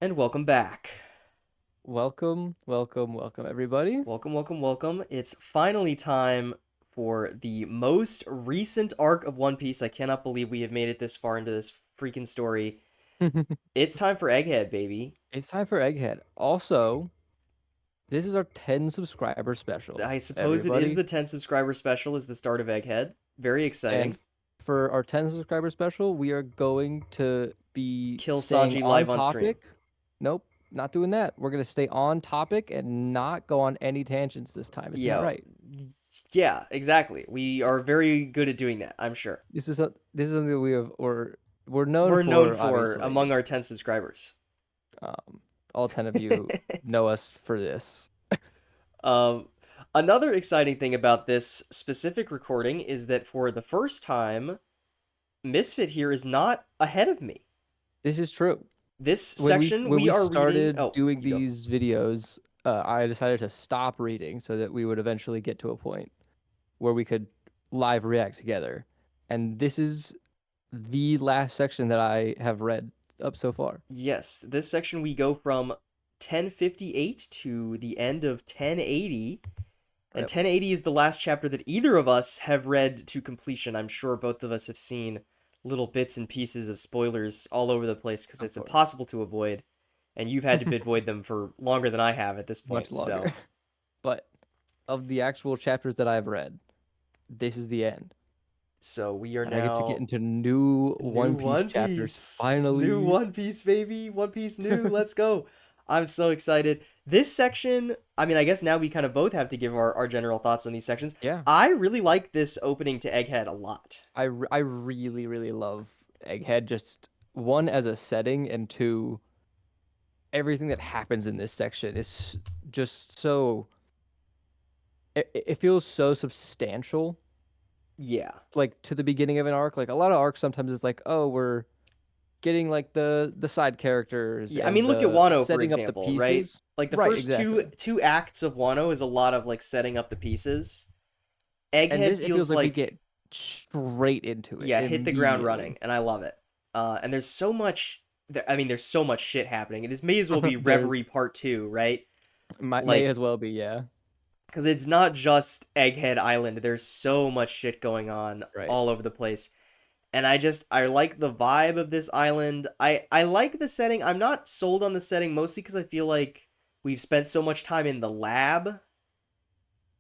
And welcome back. Welcome, everybody. Welcome, welcome, welcome. It's finally time for the most recent arc of One Piece. I cannot believe we have made it this far into this freaking story. It's time for Egghead, baby. It's time for Egghead. Also, this is our 10 subscriber special, I suppose it is everybody. the 10 subscriber special, is the start of Egghead. Very And exciting. for our 10 subscriber special, we are going to be Kill staying Sanji on live on stream. topic. Nope, not doing that. We're going to stay on topic and not go on any tangents this time. Isn't that Yo. right? Yeah, exactly. We are very good at doing that, I'm sure. This is something that we're known We're known for, for obviously. among our 10 subscribers. Um, all 10 of you know us for this. Um, Another exciting thing about this specific recording is that for the first time, Misfit here is not ahead of me. This is true. This when we section when we we are reading. started Oh, doing you go. these videos, I decided to stop reading so that we would eventually get to a point where we could live react together. And this is the last section that I have read up so far. Yes, this section we go from 1058 to the end of 1080. And Yep, 1080 is the last chapter that either of us have read to completion. I'm sure both of us have seen little bits and pieces of spoilers all over the place because of it's course. impossible to avoid. And you've had to avoid them for longer than I have at this Much point. So longer. But of the actual chapters that I've read, this is the end. we are And I get to get now into new new One Piece One chapters Piece. New finally. One Piece, baby. One Piece new. Let's go. I'm so excited. This section, I mean, I guess now we kind of both have to give our general thoughts on these sections. Yeah. I really like this opening to Egghead a lot. I really, really love Egghead. Just one as a setting, and two, everything that happens in this section is just so. It feels so substantial, Yeah. like to the beginning of an arc. Like a lot of arcs, sometimes it's like, oh, we're getting like the side characters Yeah, I and mean, look at the Wano, for setting up the example, right? pieces. Like the Right, first two exactly. two acts of Wano is a lot of like setting up the pieces. And Egghead this, it feels feels like we like, get straight into it yeah, hit the ground immediately. running, and I love it. And there's so much. I mean, there's so much shit happening. This may as well be There's Reverie Part Two, right? may Like, as well be, yeah. because it's not just Egghead Island. There's so much shit going on Right. all over the place, and I like the vibe of this island. I like the setting. I'm not sold on the setting mostly because I feel like we've spent so much time in the lab,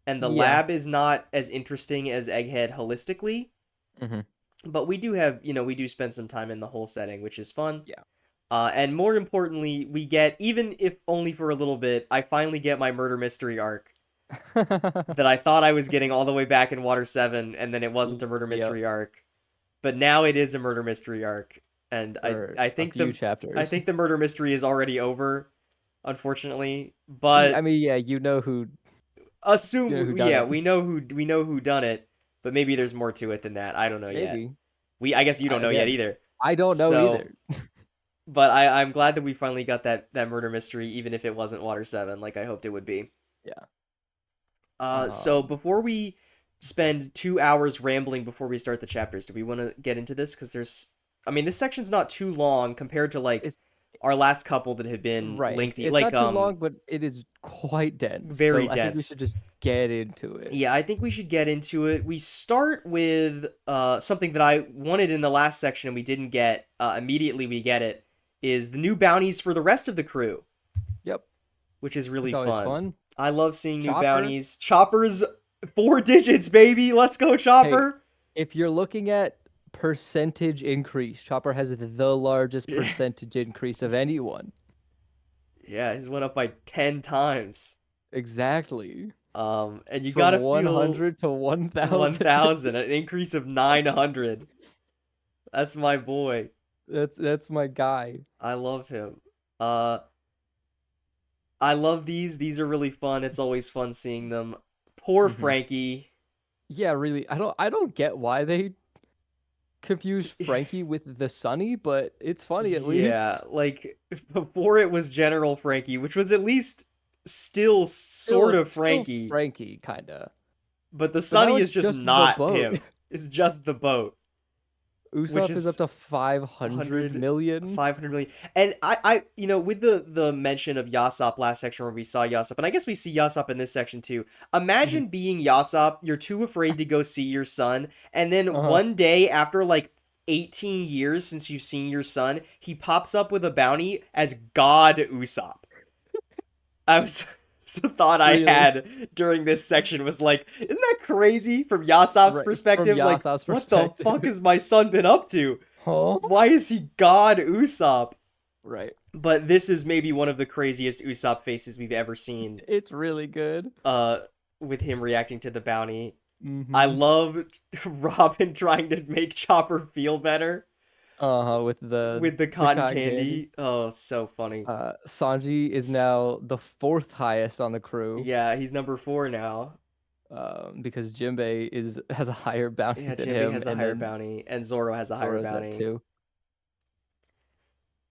and the Yeah. lab is not as interesting as Egghead holistically. Hmm. But we do have, we do spend some time in the whole setting, which is fun. Yeah. And more importantly, we get, even if only for a little bit, I finally get my murder mystery arc that I thought I was getting all the way back in Water 7, and then it wasn't a murder Yep. mystery arc. But now it is a murder mystery arc. And For I a think few I chapters. think the murder mystery is already over, unfortunately. But I mean, yeah, you know assume, who done yeah, it. we know who done it, but maybe there's more to it than that. I don't know yet. Maybe. I guess you don't know yet Again, either. I don't know So either. but I'm glad that we finally got that murder mystery, even if it wasn't Water 7, like I hoped it would be. Yeah. So Um, before we spend 2 hours rambling before we start the chapters, do we want to get into this? Because I mean, this section's not too long compared to like it's our last couple that have been right. It's lengthy, it's like not too long, but it is quite dense. very So I think we dense. should just get into it. Yeah, I think we should get into it. We start with something that I wanted in the last section and we didn't get. Immediately we get it. Is the new bounties for the rest of the crew, Yep. which is really It's always fun. fun. I love seeing new Chopper. bounties. Chopper's 4 digits, baby. Let's go, Hey, Chopper. if you're looking at percentage increase, Chopper has the largest percentage increase of anyone. Yeah, he's went up by 10 times. Exactly. And you From gotta feel 100 to 1000. 1,000, an increase of 900. That's my boy. That's my guy. I love him. Uh, I love these. These are really fun. It's always fun seeing them. Poor Hmm. Frankie. Yeah, really. I don't get why they confuse Frankie with the Sunny, but it's funny at Yeah, least. like before it was General Frankie, which was at least still sort Still of still Frankie, Frankie kinda. but the But now Sunny it's is just just the not boat. him. It's just the boat. which Usopp is up is to 500 100, million. 500 million. And with the mention of Yasop last section where we saw Yasop, and I guess we see Yasop in this section too. Mhm. Imagine being Yasop, you're too afraid to go see your son, and then Uh-huh. one day after like 18 years since you've seen your son, he pops up with a bounty as God Usopp. I was the thought I Really? had during this section was like, isn't that crazy from Yasop's Right. From perspective? Like, Yasop's what the perspective. fuck has my son been up to? Huh? Why is he God Usopp? Right. But this is maybe one of the craziest Usopp faces we've ever seen. It's really good. Uh, with him reacting to the bounty. I Mm-hmm. love Robin trying to make Chopper feel better Uh-huh, with with the the cotton cotton candy. candy. Oh, so funny. Sanji is It's, now the fourth highest on the crew, yeah, he's number 4 now. because Jinbei has a higher bounty Yeah, than Jinbei him, has a and higher then bounty, and Zoro has a higher Zoro's at bounty. two.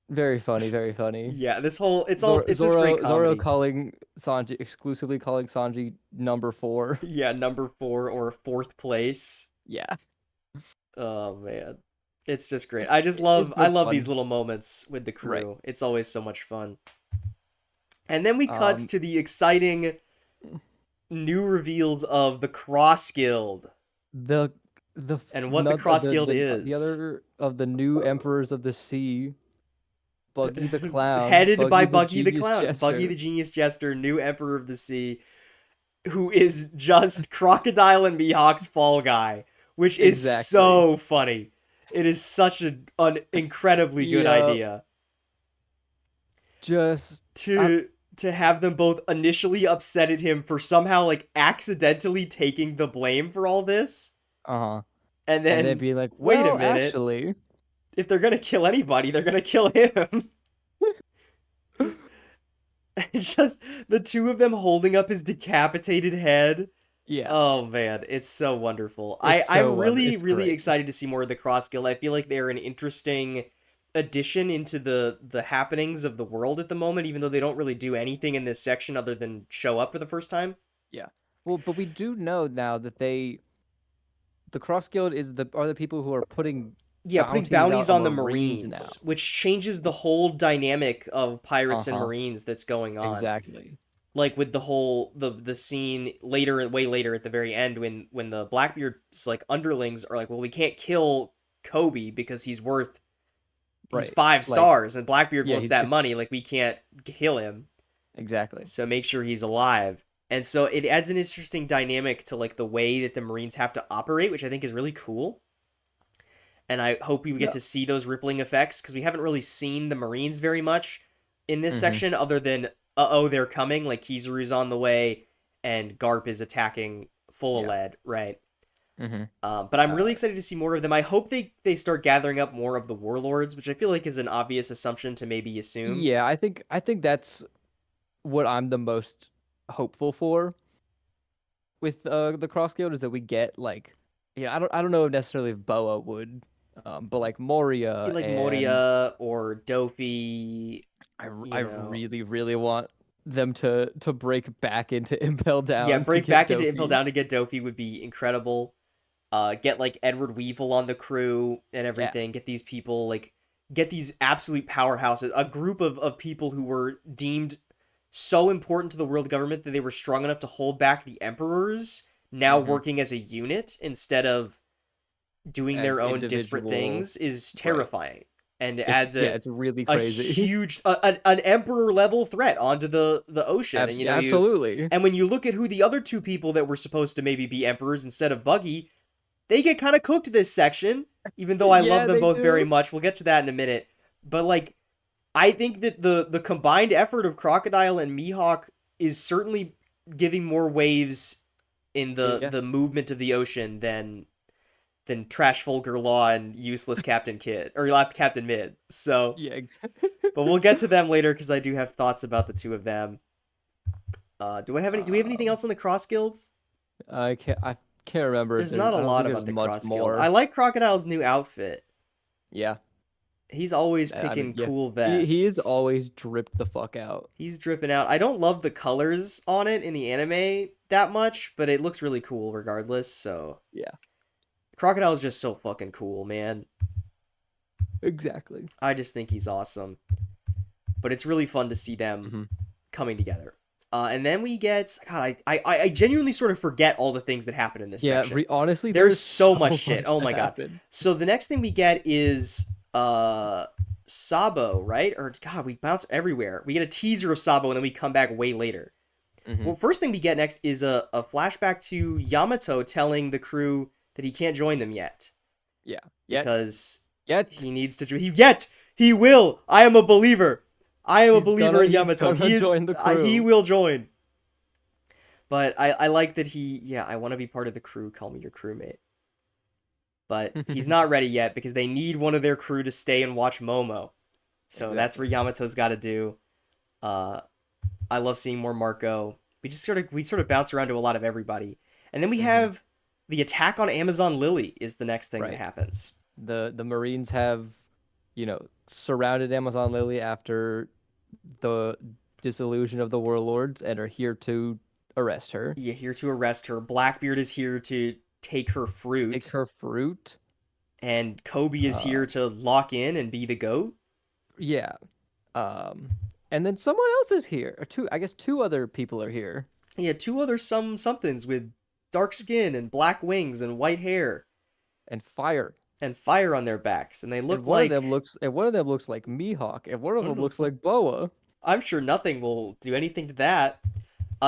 Very funny, very funny. Yeah, this whole it's just great Zoro comedy. calling Sanji exclusively calling Sanji number four. Yeah, number 4 or fourth place. Yeah, Oh man. It's just great. it's I good love these fun. little moments with the Right. crew. It's always so much fun. And then we cut Um, to the exciting new reveals of the Cross Guild the the and what the not Cross Guild the is. other of the new emperors of the sea, Buggy the clown, Headed by Buggy the Buggy the genius Clown, Buggy jester. the Genius Jester, new Emperor of the Sea, who is just Crocodile and Mihawk's fall guy, which is Exactly. so funny. It is such an incredibly good Yeah, idea just I, to have them both initially upset at him for somehow like accidentally taking the blame for all this, uh-huh. and And then then be like, wait a well, minute, actually, if they're gonna kill anybody, they're gonna kill him. It's just the two of them holding up his decapitated head. yeah, Oh man, it's so wonderful. it's I'm so wonder. really It's really great. excited to see more of the Cross Guild. I feel like they're an interesting addition into the happenings of the world at the moment, even though they don't really do anything in this section other than show up for the first time. Yeah. Well, but we do know now that the Cross Guild are the people who are putting Yeah, putting bounties out bounties on on the Marines now. Marines, which changes the whole dynamic of pirates and Uh-huh. Marines that's going on. Exactly. Like with the whole the scene later, way later at the very end when the Blackbeard's like underlings are like, well, we can't kill Kobe because he's Right. Like, five stars and Blackbeard yeah, wants he's that it's money. Like we can't kill him, exactly. so make sure he's alive. And so it adds an interesting dynamic to like the way that the Marines have to operate, which I think is really cool. And I hope we get Yeah. to see those rippling effects because we haven't really seen the Marines very much in this Mm-hmm. section, other than oh they're coming, like Kizaru's on the way and Garp is attacking Full Yeah. Lead, right? Mm-hmm. But I'm really Uh, excited to see more of them. I hope they start gathering up more of the warlords, which I feel like is an obvious assumption to maybe assume. yeah, I think that's what I'm the most hopeful for with the Cross Guild is that we get like, yeah, I don't know necessarily if Boa would, but like Moria Like and Moria or Dofi, I you know. really really want them to break back into Impel Yeah, Down to break get back into Impel Dofi. Down to get Dofi would be incredible. Get like Edward Weevil on the crew and Yeah. everything. Get these people like get these absolute powerhouses, a group of people who were deemed so important to the world government that they were strong enough to hold back the emperors, now Mm-hmm. working as a unit instead of doing As their own disparate individual, things is right? terrifying and adds It's really a crazy. huge an emperor level threat onto the ocean. And you Absolutely. and when you look at who the other two people that were supposed to maybe be emperors instead of Buggy, they get kind of cooked this section, even though I love Yeah, them they both very do. much. We'll get to that in a minute. But like I think that the combined effort of Crocodile and Mihawk is certainly giving more waves in Yeah. the movement of the ocean than Trash Vulgar Law and Useless Captain Kid or Captain Mid. So, Yeah, exactly. but we'll get to them later because I do have thoughts about the two of them. Do I have any? Do we have anything Um, else on the Cross Guild? I can't remember if There's not a I don't lot think about there's the much Cross Guild. I more. like Crocodile's new outfit. Yeah. He's always I mean, picking yeah. cool He is vests. always dripped the fuck out. He's dripping out. I don't love the colors on it in the anime that much, but it looks really cool regardless. So Yeah. Crocodile is just so fucking cool, man. Exactly. I just think he's awesome. But it's really fun to see them Hmm. coming together. And then we get God. I genuinely sort of forget all the things that happen in this Yeah, section. honestly, there There's is so much so shit. much Oh that my god. happened. So the next thing we get is Sabo, right? Or God, we bounce everywhere. We get a teaser of Sabo, and then we come back way later. Hmm. Well, first thing we get next is a flashback to Yamato telling the crew that he can't join them yet Yeah. Yet, because yet he needs to. Yet he will. I am a believer. I am a believer in he's Yamato. gonna He is. join the He crew. will join. But I like that he. Yeah, I want to be part of the crew. Call me your crewmate. But he's not ready yet because they need one of their crew to stay and watch Momo. So that's Exactly. where Yamato's got to do. Uh, I love seeing more Marco. We sort of bounce around to a lot of everybody, and then we Hmm. have the attack on Amazon Lily is the next thing that Right. happens. The Marines have, surrounded Amazon Lily after the disillusion of the warlords and are here to arrest her, You're here to arrest her. Blackbeard is here to take her take fruit, her fruit. and Kobe is Uh, here to lock in and be the goat. yeah. Um, and then someone else is here. Or two, I guess two other people are here. Yeah, two other somethings with dark skin and black wings and white hair And fire. and fire on their backs, and they And look one of them like looks and one of them looks like Mihawk, and one of one of them them looks looks like. like Boa. I'm sure nothing will do anything to that.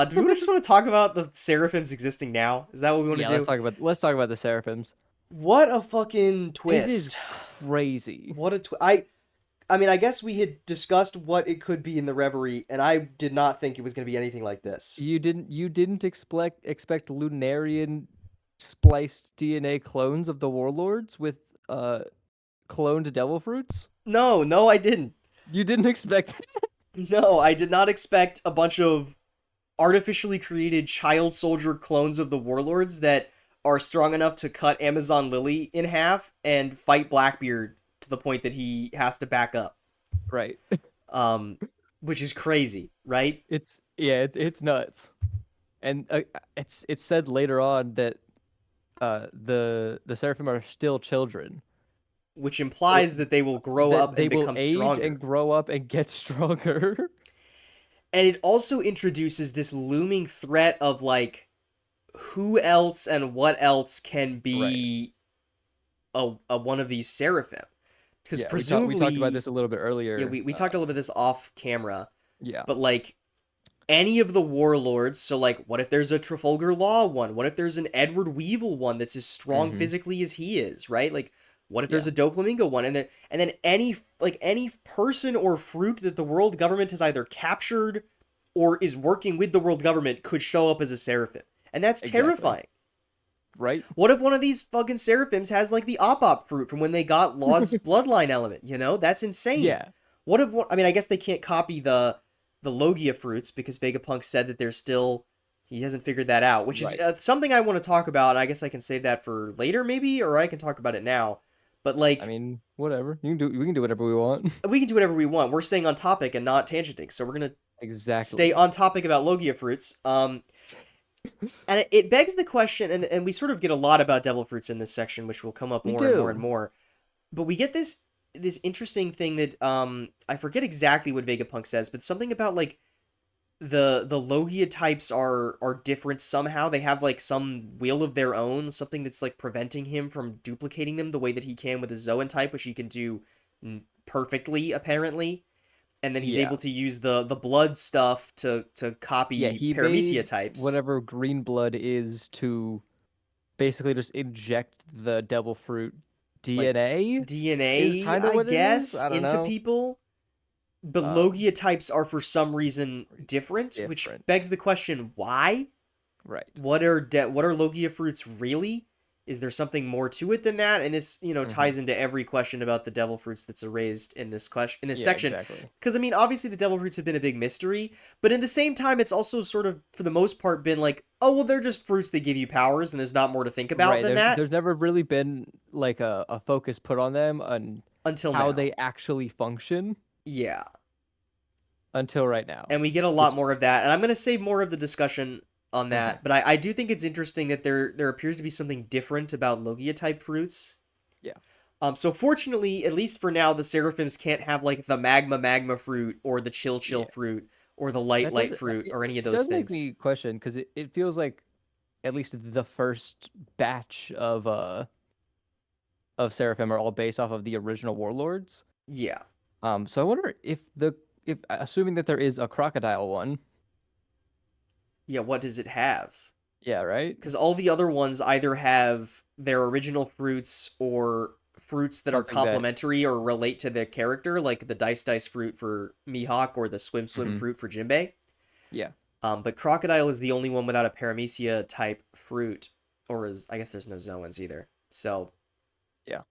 Do we just want to talk about the Seraphims existing now? Is that what we want to Yeah, do? let's talk about the Seraphims. What a fucking It is twist! crazy. What a I mean, I guess we had discussed what it could be in the Reverie, and I did not think it was going to be anything like this. You didn't expect Lunarian spliced DNA clones of the warlords with uh cloned devil fruits? No, no, I didn't. You didn't expect No, I did not expect a bunch of artificially created child soldier clones of the warlords that are strong enough to cut Amazon Lily in half and fight Blackbeard to the point that he has to back up. right. Um, which is crazy, right? It's nuts. And it's said later on that the seraphim are still children. Which So implies that they will grow that up they and will become age and stronger. grow up and get stronger. And it also introduces this looming threat of like who else and what else can Right. be a one of these seraphim. Because Yeah, we talked about presumably, this a little bit yeah, earlier. we talked a little bit of this off camera, Yeah. but like any of the warlords, so like what if there's a Trafalgar Law one? What if there's an Edward Weevil one that's as strong Hmm. physically as he is, right? Like what if there's Yeah. a Doflamingo one? And then any person or fruit that the world government has either captured or is working with the world government could show up as a seraphim. And that's Exactly. terrifying. Right? What if one of these fucking seraphims has like the op fruit from when they got Law's bloodline element? You know, that's insane. Yeah. What if? I mean, I guess they can't copy the Logia fruits because Vegapunk said that there's still he hasn't figured that out, which is Right. something I want to talk about. I guess I can save that for later, maybe, or I can talk about it now. But I like, mean, whatever. We can do whatever we want. we can do whatever we want. We're staying on topic and not tangenting, so we're gonna stay Exactly. on topic about Logia fruits. And it begs the question, and we sort of get a lot about devil fruits in this section, which will come up We more and more and do. more. But we get this interesting thing that I forget exactly what Vegapunk says, but something about like the Logia types are different somehow. They have like some will of their own, something that's like preventing him from duplicating them the way that he can with his Zoan type, which he can do perfectly apparently. And then he's Yeah. able to use the blood stuff to Yeah, copy he Paramecia made types. whatever green blood is to basically just inject the devil fruit Like DNA is DNA, kind of I what it is. guess, I don't into know. people. But Um, Logia types are for some reason different, which Different. begs the question why? Right. What are Logia fruits really? Is there something more to it than that? And this, Hmm. ties into every question about the devil fruits that's raised in this Yeah, section. exactly. Because I mean, obviously the devil fruits have been a big mystery, but in the same time, it's also sort of, for the most part, been like, oh well, they're just fruits that give you powers, and there's not more to think about Right. than There's that there's never really been like a focus put on them on until how now. they actually function Yeah. until right now. And we get a lot Which more of that. And I'm going to save more of the discussion on mhm, that, but I do think it's interesting that there appears to be something different about Logia type fruits. yeah. So fortunately, at least for now, the Seraphims can't have like the magma fruit or the chill Yeah, fruit or the light fruit or any of it those does make things. me question because it feels like at least the first batch of Seraphim are all based off of the original warlords. Yeah. So I wonder if assuming that there is a crocodile one, Yeah, what does it have? yeah, right, Because all the other ones either have their original fruits or fruits that are something that complementary or relate to their character, like the dice fruit for Mihawk or the swim hmm fruit for Jinbei. yeah, But Crocodile is the only one without a Paramecia type fruit, or is I guess there's no Zoans either. So yeah,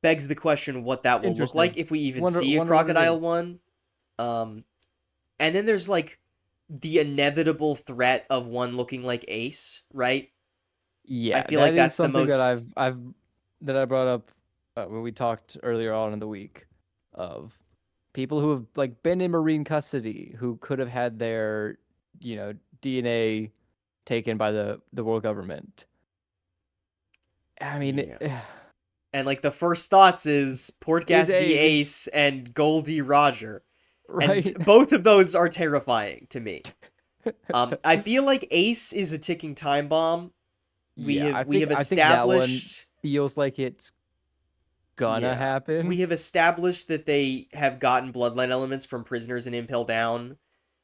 begs the question what that will look like interesting. if we even Wonder see a wonder what it Crocodile is. one. Um, and then there's like the inevitable threat of one looking like Ace, right? I Yeah, feel like that is that's the something that most. I've that I brought up when we talked earlier on in the week of people who have like been in marine custody who could have had their, you know, DNA taken by the world government. I mean, Yeah. And like the first thoughts is is Portgas D Ace, Ace and Goldie Roger. And right? both of those are terrifying to me. I feel like Ace is a ticking time bomb. We Yeah, have I we think have I think that one established feels like it's gonna yeah. We happen. have established that they have gotten bloodline elements from prisoners in Impel Down,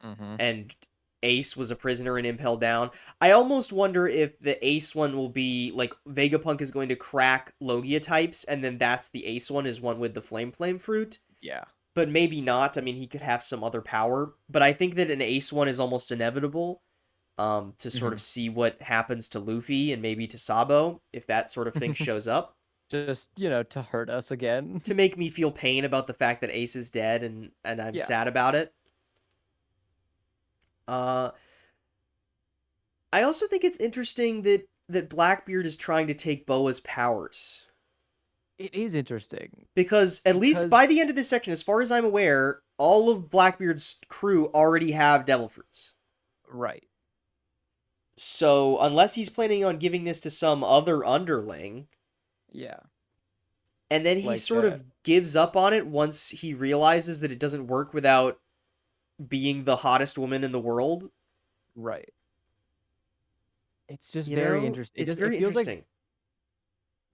Mm-hmm. and Ace was a prisoner in Impel Down. I almost wonder if the Ace one will be like Vegapunk is going to crack Logia types, and then that's the Ace one is one with the Flame fruit. Yeah. But maybe not. I mean, he could have some other power. But I think that an Ace one is almost inevitable. To sort Mm-hmm. of see what happens to Luffy and maybe to Sabo if that sort of thing shows up. Just, you know, to hurt us again. To make me feel pain about the fact that Ace is dead and I'm Yeah. sad about it. Uh, I also think it's interesting that Blackbeard is trying to take Boa's powers It is interesting because at least by because the end of this section, as far as I'm aware, all of Blackbeard's crew already have devil fruits. right. So unless he's planning on giving this to some other underling, Yeah. and then he Like sort of gives up on it once he realizes that it doesn't work without being the hottest woman in the world. right. It's just You very know, interesting. it's It very feels like interesting.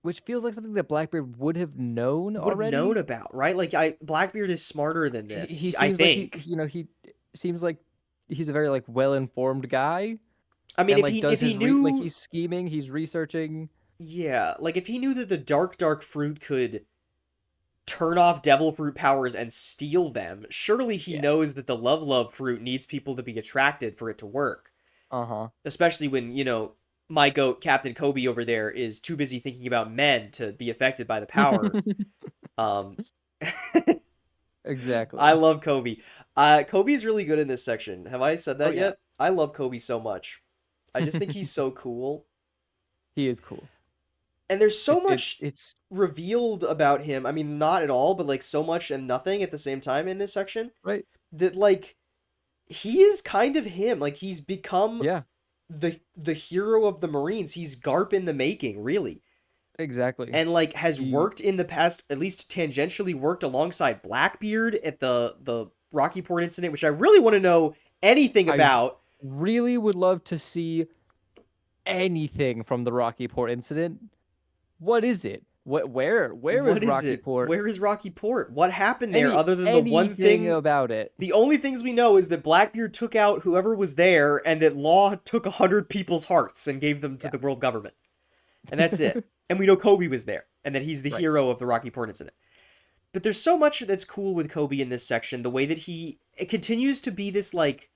which feels like something that Blackbeard would have known Would have known already. about, right? Like I Blackbeard is smarter than He this, I seems like think. he seems like he's a very like well-informed guy I mean, and if like he does if he his like knew, he's scheming, he's researching. yeah, like if he knew that the dark fruit could turn off devil fruit powers and steal them, surely he Yeah. knows that the love fruit needs people to be attracted for it to work. Uh-huh. Especially when, my goat Captain Kobe over there is too busy thinking about men to be affected by the power. Um I Exactly. love Kobe. Kobe is really good in this section. Have I said Oh that yeah. yet? I love Kobe so much. I just think he's so cool. He is cool. And there's so much It's revealed about him. I mean, not at all, but like so much and nothing at the same time in this section right. that like he is kind of him. Like he's become Yeah, the hero of the Marines. He's Garp in the making, really. exactly. And like has He worked in the past, at least tangentially worked alongside Blackbeard at the Rocky Port incident, which I really want to know anything I about. really would love to see anything from the Rocky Port incident. What is it? Where is What is Rocky it? Port? Where is Rocky Port? What happened there other than the one Anything thing? about it. The only things we know is that Blackbeard took out whoever was there and that Law took 100 people's hearts and gave them to the world government. And that's Yeah. it. And we know Kobe was there and that he's the Right. hero of the Rocky Port incident. But there's so much that's cool with Kobe in this section. The way that it continues to be this like,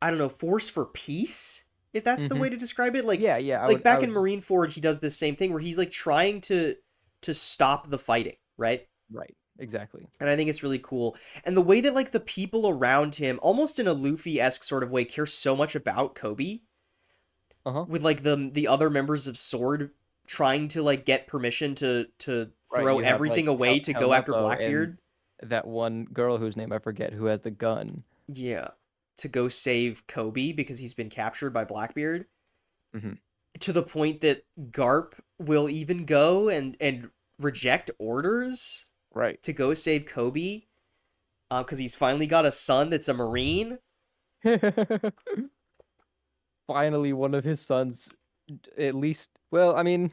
I don't know, force for peace, if that's the Mm-hmm. way to describe it. Like Yeah, yeah. like I back in would. Marineford, he does the same thing where he's like trying to stop the fighting, right? Right. Exactly. And I think it's really cool. And the way that like the people around him, almost in a Luffy-esque sort of way, care so much about Kobe, Uh huh. with like the other members of Sword trying to like get permission to Right. throw You have everything like away to go after Helmeppo and Blackbeard. that one girl whose name I forget who has the gun. Yeah. To go save Kobe because he's been captured by Blackbeard. Mm-hmm. To the point that Garp will even go and reject orders Right. to go save Kobe because he's finally got a son that's a Marine. Finally, one of his sons, at least. Well, I mean,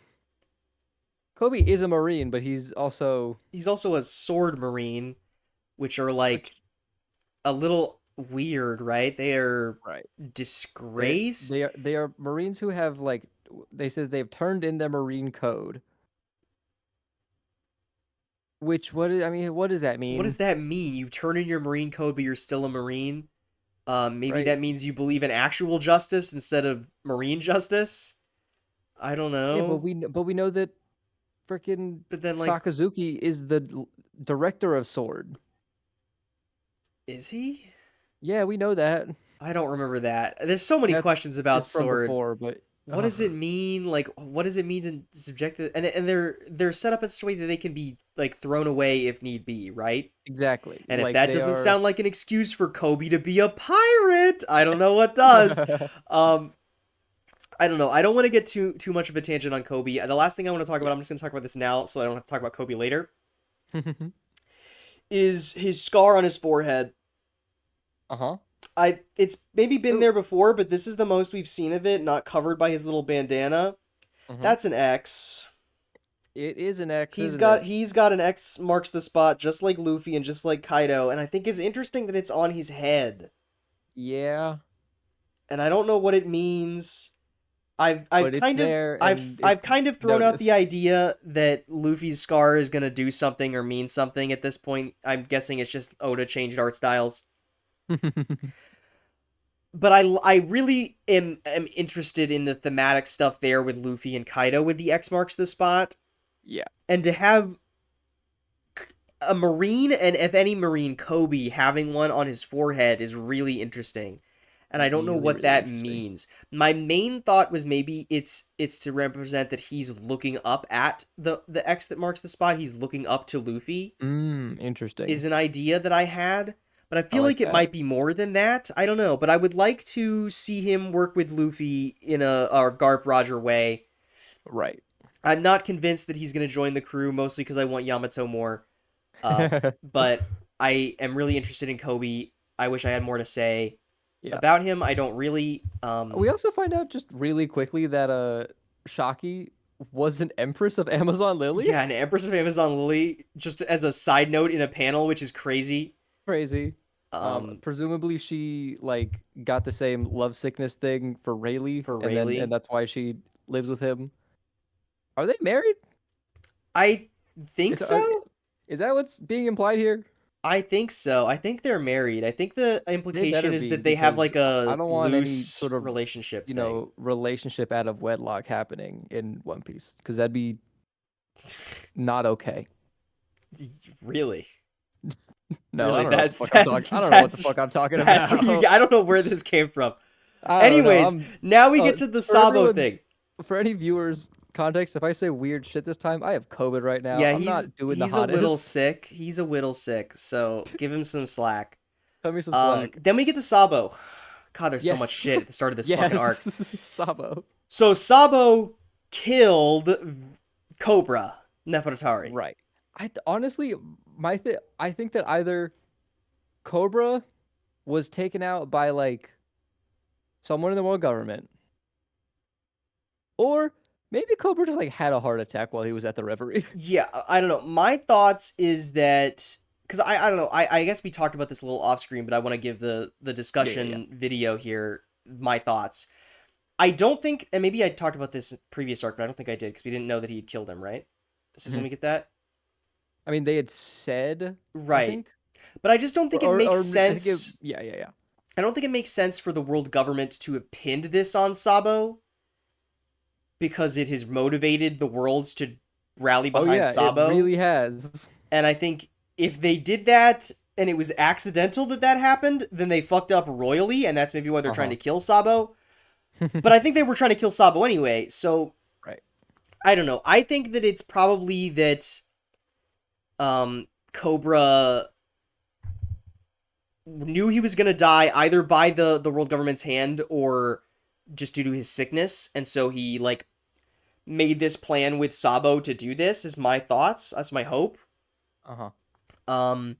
Kobe is a Marine, but he's also He's also a sword Marine, which are like which a little weird, right? They are right. They disgraced. they are Marines who have like they said they've turned in their Marine code. Which I mean, what does that What does mean? that mean? You turn in your Marine code, but you're still a Marine? Maybe Right? that means you believe in actual justice instead of Marine justice? I don't Yeah, know. but we know that freaking But then, like, Sakazuki is the director of Sword. is he? Yeah, we know that. I don't remember that. There's so many That questions about is from Sword. before, but What does it ugh, mean? Like, what does it mean to subject it? And they're set up in such a way that they can be like thrown away if need be, right? exactly. And if Like that they doesn't are. sound like an excuse for Kobe to be a pirate, I don't know what does. Um, I don't know. I don't want to get too much of a tangent on Kobe. The last thing I want to talk Yeah. about, I'm just going to talk about this now, so I don't have to talk about Kobe later. Is his scar on his forehead? Uh-huh. It's maybe been So, there before, but this is the most we've seen of it, not covered by his little bandana. uh-huh. That's an X. It is an X, He's isn't got it? he's got an X marks the spot just like Luffy and just like Kaido, and I think it's interesting that it's on his head. Yeah, And I don't know what it means. I've but it's kind of there and I've it's kind of thrown out the noticed. idea that Luffy's scar is gonna do something or mean something at this point. I'm guessing it's just Oda changed art styles. But I really am interested in the thematic stuff there with Luffy and Kaido with the X marks the spot. Yeah, And to have a Marine, and if any Marine, Kobe, having one on his forehead is really interesting. And I don't know really, what really that interesting. means. My main thought was maybe it's to represent that he's looking up at the X that marks the spot. He's looking up to Luffy Interesting. is an idea that I had. But I I feel like like it that. might be more than that. I don't know. But I would like to see him work with Luffy in a Garp Roger way. Right. I'm not convinced that he's going to join the crew, mostly because I want Yamato more. But I am really interested in Kobe. I wish I had more to say Yeah. about him. I don't really. We also find out just really quickly that Shaki was an empress of Amazon Lily. Yeah, an Empress of Amazon Lily, just as a side note in a panel, which is crazy. Crazy. Um, Presumably she like got the same love sickness thing for Rayleigh, for and Rayleigh, that's why she lives with him. Are they married? I think Is are, so. is that what's being implied here? I think so. I think they're married. I think the They implication better is be that they have because like I a don't want any loose sort of relationship thing. relationship out of wedlock happening in One Piece because that'd be not okay. Really, No, I really, don't know what the that's fuck I'm talking. that's I don't know what the that's fuck I'm talking that's where you. about. I don't know where this came from. I don't know. Anyways, now we get to the For Sabo everyone's thing. for any viewers context, if I say weird shit this time, I have COVID right now. Yeah, I'm not doing the he's a little hottest. sick. He's a little sick, so give him some slack. Cut me some slack. Then we get to Sabo. God, there's so much Yes, shit at the start of this fucking yes, arc. Sabo. So Sabo killed Cobra Nefertari. Right. Honestly, I think that either Cobra was taken out by like someone in the world government, or maybe Cobra just like had a heart attack while he was at the reverie. Yeah, I don't know. My thoughts is that because I don't know. I guess we talked about this a little off screen, but I want to give the Yeah, yeah, yeah. discussion video here my thoughts. I don't think, and maybe I talked about this in previous arc, but I don't think I did because we didn't know that he had killed him. Right? This is when Mhm. we get that. I mean, they had said, I Right. think, But I just don't think it makes I think sense. yeah, yeah, yeah. I don't think it makes sense for the world government to have pinned this on Sabo because it has motivated the worlds to rally Oh behind yeah, it Sabo. really has. And I think if they did that and it was accidental that that happened, then they fucked up royally, and that's maybe why they're trying Uh-huh. to kill Sabo. But I think they were trying to kill Sabo anyway, so Right. I don't know. I think that it's probably that Cobra knew he was gonna die either by the world government's hand or just due to his sickness, and so he like made this plan with Sabo to do this. Is my thoughts. That's my hope. Uh-huh. Um,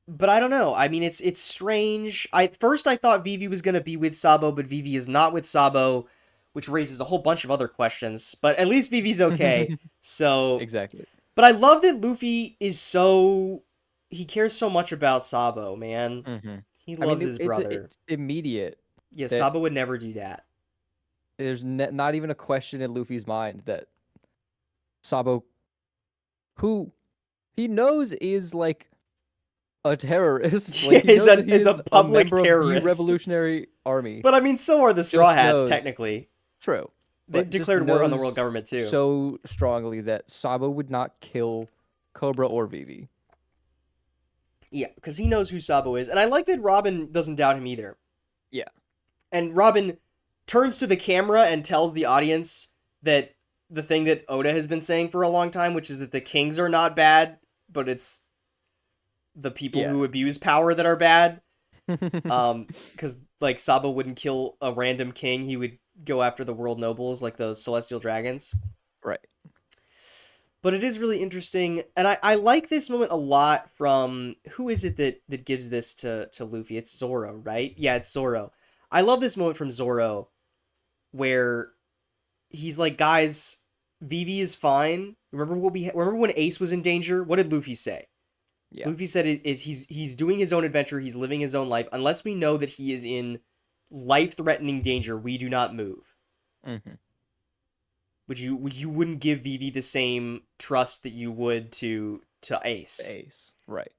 but I don't know. I mean, it's strange. I thought Vivi was gonna be with Sabo, but Vivi is not with Sabo, which raises a whole bunch of other questions. But at least Vivi's okay. So, Exactly. but I love that Luffy is so he cares so much about Sabo, man. Mm-hmm. He I mean, loves his brother. it's immediate Yeah, that Sabo would never do that. there's not even a question in Luffy's mind that Sabo, who he knows is like a terrorist, like Yeah, he knows that he is a is a public member of the terrorist. Revolutionary Army, But I mean, so are the Straw just Hats, knows, technically. true, They've but just declared war on the world knows government, too. so strongly that Sabo would not kill Cobra or Vivi. Yeah, because he knows who Sabo is. And I like that Robin doesn't doubt him either. Yeah. And Robin turns to the camera and tells the audience that the thing that Oda has been saying for a long time, which is that the kings are not bad, but it's the people Yeah. who abuse power that are bad. Because like Sabo wouldn't kill a random king, he would go after the world nobles, like those celestial dragons. Right. But it is really interesting, and I like this moment a lot from who is it that gives this to Luffy? It's Zoro, right? Yeah, it's Zoro. I love this moment from Zoro where he's like, guys, Vivi is fine. Remember when Ace was in danger? What did Luffy say? Yeah. Luffy said is he's doing his own adventure, he's living his own life. Unless we know that he is in life-threatening danger, we do not move. Mm-hmm. You wouldn't give Vivi the same trust that you would to Ace. Ace. Right.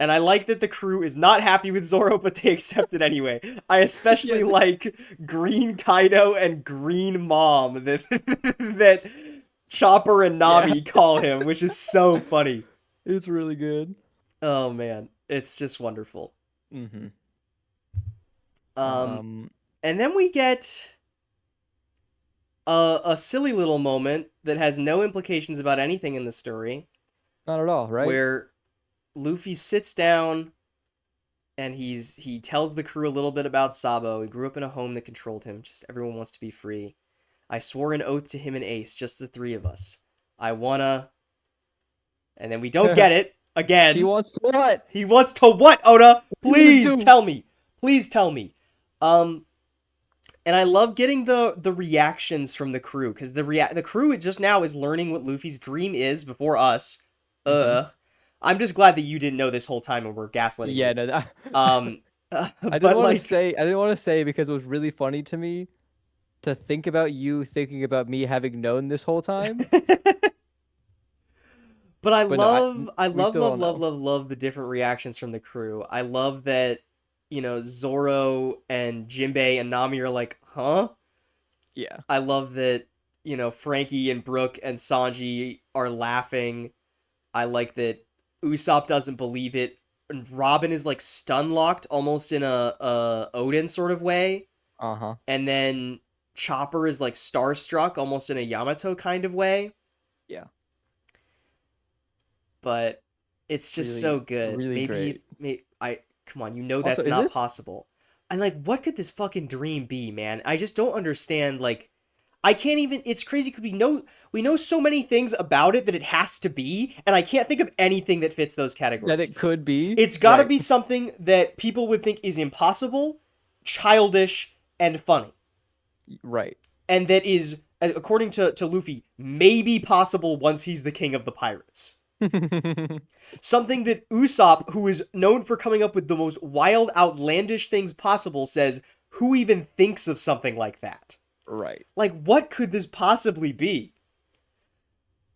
And I like that the crew is not happy with Zoro, but they accept it anyway. I especially Yeah. like Green Kaido and Green Mom that that Chopper and Nami Yeah. call him, which is so funny. It's really good. Oh man, it's just wonderful. Mm-hmm. Um, and then we get a silly little moment that has no implications about anything in the story, Not at all, right? where Luffy sits down and he tells the crew a little bit about Sabo. He grew up in a home that controlled him. Just everyone wants to be free. I swore an oath to him and Ace, just the three of us. I wanna... And then we don't get it again. He wants to what? He wants to what, Oda? What do you Please do? tell me. Please tell me. And I love getting the reactions from the crew, because the crew just now is learning what Luffy's dream is before us. Mhm. I'm just glad that you didn't know this whole time and we're gaslighting Yeah, you. no, Um, I but didn't want to like, say. I didn't want to say because it was really funny to me to think about you thinking about me having known this whole time. but I But no, love, I we love, still love, don't love, know. love, love the different reactions from the crew. I love that, Zoro and Jinbei and Nami are like, huh? Yeah. I love that, Frankie and Brooke and Sanji are laughing. I like that Usopp doesn't believe it. And Robin is like stun locked almost in a Odin sort of way. Uh huh. And then Chopper is like starstruck almost in a Yamato kind of way. Yeah. But it's just Really, so good. really great. I come on, Also, that's is not this? possible. And like what could this fucking dream be, man? I just don't understand like I can't even it's crazy because we know so many things about it that it has to be, and I can't think of anything that fits those That categories. it could be. It's got to Right. be something that people would think is impossible, childish, and funny. Right. And that is, according to Luffy, maybe possible once he's the king of the pirates. Something that Usopp, who is known for coming up with the most wild, outlandish things possible, says, who even thinks of something like that? Right. Like, what could this possibly be?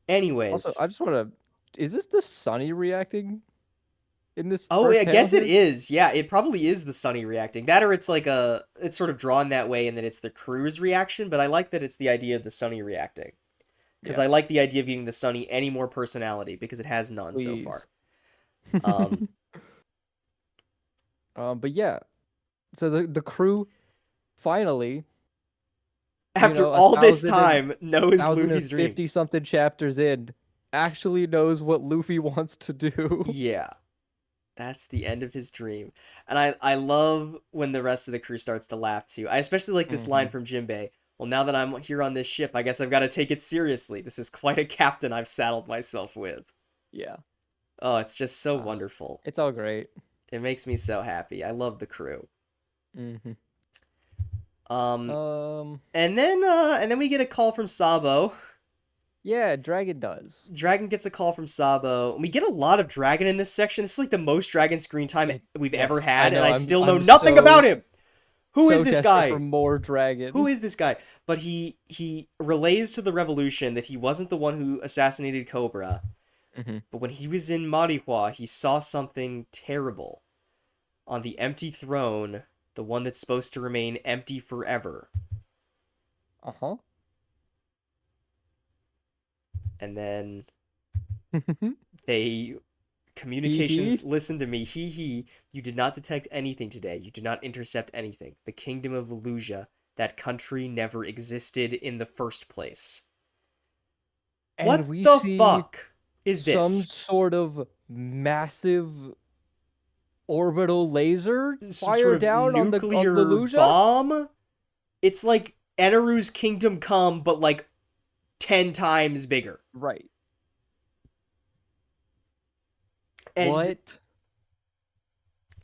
Also, Anyways. I just want to. Is this the Sunny reacting in this Oh, first I panel guess it here? is. Yeah, it probably is the Sunny reacting. That or it's like it's sort of drawn that way and then it's the crew's reaction, but I like that it's the idea of the Sunny reacting. Because Yeah. I like the idea of giving the Sunny any more personality because it has none so far. Please. Um, But yeah. So the crew finally, after a all this thousand and time, knows thousand and Luffy's dream. 50 something chapters in, actually knows what Luffy wants to do. Yeah, that's the end of his dream. And I love when the rest of the crew starts to laugh too. I especially like this line Hmm. from Jinbei. Well, now that I'm here on this ship, I guess I've got to take it seriously. This is quite a captain I've saddled myself with. Yeah. Oh, it's just so Uh, wonderful. it's all great. It makes me so happy. I love the crew. Hmm. Um, Um, and then we get a call from Sabo. yeah, Dragon does. Dragon gets a call from Sabo. And we get a lot of Dragon in this section. This is like the most Dragon screen time we've ever Yes, I had, and know. I I'm still know I'm nothing about him. Who is so this desperate for guy? more Who Dragon. is this guy? But he relays to the revolution that he wasn't the one who assassinated Cobra. Hmm. But when he was in Marihua, he saw something terrible on the empty throne, the one that's supposed to remain empty forever. Uh-huh. And then Hee they hee. communications listen to me. You did not detect anything today. You did not intercept anything. The kingdom of Volusia, that country never existed in the first place. And What we the see fuck is some this? sort of massive orbital laser Some sort fire of down on the nuclear Luja? bomb? It's like Eneru's Kingdom Come, but like 10 times bigger. Right. And What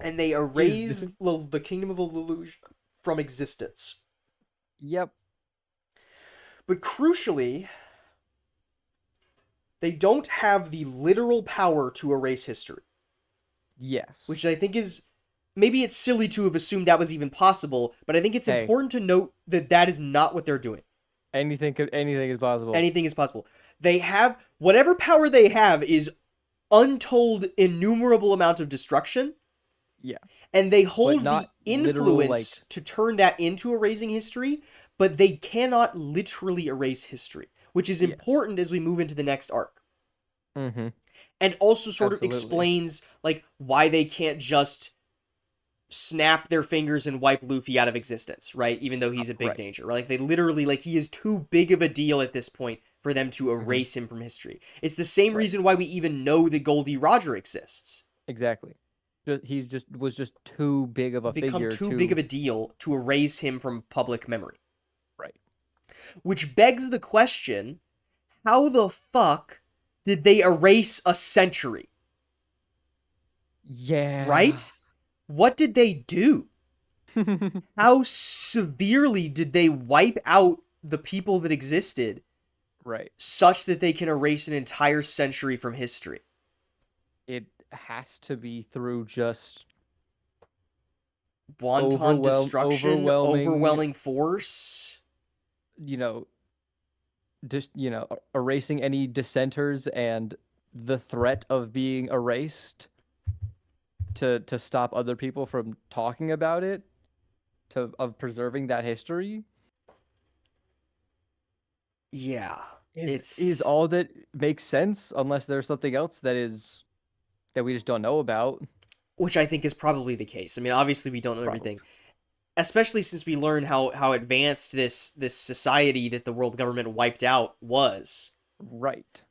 they is erase the kingdom of Lelouch from existence. Yep. But crucially, they don't have the literal power to erase history, which Yes. I think is maybe it's silly to have assumed that was even possible, but I think it's Hey, important to note that that is not what they're doing. anything is possible. Anything is possible. They have whatever power they have is untold innumerable amount of destruction, Yeah. and they But hold the not literal like influence to turn that into erasing history, but they cannot literally erase history, which is yes. important as we move into the next arc. Mm-hmm. And also sort of Absolutely. explains like why they can't just snap their fingers and wipe Luffy out of existence, right? Even though he's a big Right. danger. Right? Like they literally like he is too big of a deal at this point for them to Mm-hmm. erase him from history. It's the same Right. reason why we even know that Goldie Roger exists. Exactly. He just was just too big of a Become figure too big to of a deal to erase him from public memory. right. Which begs the question, how the fuck did they erase a century? Yeah. Right? What did they do? How severely did they wipe out the people that existed Right. such that they can erase an entire century from history? It has to be through just Wanton destruction, overwhelming, overwhelming force. you know, just erasing any dissenters and the threat of being erased to stop other people from talking about it, to of preserving that history Yeah, is it's all that makes sense unless there's something else that we just don't know about. which I think is probably the case. I mean, obviously we don't know Probably. everything, especially since we learn how advanced this society that the world government wiped out was. Right.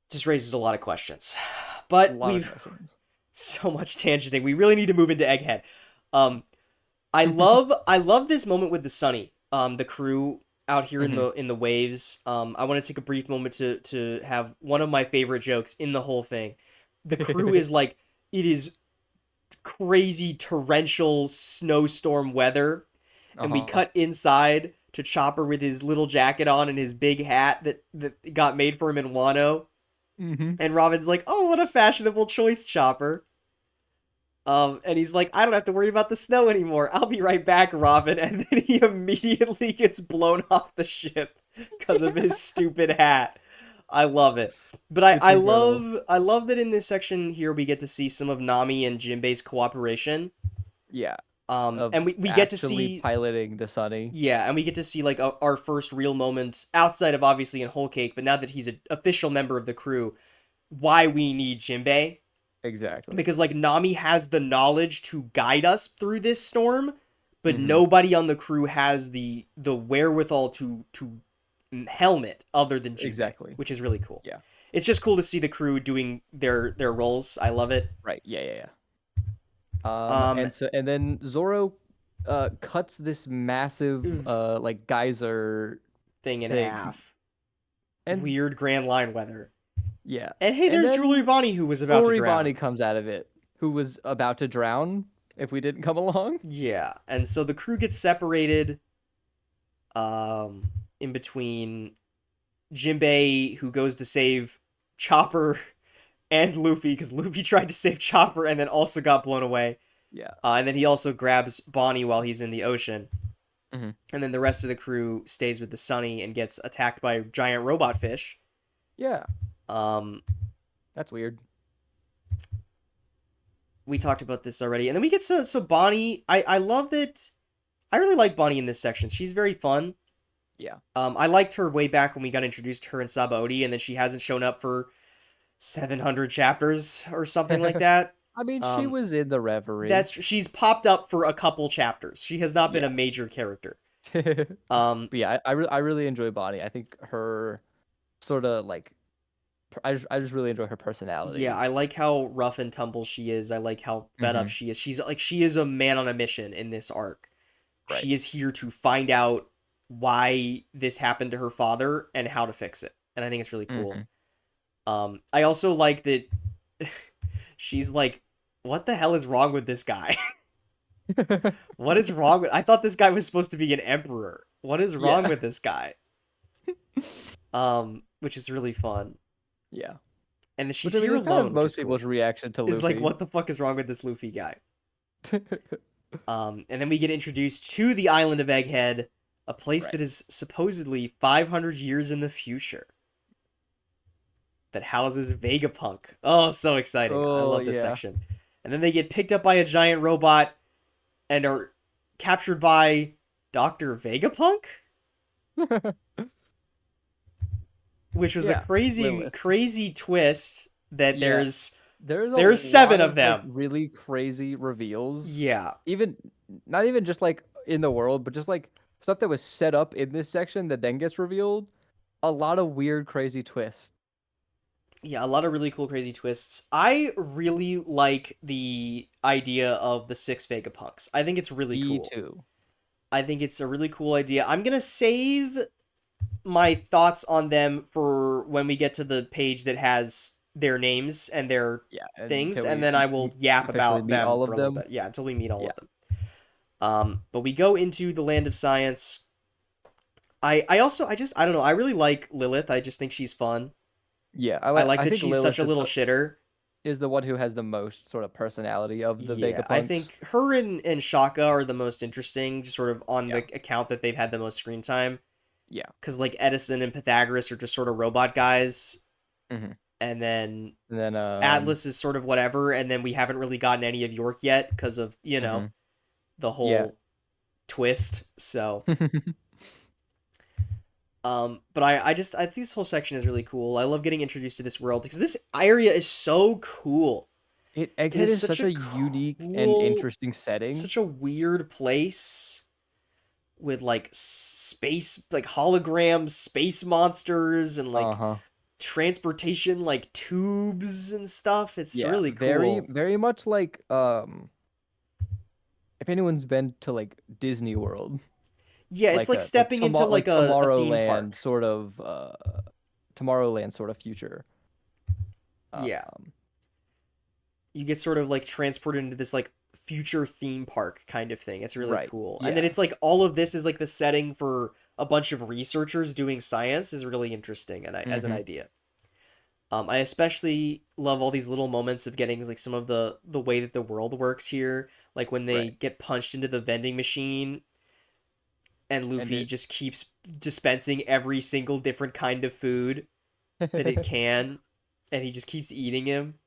Just raises a lot of questions. A But lot of we've questions. so much tangenting. We really need to move into Egghead. Um, I love this moment with the Sunny. The crew out here Hmm. in the waves. I want to take a brief moment to have one of my favorite jokes in the whole thing. The crew is like it is crazy torrential snowstorm weather, and we Uh-huh. cut inside to Chopper with his little jacket on and his big hat that got made for him in Wano. Hmm. And Robin's like, "Oh, what a fashionable choice, Chopper." And he's like, "I don't have to worry about the snow anymore. I'll be right back, Robin." And then he immediately gets blown off the ship because of his stupid hat. I love it. But It's incredible. I love that in this section here we get to see some of Nami and Jinbei's cooperation. Yeah. Of And we get to actually see piloting the Sunny. yeah, and we get to see like our first real moment outside of obviously in Whole Cake, but now that he's an official member of the crew, why we need Jinbei Exactly. because like Nami has the knowledge to guide us through this storm, but Hmm. nobody on the crew has the wherewithal to helm it other than Jinbei, Exactly. which is really cool. Yeah. It's just cool to see the crew doing their roles. I love it. Right. Yeah. Yeah. Yeah. Um And then Zoro cuts this massive like geyser Thing in thing, half. and Weird Grand Line weather. yeah, And hey, and there's Jewelry then Bonnie who was about to Jewelry drown. Bonnie comes out of it, who was about to drown if we didn't come along. Yeah, and so the crew gets separated um in between Jinbei, who goes to save Chopper, and Luffy, because Luffy tried to save Chopper and then also got blown away. Yeah. And then he also grabs Bonnie while he's in the ocean. Hmm. And then the rest of the crew stays with the Sunny and gets attacked by giant robot fish. Yeah, Um, that's weird. we talked about this already. And then we get so Bonnie. I love that. I really like Bonnie in this section. She's very fun. Yeah. I liked her way back when we got introduced to her in Sabaody, and then she hasn't shown up for 700 chapters or something like that. I mean, she Um, was in the Reverie. that's she's popped up for a couple chapters. She has not been a Yeah. major character. But Um, yeah, I really enjoy Bonnie. I think her sort of like I just really enjoy her yeah, personality. I like how rough and tumble she is. I like how fed up Hmm. she is. She is a man on a mission in this arc. Right. She is here to find out why this happened to her father and how to fix it. And I think it's really cool. Hmm. I also like that she's like, what the hell is wrong with this guy? What is wrong with I thought this guy was supposed to be an emperor. What is wrong Yeah. with this guy? Which is really fun. Yeah. And Which she's I mean here is kind of alone, which is most cool. people's reaction to Is like, Luffy. what the fuck is wrong with this Luffy guy? And then we get introduced to the island of Egghead, a place Right. that is supposedly 500 years in the future, that houses Vegapunk. Oh, so exciting. I Oh love this yeah. section. And then they get picked up by a giant robot and are captured by Dr. Vegapunk, which was a Yeah. crazy, Lilith. crazy twist that Yeah. There's a there's seven lot of of like them. really crazy reveals. Yeah. Even not even just like in the world, but just like stuff that was set up in this section that then gets revealed. A lot of weird, crazy twists. Yeah, a lot of really cool, crazy twists. I really like the idea of the six Vegapunks. I think it's really Me cool. too. I think it's a really cool idea. I'm gonna save my thoughts on them for when we get to the page that has their names and their Yeah, and things, until and we then I will yap officially about meet them all for of a little them. bit. Yeah, until we meet all Yeah. of them. But we go into the land of science. I also I don't know. I really like Lilith. I just think she's fun. Yeah, I like I that think she's such Lilith a little shitter. is the one who has the most sort of personality of the Yeah, I Vegapunks. think her and Shaka are the most interesting, just sort of on the Yeah. account that they've had the most screen time. Yeah. Because like Edison and Pythagoras are just sort of robot guys, Hmm. and then And then Atlas is sort of whatever, and then we haven't really gotten any of York yet because of mhm. the Yeah. whole twist. So but I think this whole section is really cool. I love getting introduced to this world because this area is so cool. It Egghead is is such such a a unique and cool, interesting setting. such a weird place with like space, like hologram space monsters and like Uh-huh. transportation like tubes and stuff. It's Yeah, really very cool. very much like if anyone's been to like Disney World, Yeah, it's like like stepping into like a theme Tomorrowland park. sort of Tomorrowland sort of future. Yeah. Um You get sort of like transported into this like future theme park kind of thing. It's really right. cool. And then Yeah. it's like all of this is like the setting for a bunch of researchers doing science is really interesting and as an Hmm. idea. I especially love all these little moments of getting like some of the way that the world works here, like when they Right. get punched into the vending machine and And Luffy it just keeps dispensing every single different kind of food that it can, and he just keeps eating him,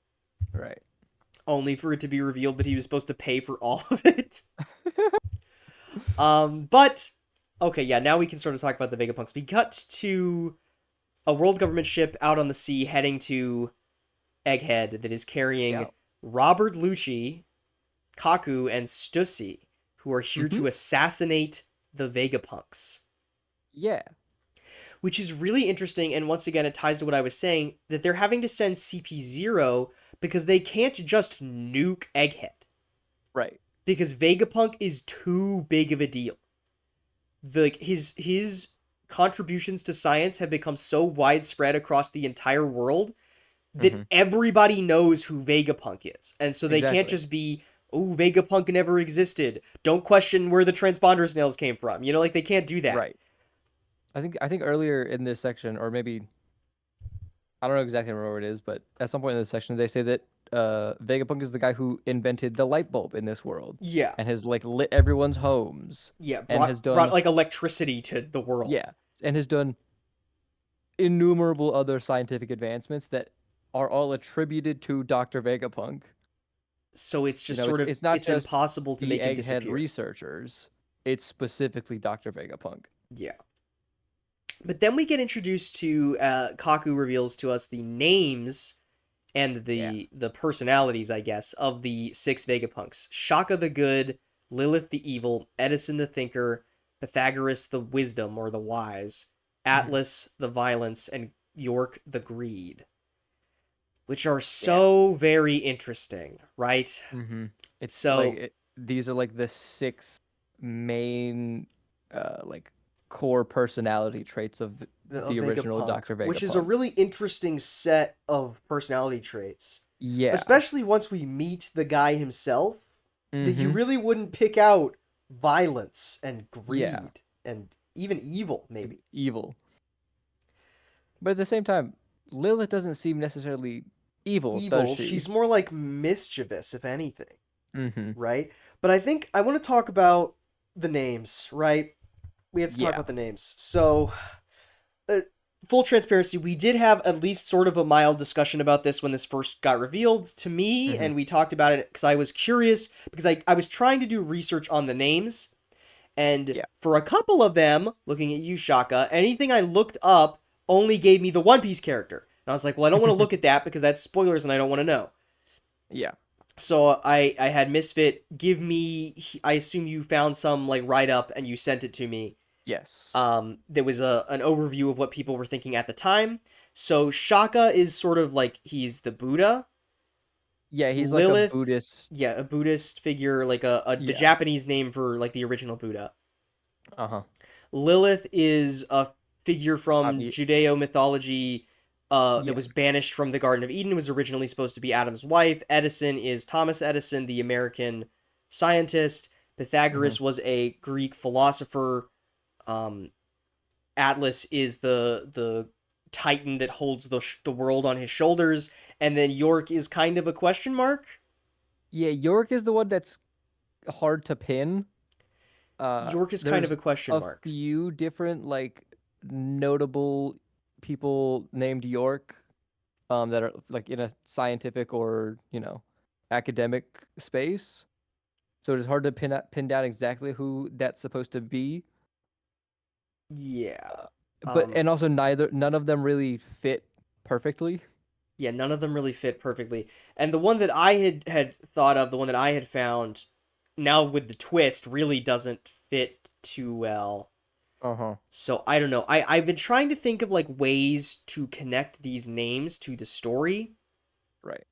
right. only for it to be revealed that he was supposed to pay for all of it. But okay, yeah, now we can sort of talk about the Vegapunks. We cut to a world government ship out on the sea heading to Egghead that is Yeah. carrying Robert Lucci, Kaku, and Stussy, who are here Hmm. to assassinate the Vegapunks. Yeah. Which is really interesting, and once again, it ties to what I was saying that they're having to send CP0 because they can't just nuke Egghead. Right. because Vegapunk is too big of a deal. Like his contributions to science have become so widespread across the entire world that Hmm. everybody knows who Vegapunk is. And so they can't Exactly. just be, oh, Vegapunk never existed. Don't question where the transponder snails came from. You know, like they can't do that. Right. I think earlier in this section, or maybe I don't know exactly where it is, but at some point in this section, they say that Vegapunk is the guy who invented the light bulb in this world, Yeah. and has like lit everyone's homes, Yeah, and brought like electricity to the world. yeah, and has done innumerable other scientific advancements that are all attributed to Dr. Vegapunk. So it's You just know, sort it's of it's not it's just impossible to the make him Egghead disappear. researchers; it's specifically Dr. Vegapunk. Yeah. But then we get introduced to Kaku reveals to us the names and Yeah. the personalities, I guess, of the six Vegapunks: Shaka the Good, Lilith the Evil, Edison the Thinker, Pythagoras the Wisdom or the Wise, Hmm. Atlas the Violence, and York the Greed, which are Yeah. so very interesting, right? Hmm. It's like So these are like the six main, like core personality traits of a the original Vegapunk, Dr. which is a Vegapunk. really interesting set of personality traits, Yeah. especially once we meet the guy himself, that you Hmm. really wouldn't pick out violence and Yeah. greed and even evil, maybe. Evil. But at the same time, Lilith doesn't seem necessarily evil, does Evil, she? she's more like mischievous, if anything, Hmm. right? But I think I want to talk about the names, right? We have to talk Yeah. about the names. So, uh, full transparency, we did have at least sort of a mild discussion about this when this first got revealed to me, Hmm. and we talked about it because I was curious, because I was trying to do research on the names, and Yeah. for a couple of them, looking at you, Shaka, anything I looked up only gave me the One Piece character. And I was like, well, I don't want to look at that because that's spoilers and I don't want to know. Yeah. So I had Misfit give me, I assume you found some like write up and you sent it to me. Yes. There was an overview of what people were thinking at the time. So Shaka is sort of like he's the Buddha. Yeah, he's like a Lilith, Buddhist. yeah, a Buddhist figure, like the Yeah. Japanese name for like the original Buddha. Uh-huh. Lilith is a figure I from mean, Judeo mythology that yeah. was banished from the Garden of Eden, was originally supposed to be Adam's wife. Edison is Thomas Edison, the American scientist. Hmm. Pythagoras was a Greek philosopher. Um, Atlas is the titan that holds the world on his shoulders, and then York is kind of a question mark. Yeah, York is the one that's hard to pin. York is kind of There's a question a mark. few different like notable people named York that are like in a scientific or, academic space. So it's hard to pin down exactly who that's supposed to be. Yeah. But Um, and also none of them really fit perfectly. yeah, none of them really fit perfectly. And the one that I had thought of, the one that I had found, now with the twist, really doesn't fit too well. Uh-huh. So I don't know. I've been trying to think of like ways to connect these names to the story Right.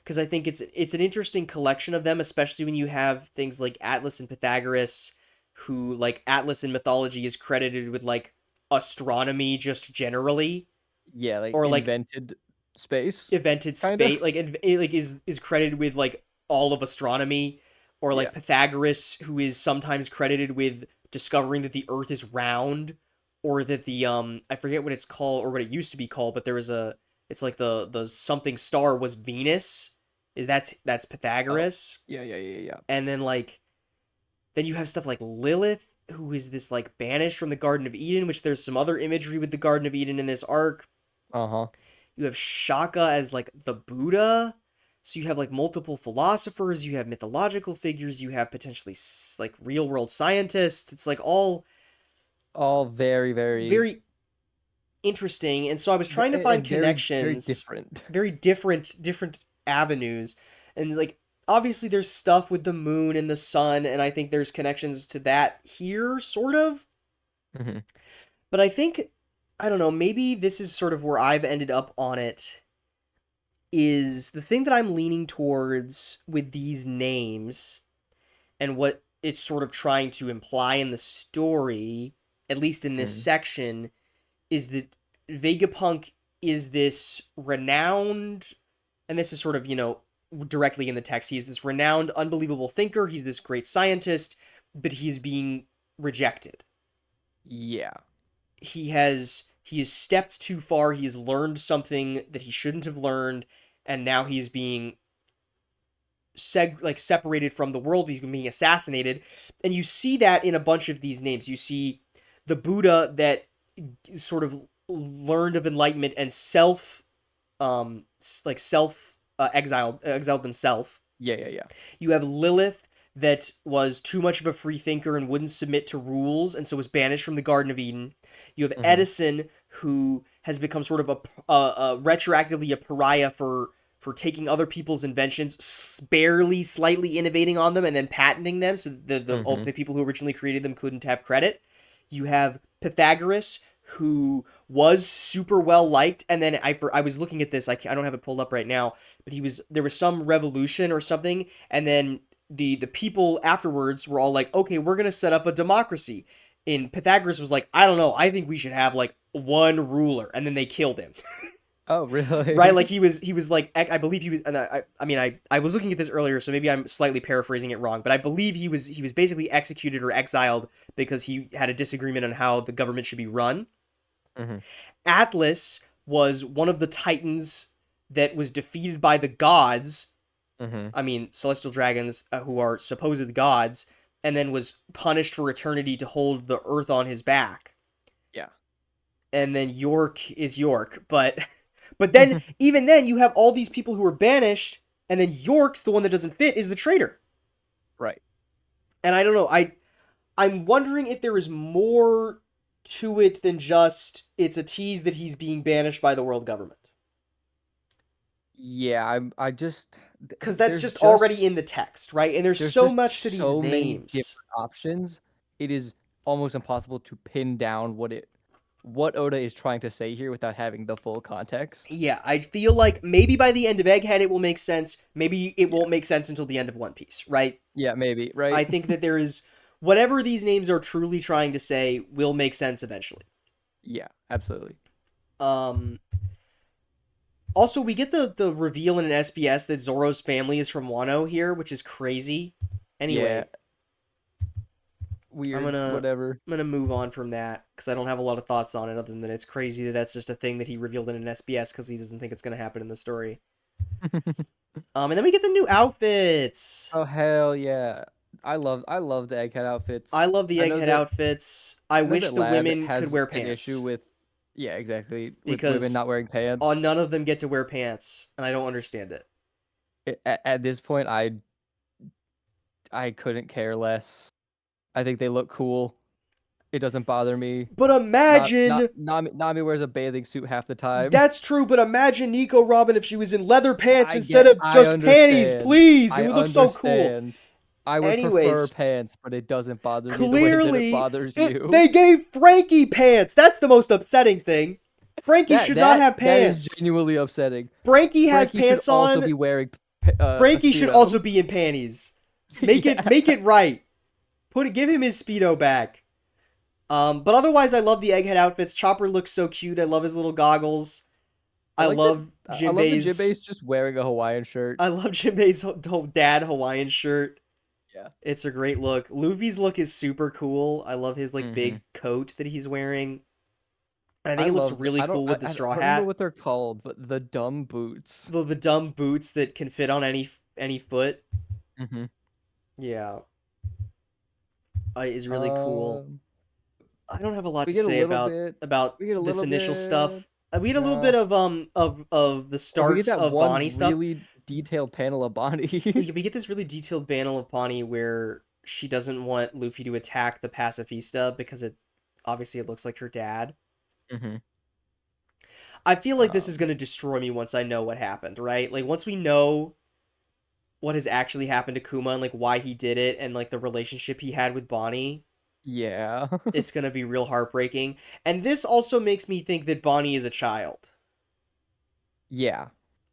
because I think it's an interesting collection of them, especially when you have things like Atlas and Pythagoras, who like Atlas in mythology is credited with like astronomy just generally, Yeah, like or like invented space, invented kind of. space, like like is credited with like all of astronomy, or Yeah. like Pythagoras, who is sometimes credited with discovering that the Earth is round, or that the I forget what it's called or what it used to be called, but there was a it's like the something star was Venus. Is that's Oh. Pythagoras, Yeah, yeah, yeah, yeah. and then you have stuff like Lilith, who is this like banished from the Garden of Eden, which there's some other imagery with the Garden of Eden in this arc. Uh-huh. You have Shaka as like the Buddha. So you have like multiple philosophers, you have mythological figures, you have potentially like real world scientists. It's like all All very, very very interesting. And so I was trying to find and very, very connections, different. very different avenues. And like obviously there's stuff with the moon and the sun, and I think there's connections to that here sort of. Hmm. But I think I don't know, maybe this is sort of where I've ended up on it, is the thing that I'm leaning towards with these names and what it's sort of trying to imply in the story, at least in this Mm. section, is that Vegapunk is this renowned, and this is sort of, directly in the text, he's this renowned, unbelievable thinker, he's this great scientist, but he's being rejected. Yeah. He has stepped too far, he has learned something that he shouldn't have learned, and now he's being separated from the world, he's being assassinated. And you see that in a bunch of these names. You see the Buddha that sort of learned of enlightenment and self exiled themselves. Yeah, yeah, yeah. You have Lilith that was too much of a free thinker and wouldn't submit to rules and so was banished from the Garden of Eden. You have Hmm. Edison, who has become sort of a retroactively a pariah for taking other people's inventions, barely slightly innovating on them and then patenting them so Hmm. the people who originally created them couldn't have credit. You have Pythagoras, who was super well liked, and then I was looking at this, I don't have it pulled up right now, but there was some revolution or something, and then the people afterwards were all like, okay, we're gonna set up a democracy. And Pythagoras was like, I don't know, I think we should have like one ruler, and then they killed him. Oh, Right, really? like he was like, I believe he was, and I mean, I was looking at this earlier, so maybe I'm slightly paraphrasing it wrong, but I believe he was basically executed or exiled because he had a disagreement on how the government should be run. Hmm. Atlas was one of the titans that was defeated by the gods. Hmm. I mean, celestial dragons, who are supposed gods, and then was punished for eternity to hold the earth on his back. Yeah. And then York is York, but then even then you have all these people who are banished, and then York's the one that doesn't fit is the traitor. Right. And I don't know, I'm wondering if there is more to it than just it's a tease that he's being banished by the world government. Yeah, I just Because that's there's just already just in the text, right? And there's there's so just much to these so many different names. options. It is almost impossible to pin down what Oda is trying to say here without having the full context. Yeah, I feel like maybe by the end of Egghead it will make sense. Maybe it Yeah. won't make sense until the end of One Piece, right? Yeah, maybe, right? I think that there is whatever these names are truly trying to say will make sense eventually. Yeah, absolutely. Um Also, we get the reveal in an SBS that Zoro's family is from Wano here, which is crazy. Yeah, Anyway, I'm weird, gonna whatever. I'm gonna move on from that because I don't have a lot of thoughts on it other than it's crazy that that's just a thing that he revealed in an SBS because he doesn't think it's gonna happen in the story. And then we get the new outfits. Oh hell yeah. I love the egghead outfits. I love the I know egghead that outfits. I I know wish that the Lab women could has wear an issue pants with, yeah, exactly, with women because not wearing pants. none of them get to wear pants, and I don't understand it. At this point I couldn't care less. I think they look cool. It doesn't bother me. But Not not imagine Nami wears a bathing suit half the time. that's true, but imagine Nico Robin if she was in leather pants instead of I just panties, understand. please. It I would look so cool. understand. I would prefer Anyways, pants, but it doesn't bother me the way that it clearly bothers you. they gave Frankie pants. That's the most upsetting thing. Frankie That should not that have that is pants. genuinely upsetting. Frankie has Frankie should pants also on. be wearing a Frankie should also speedo. be in panties. Make it Yeah. make it right. Give him his speedo back. But otherwise, I love the egghead outfits. Chopper looks so cute. I love his little goggles. I I like that. love I love that Jinbei's. Jinbei's just wearing a Hawaiian shirt. I love Jinbei's dad Hawaiian shirt. Yeah. It's a great look. Luffy's look is super cool. I love his like Hmm. big coat that he's wearing. And I think it looks really I don't cool with the I straw don't remember hat. what they're called, but the dumb boots. The dumb boots that can fit on any foot. Hmm. Yeah, is really cool. Um, I don't have a lot we to get a say little about bit. about We get a this little initial bit. stuff. We get a little No. bit of the Oh, we get starts that of Bonnie one stuff. really detailed panel of Bonnie. We get this really detailed panel of Bonnie where she doesn't want Luffy to attack the pacifista because it looks like her dad. Hmm. I feel like this is Um, going to destroy me once I know what happened, right? Like once we know what has actually happened to Kuma and like why he did it and like the relationship he had with Bonnie, yeah. it's going to be real heartbreaking. And this also makes me think that Bonnie is a child. Yeah.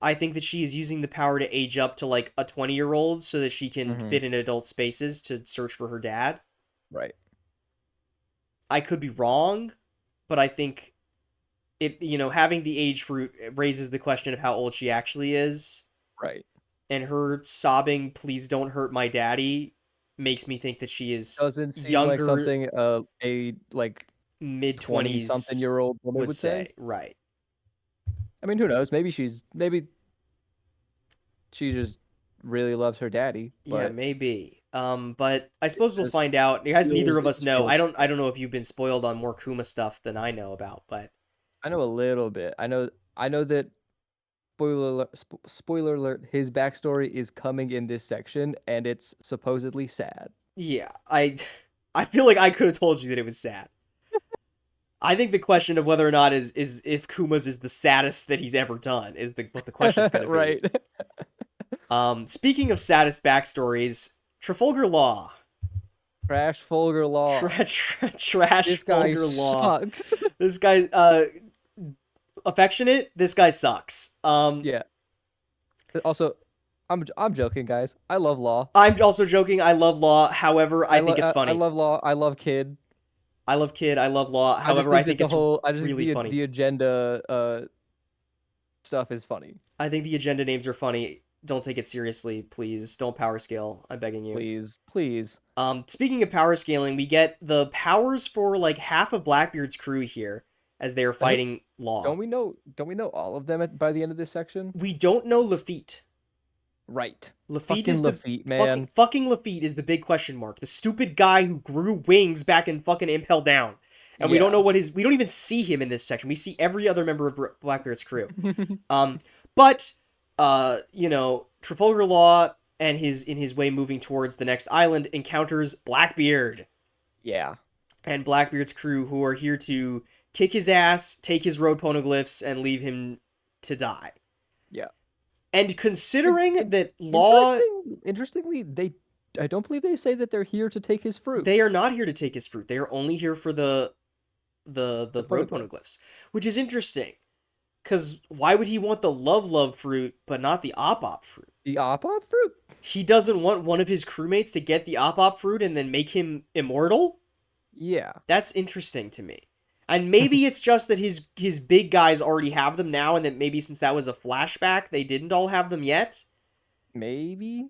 I think that she is using the power to age up to like a 20-year-old so that she can Mm-hmm. fit in adult spaces to search for her dad. Right. I could be wrong, but I think it, having the age fruit raises the question of how old she actually is. Right. And her sobbing, "Please don't hurt my daddy," makes me think that she is Doesn't seem like younger, something a like mid 20 something 20s year old woman would would say. say. Right. I mean, who knows? Maybe she just really loves her daddy, Yeah, but maybe. But I it suppose we'll just find out. As neither of it us just know, feels I right. don't know if you've been spoiled on more Kuma stuff than I know about, but I know a little bit. I know that spoiler alert, his backstory is coming in this section and it's supposedly sad. yeah, I feel like I could have told you that it was sad. I think the question of whether or not is if Kuma's is the saddest that he's ever done is what the question's going to be. Right. Speaking of saddest backstories, Trafalgar Law. Crash Folger Law. Trash This guy Folger Law. sucks. This guy, affectionate. This guy sucks. Yeah. Also, I'm joking, guys. I love Law. I'm also joking. I love Law. However, I think it's I funny. love Law. I love Kid. I love Kid. I love Law. I just However, I think that think it's I just think really funny. the agenda stuff is funny. I think the agenda names are funny. Don't take it seriously, please. Don't power scale. I'm begging you. Please, please. Speaking of power scaling, we get the powers for like half of Blackbeard's crew here as they are I think fighting Law. don't we know all of them by the end of this section? We don't know Lafitte. Right. Lafitte Fucking is the Lafitte, man. fucking Lafitte is the big question mark. The stupid guy who grew wings back in fucking Impel Down. And we don't know Yeah. what his we don't even see him in this section. We see every other member of Blackbeard's crew. But Trafalgar Law and his way moving towards the next island encounters Blackbeard Yeah. and Blackbeard's crew who are here to kick his ass, take his road poneglyphs, and leave him to die. Yeah. And In, considering in, that Law, interestingly, I don't believe they say that they're here to take his fruit. they are not here to take his fruit. They are only here for The the road poneglyph. poneglyphs, which is interesting. Because why would he want the love fruit but not the op fruit? The op fruit? He doesn't want one of his crewmates to get the op fruit and then make him immortal? Yeah. That's interesting to me. And maybe it's just that his big guys already have them now, and that maybe since that was a flashback, they didn't all have them yet. Maybe.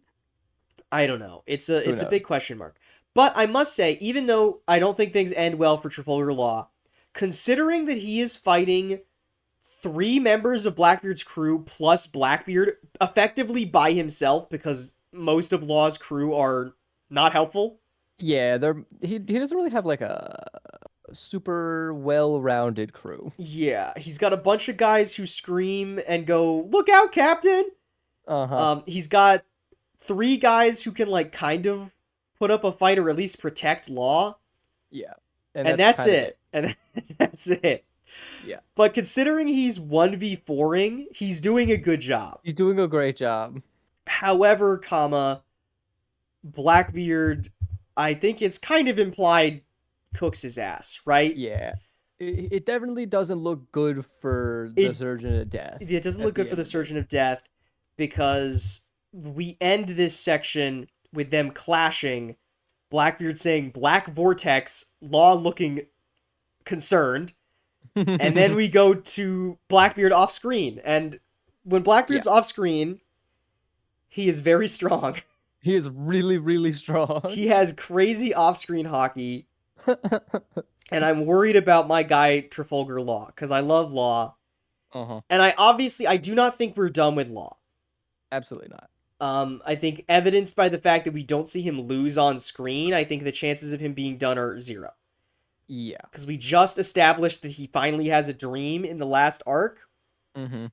I don't know. Who It's a knows? big question mark. But I must say, even though I don't think things end well for Trafalgar Law, considering that he is fighting three members of Blackbeard's crew plus Blackbeard effectively by himself because most of Law's crew are not helpful. Yeah, he doesn't really have like a super well-rounded crew. Yeah, he's got a bunch of guys who scream and go, "Look out, Captain!" Uh-huh. He's got three guys who can like kind of put up a fight or at least protect Law, Yeah. And and that's that's kind of it. it. And that's it. Yeah. But considering he's 1v4ing, he's doing a good job. He's doing a great job. However, Blackbeard, I think it's kind of implied, cooks his ass, right? Yeah. It definitely doesn't look good for the It Surgeon of Death it doesn't at look good the for end the of this. Surgeon of Death because we end this section with them clashing, Blackbeard saying Black Vortex, Law looking concerned, and then we go to Blackbeard off screen. And when Yeah. Blackbeard's off screen, he is very strong. He is really, really strong. He has crazy off screen hockey, and I'm worried about my guy Trafalgar Law because I love Law, Uh-huh. and I do not think we're done with Law. Absolutely not. I think evidenced by the fact that we don't see him lose on screen, I think the chances of him being done are zero. Yeah. Because we just established that he finally has a dream in the last arc. Mm-hmm.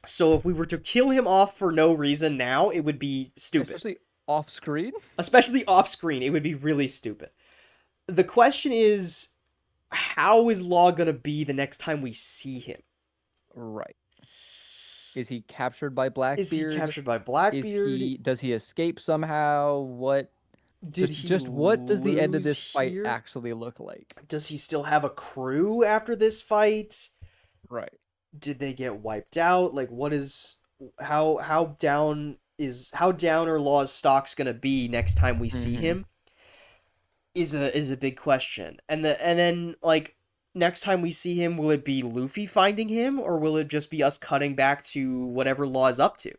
So if we were to kill him off for no reason now, it would be stupid. Especially off screen. Especially off screen, it would be really stupid. The question is, how is Law gonna be the next time we see him? Right. Is he captured by Is he Blackbeard? captured by Is Blackbeard? he does he escape somehow? What Did he just what does the end of lose this fight here? actually look like? Does he still have a crew after this fight? Right. Did they get wiped out? Like, how down are Law's stocks gonna be next time we see Hmm. him is a big question. And then like next time we see him, will it be Luffy finding him, or will it just be us cutting back to whatever Law is up to?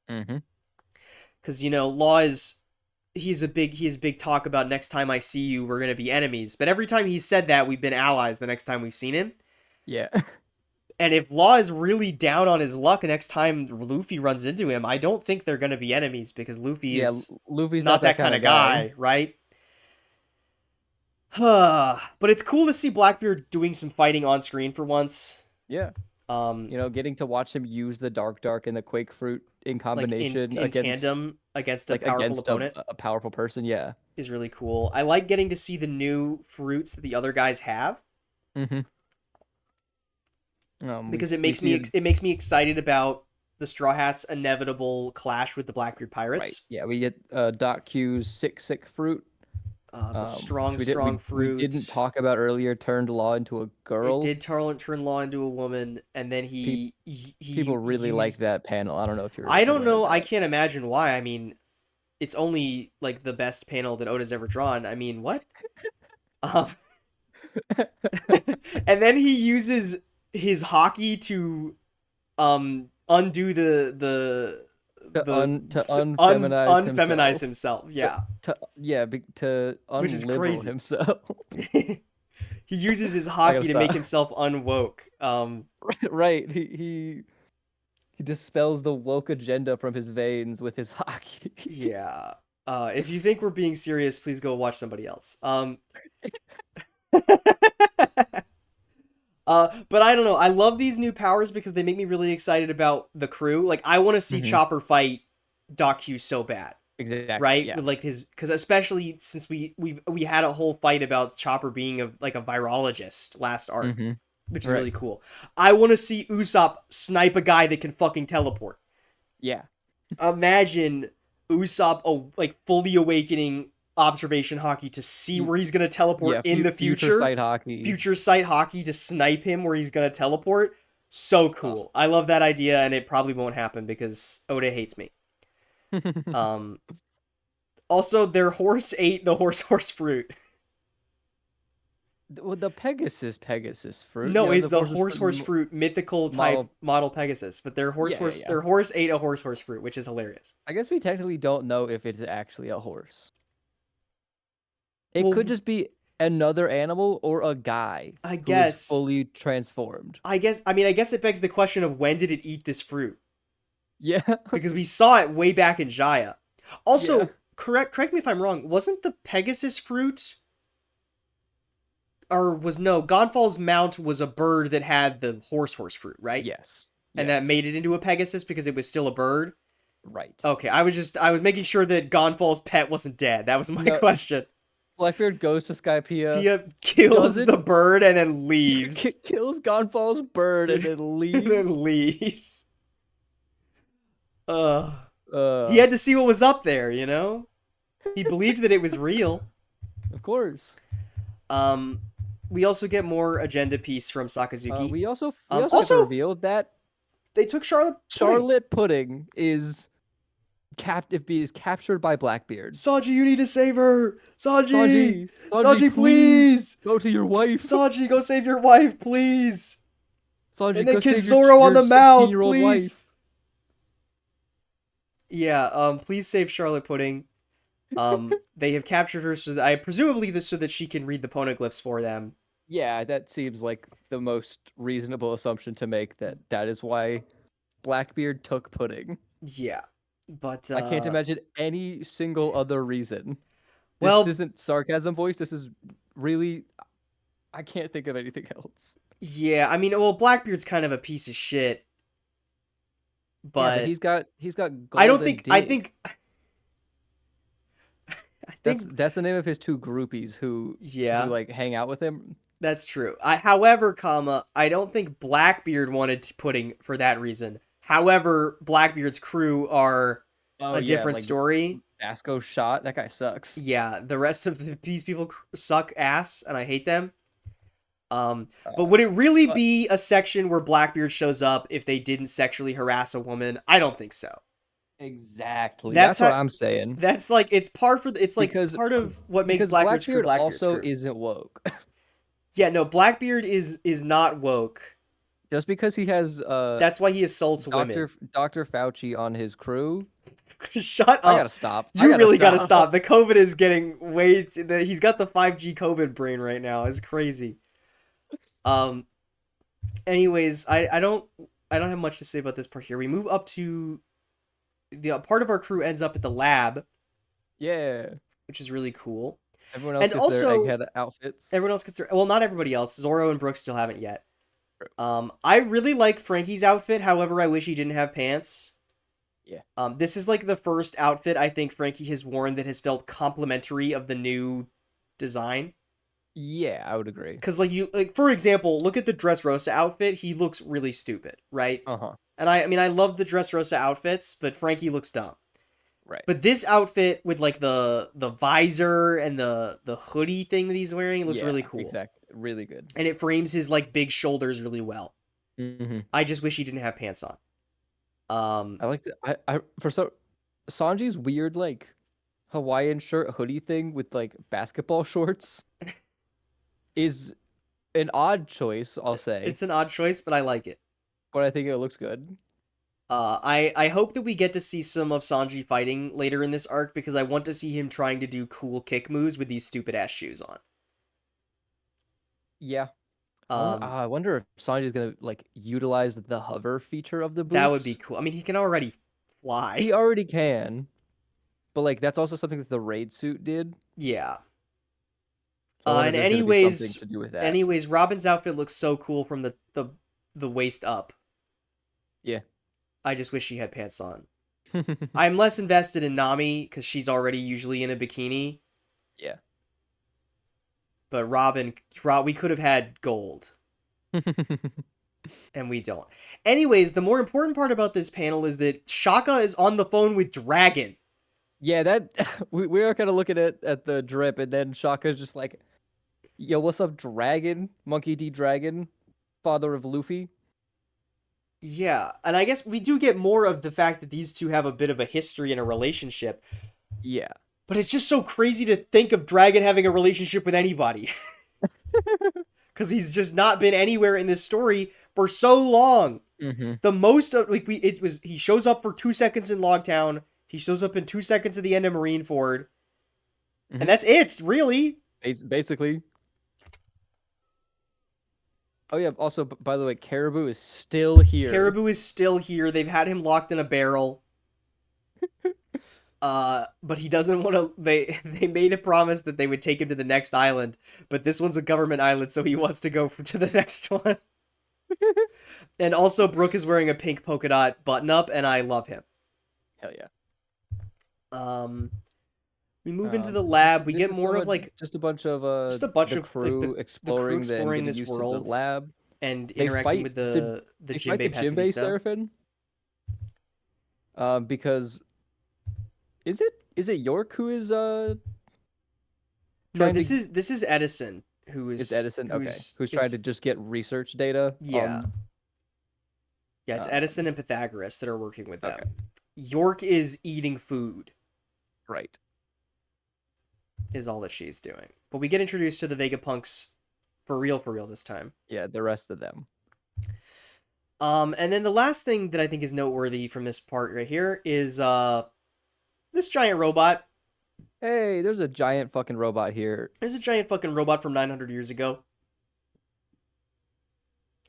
Hmm. Because Law is he has big talk about next time I see you, we're gonna be enemies. But every time he said that, we've been allies the next time we've seen him. Yeah. And if Law is really down on his luck next time Luffy runs into him, I don't think they're gonna be enemies because Luffy Yeah, is Luffy's not not that that kind kind of of guy. guy, right? But it's cool to see Blackbeard doing some fighting on screen for once. Yeah. Um, Getting to watch him use the Dark and the Quake Fruit in like combination in tandem against a like powerful against opponent a powerful person. Yeah. is really cool. I like getting to see the new fruits that the other guys have Hmm. because We see it makes me excited about the Straw Hats' inevitable clash with the Blackbeard right. Pirates. Yeah, we get Doc Q's sick fruit, The which strong strong we didn't fruit. talk about earlier. Turned Law into a It girl. did turn Law into a woman, and then Pe- he People really like used. that panel. I don't know if you're I don't aware of know. I that. can't imagine why. I mean, it's only like the best panel that Oda's ever drawn. I mean, what? Um, and then he uses his hockey to undo To un unfeminize unfeminize himself. himself. To Yeah, to which is unliberal crazy. himself. He uses his I gotta hockey to make stop. himself unwoke. Right. He dispels the woke agenda from his veins with his hockey. Yeah. If you think we're being serious, please go watch somebody else. But I don't know. I love these new powers because they make me really excited about the crew. Like, I want to see Hmm. Chopper fight Doc Hughes so bad, Exactly. right? Yeah. With like his, because especially since we had a whole fight about Chopper being a virologist last arc, Hmm. which is Right. really cool. I want to see Usopp snipe a guy that can fucking teleport. Yeah. Imagine Usopp like fully awakening observation hockey to see Fu- where he's gonna teleport yeah. in the Future future. sight hockey. Future sight hockey to snipe him where he's gonna teleport. So Oh. cool. I love that idea, and it probably won't happen because Oda hates me. Um. Also, their horse ate the horse fruit. Well, the Pegasus fruit. No, it's The the horse's fruit horse fruit mythical type model. model Pegasus, but Yeah. Yeah. Yeah. their horse ate a horse fruit, which is hilarious. I guess we technically don't know if it's actually a horse. It could Well, just be another animal or a guy I who is guess fully transformed. I guess it begs the question of when did it eat this fruit? Yeah. Because we saw it way back in Jaya. Yeah. Also, correct me if I'm wrong. Wasn't the Pegasus fruit, or was no Gonfal's mount was a bird that had the horse fruit, right? Yes. And that Yes. made it into a Pegasus because it was still a bird. Right. Okay, I was making sure that Gonfal's pet wasn't dead. That was my No, question. Blackbeard goes to Skypiea, Pia kills the doesn't bird and then leaves. kills Gonfal's bird, and And then then leaves. leaves. Uh, he Uh, had to see what was up there, you know? He believed that it was real. of course. Um, we also get more agenda piece from Sakazuki. We also get the Also, reveal that they took Charlotte Pudding. Charlotte Pudding is captured by Blackbeard. Sanji, you need to save her. Sanji, Sanji, Sanji, please please. go to your wife. Sanji, go save your wife, please. Sanji, And then go kiss save Zoro on your the mouth, 16-year-old please. wife. Yeah. Please save Charlotte Pudding. They have captured her so that I presumably this so that she can read the poneglyphs for them. Yeah, that seems like the most reasonable assumption to make, that is why Blackbeard took Pudding. Yeah. But I can't imagine any single other reason. This well, isn't sarcasm voice. This is really, I can't think of anything else. yeah, I mean, well, Blackbeard's kind of a piece of shit, Yeah, but but he's got I don't golden I dig. think I That's think that's the name of his two groupies who yeah, like hang out with him. that's true. However, I don't think Blackbeard wanted to Pudding for that reason. However, Blackbeard's crew are Oh a yeah, different like story. Vasco shot. That guy sucks. Yeah, the rest of these people suck ass, and I hate them. But Uh, would it really but be a section where Blackbeard shows up if they didn't sexually harass a woman? I don't think so. exactly, That's that's what how. I'm saying. That's like it's par for. It's like Because part of what makes because Blackbeard screw Blackbeard Blackbeard also screw. isn't woke. Yeah, no, Blackbeard is not woke. Just because he has That's why he assaults women. Dr. Fauci on his crew, Shut I gotta up. stop. I You gotta really gotta stop. stop. The COVID is getting way. He's got the 5G COVID brain right now. It's crazy. Um. Anyways, I don't have much to say about this part here. We move up to the part of our crew ends up at the lab, Yeah. which is really cool. Everyone else And gets their also, egghead outfits. everyone else gets their. Well, not everybody else. Zoro and Brooke still haven't yet. I really like Frankie's outfit. However, I wish he didn't have pants. Yeah. This is like the first outfit I think Frankie has worn that has felt complimentary of the new design. Yeah, I would agree. Because like for example, look at the Dressrosa outfit. He looks really stupid, right? Uh-huh. And I mean I love the Dressrosa outfits, but Frankie looks dumb. Right. But this outfit with like the visor and the hoodie thing that he's wearing looks Yeah, really cool. exactly. Really good. And it frames his like big shoulders really well. Mm-hmm. I just wish he didn't have pants on. Um I like the I for so Sanji's weird like Hawaiian shirt hoodie thing with like basketball shorts is an odd choice, I'll say, it's an odd choice, but I like it. but I think it looks good. I hope that we get to see some of Sanji fighting later in this arc because I want to see him trying to do cool kick moves with these stupid ass shoes on. Yeah. Um, I wonder if Sanji's gonna like utilize the hover feature of the that would be boots. cool. I mean, he can already fly. He already can, but like that's also something that the raid suit did. Yeah. So I wonder if And there's gonna be something to do with that. Robin's outfit looks so cool from the waist up. Yeah. I just wish she had pants on. I'm less invested in Nami because she's already usually in a bikini. Yeah. But we could have had gold, and we don't. Anyways, the more important part about this panel is that Shaka is on the phone with Dragon. Yeah, that we are kind of looking at the drip, and then Shaka's just like, "Yo, what's up, Dragon? Monkey D. Dragon, father of Luffy." Yeah, and I guess we do get more of the fact that these two have a bit of a history and a relationship. Yeah. But it's just so crazy to think of Dragon having a relationship with anybody. Because he's just not been anywhere in this story for so long. Mm-hmm. The most of like he shows up for 2 seconds in Logtown. He shows up in 2 seconds at the end of Marineford, Mm-hmm. and that's it, really. Basically. Oh yeah. Also, by the way, Caribou is still here. Caribou is still here. They've had him locked in a barrel. But he doesn't want to. They made a promise that they would take him to the next island, but this one's a government island, so he wants to go to the next one. And also, Brooke is wearing a pink polka dot button up, and I love him. Hell yeah. We move into the lab. We get more of like just a bunch of just a bunch the of crew the crew exploring and exploring getting this used to world the lab. and They interacting fight with the the they fight the Jinbei Jinbei Pessimista. Seraphim. Because is it York who is No, trying this to is Edison it's Edison, okay, who's trying is to just get research data yeah. Yeah, it's Edison um and Pythagoras that are working with okay, them. York is eating food, right. is all that she's doing. But we get introduced to the Vegapunks for real this time. Yeah, the rest of them. And then the last thing that I think is noteworthy from this part right here is this giant robot. Hey, there's a giant fucking robot here. There's a giant fucking robot from 900 years ago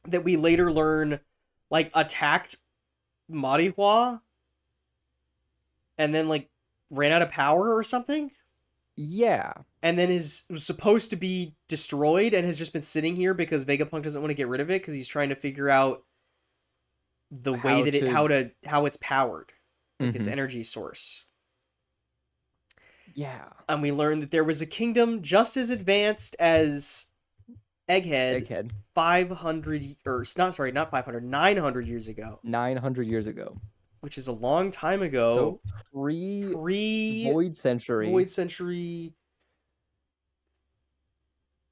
that we later learn like attacked Marihua and then like ran out of power or something. Yeah. And then was supposed to be destroyed and has just been sitting here because Vegapunk doesn't want to get rid of it because he's trying to figure out the way that how it's powered, like its energy source. Yeah. And we learned that there was a kingdom just as advanced as Egghead. 500 or not, sorry, not 500, 900 years ago. 900 years ago. Which is a long time ago. So pre Void Century.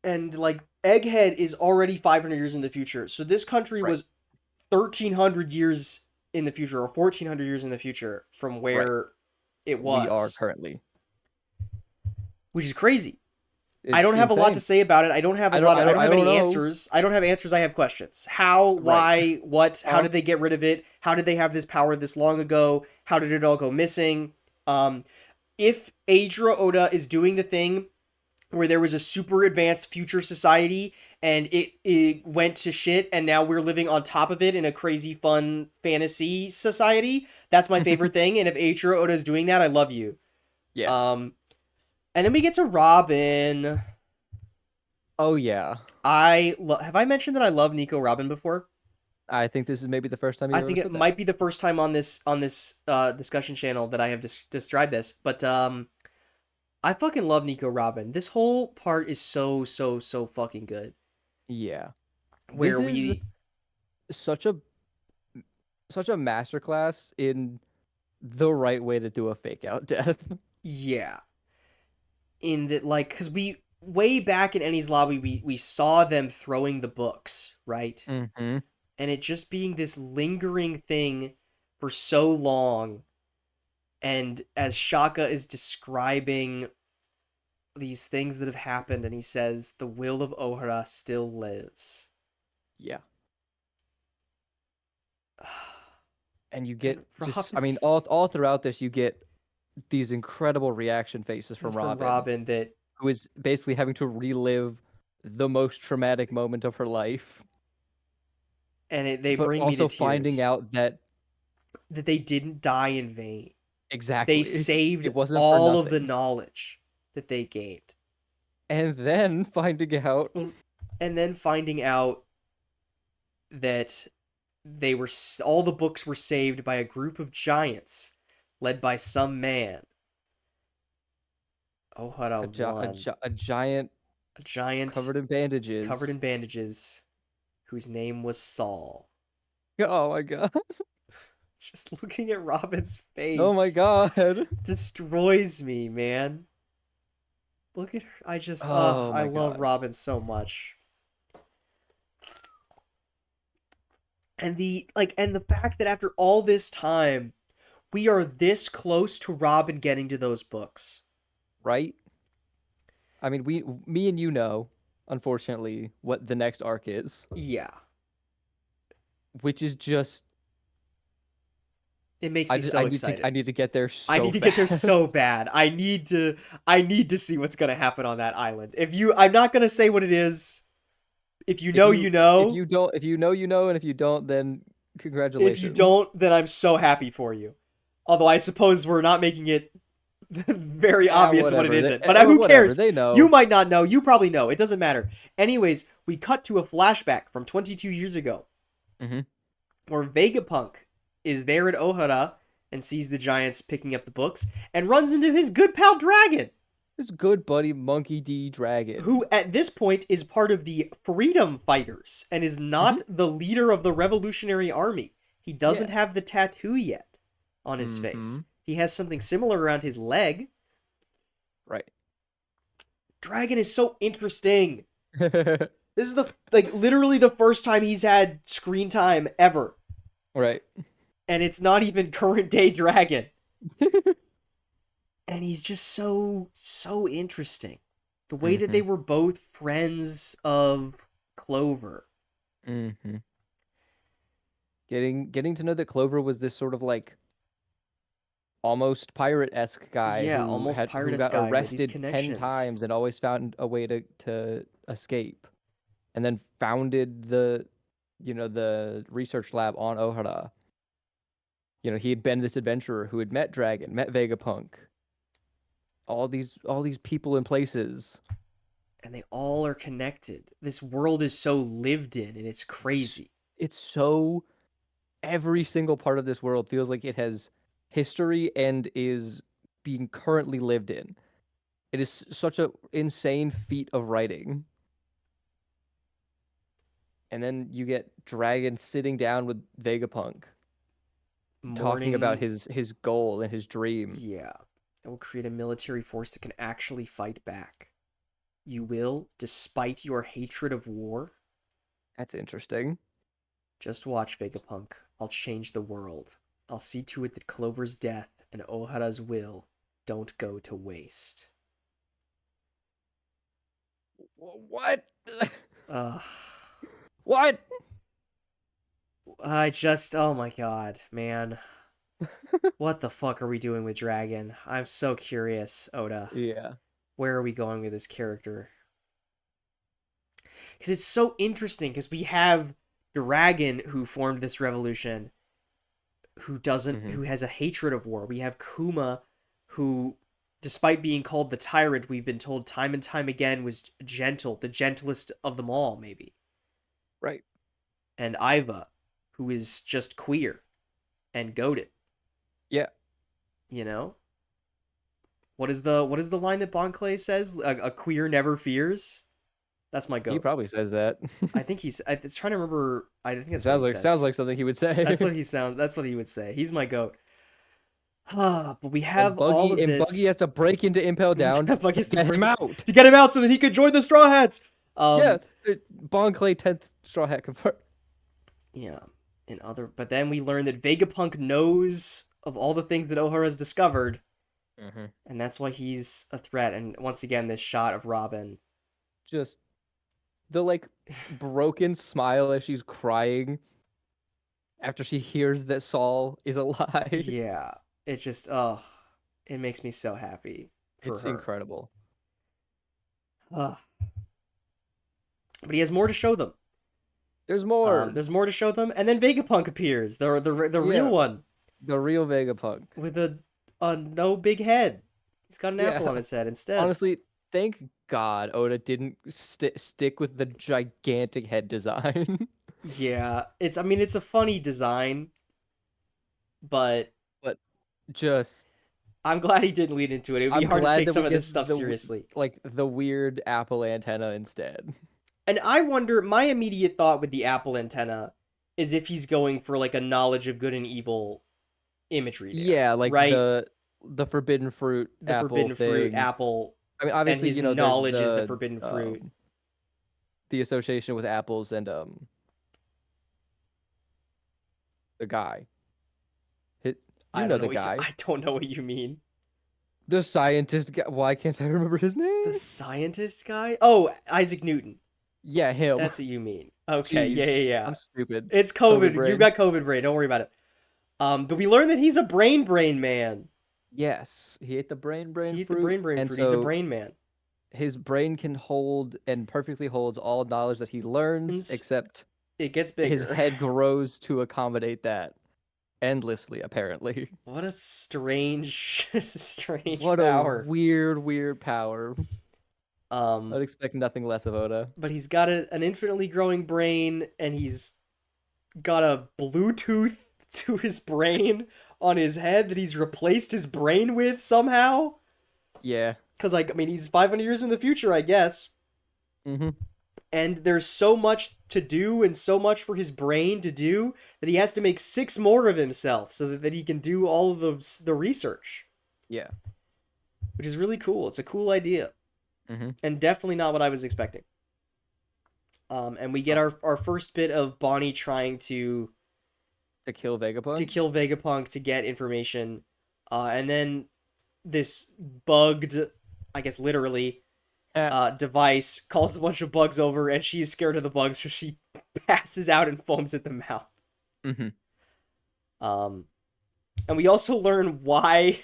And like Egghead is already 500 years in the future. So this country Right. was 1300 years in the future or 1400 years in the future from Right. where it We are was, currently. which is crazy. I don't It's have a lot to insane. say about it. I don't have a I don't lot I of I don't don't I have don't any know. answers. I don't have answers. I have questions. How, Right. why, what, how Huh? did they get rid of it? How did they have this power this long ago? How did it all go missing? Um if Adra Oda is doing the thing where there was a super advanced future society and it went to shit and now we're living on top of it in a crazy fun fantasy society, that's my favorite thing. And if Eiichiro Oda is doing that, I love you. Yeah. um and then we get to Robin. Oh yeah. Have I mentioned that I love Nico Robin before? I think this is maybe the first time I you've ever think it said that. might be the first time on this discussion channel that I have described this, but I fucking love Nico Robin. This whole part is so fucking good. Yeah. This Where is we such a such a masterclass in the right way to do a fake out death. Yeah, in that, like, because we way back in Ennie's lobby, we saw them throwing the books, right? Mm-hmm. And it just being this lingering thing for so long. And as Shaka is describing these things that have happened, and he says, the will of Ohara still lives. Yeah. And you And get just I mean Robin's all throughout this you get these incredible reaction faces this from is from Robin, Robin that, who is basically having to relive the most traumatic moment of her life, they but bring me to also finding tears out that that they didn't die in vain. They exactly saved it wasn't for all of the nothing. knowledge that they gained. And then finding out And then finding out that they were all the books were saved by a group of giants led by some man. Ohara one, a giant a giant covered in covered bandages. in bandages whose name was Saul. Oh my god. Just looking at Robin's Oh my face god. destroys me, man. Look at her. Oh I my love god. Robin so much. And the fact that after all this time, we are this close to Robin getting to those books. Right? I mean, me and you know, unfortunately, what the next arc is, Yeah. which is just It makes me so I excited. need to get there I so need to get there fast. so bad. I need to see what's gonna happen on that island. I'm not gonna say what it is. If you know, you know. If you know, you know, and if you don't, then If you congratulations. don't, then I'm so happy for you. Although I suppose we're not making it very Yeah, obvious what it whatever. isn't. But who Whatever. cares? They You know. might not know. You probably know. It doesn't matter. Anyways, we cut to a flashback from 22 years ago Hmm. where Vegapunk is there at Ohara and sees the giants picking up the books and runs into his good pal Dragon, This good buddy Monkey D. Dragon. who at this point is part of the Freedom Fighters and is Hmm. not the leader of the Revolutionary Army. He doesn't Yeah. have the tattoo yet on his Hmm. face. He has something similar around his leg. Right. Dragon is so interesting. This is literally the first time he's had screen time ever. Right. And it's not even current day Dragon. And he's just so interesting. The way that Hmm. they were both friends of Clover. Hmm. Getting to know that Clover was this sort of like almost pirate-esque guy Yeah, almost who pirate got guy with these arrested 10 connections. times and always found a way to escape, and then founded the research lab on Ohara. He had been this adventurer who had met Dragon, met Vegapunk, all these people and places. And they all are connected. This world is so lived in and it's It's crazy. it's so every single part of this world feels like it has history and is being currently lived in. It is such a insane feat of writing. And then you get Dragon sitting down with Vegapunk, talking about Mourning, his goal and his dream. yeah. It will create a military force that can actually fight back. You will, despite your hatred of war? That's interesting. Just watch, Vegapunk. I'll change the world. I'll see to it that Clover's death and Ohara's will don't go to waste. What? Ugh. What? Oh my god, man. What the fuck are we doing with Dragon? I'm so curious, Oda. Yeah. Where are we going with this character? Because it's so interesting, because we have Dragon, who formed this revolution, Hmm. who has a hatred of war. We have Kuma, who, despite being called the tyrant, we've been told time and time again was gentle, the gentlest of them all, maybe. Right. And Iva, who is just queer and goated. Yeah. You know, what is the line that Bon Clay says? A queer never fears. That's my He goat. probably says that. I think he's. It's trying to remember. I think It that's what he sounds says. like something he would say. That's what he sounds. That's what he would say. He's my goat. But we And have all of Buggy this. has to break into Impel Down Buck to has to get break him it out. to get him out so that he could join the Straw Hats. Yeah, Bon Clay 10th Straw Hat confirmed. Yeah. But then we learn that Vegapunk knows of all the things that Ohara's discovered, Hmm. and that's why he's a threat. And once again, this shot of Robin. Just the like broken smile as she's crying after she hears that Saul is alive. Yeah, it's just it makes me so happy for It's her. incredible. Uh, but he has more to show them. There's more. There's more to show them, and then Vegapunk appears, the real Yeah, one the real Vegapunk. with a no big head. He's got an apple Yeah, on his head instead. honestly, thank God Oda didn't stick with the gigantic head design. Yeah, I mean it's a funny design, but But just I'm glad he didn't lead into it. It would be I'm hard to glad take that we some of get this stuff seriously. the weird apple antenna instead. And I wonder, my immediate thought with the apple antenna is if he's going for like a knowledge of good and evil imagery there, Yeah, like right? the forbidden fruit The apple forbidden fruit thing. apple, I mean, and obviously, his there's knowledge is the forbidden fruit. the association with apples and the guy. You I know don't know the what you, guy, I don't know what you mean. the scientist guy. Why can't I remember his The name? scientist guy? Oh, Isaac Newton. Yeah, him. That's what you mean. Okay, yeah, Jeez, yeah, yeah. I'm stupid. It's COVID COVID. You brain. got COVID brain. Don't worry about it. But we learned that he's a brain man. Yes, he ate the He brain ate the fruit, brain and fruit. He's a so brain man. his brain can hold and perfectly holds all knowledge that he learns, And except it gets his bigger. head grows to accommodate that endlessly, apparently. What a strange, strange What a power. weird power. Um, I'd expect nothing less of Oda. but he's got an infinitely growing brain, and he's got a Bluetooth to his brain on his head that he's replaced his brain with somehow. Yeah. Because, like, I mean, he's 500 years in the future, I guess. Mm-hmm. And there's so much to do and so much for his brain to do that he has to make 6 more of himself so that he can do all of the research, Yeah. which is really cool. It's a cool idea. Mm-hmm. And definitely not what I was expecting. And we get our first bit of Bonnie trying to To kill Vegapunk? kill Vegapunk to get information, and then this bugged, I guess literally, Eh. device calls a bunch of bugs over, and she's scared of the bugs, so she passes out and foams at the mouth. Mm-hmm. Um, and we also learn why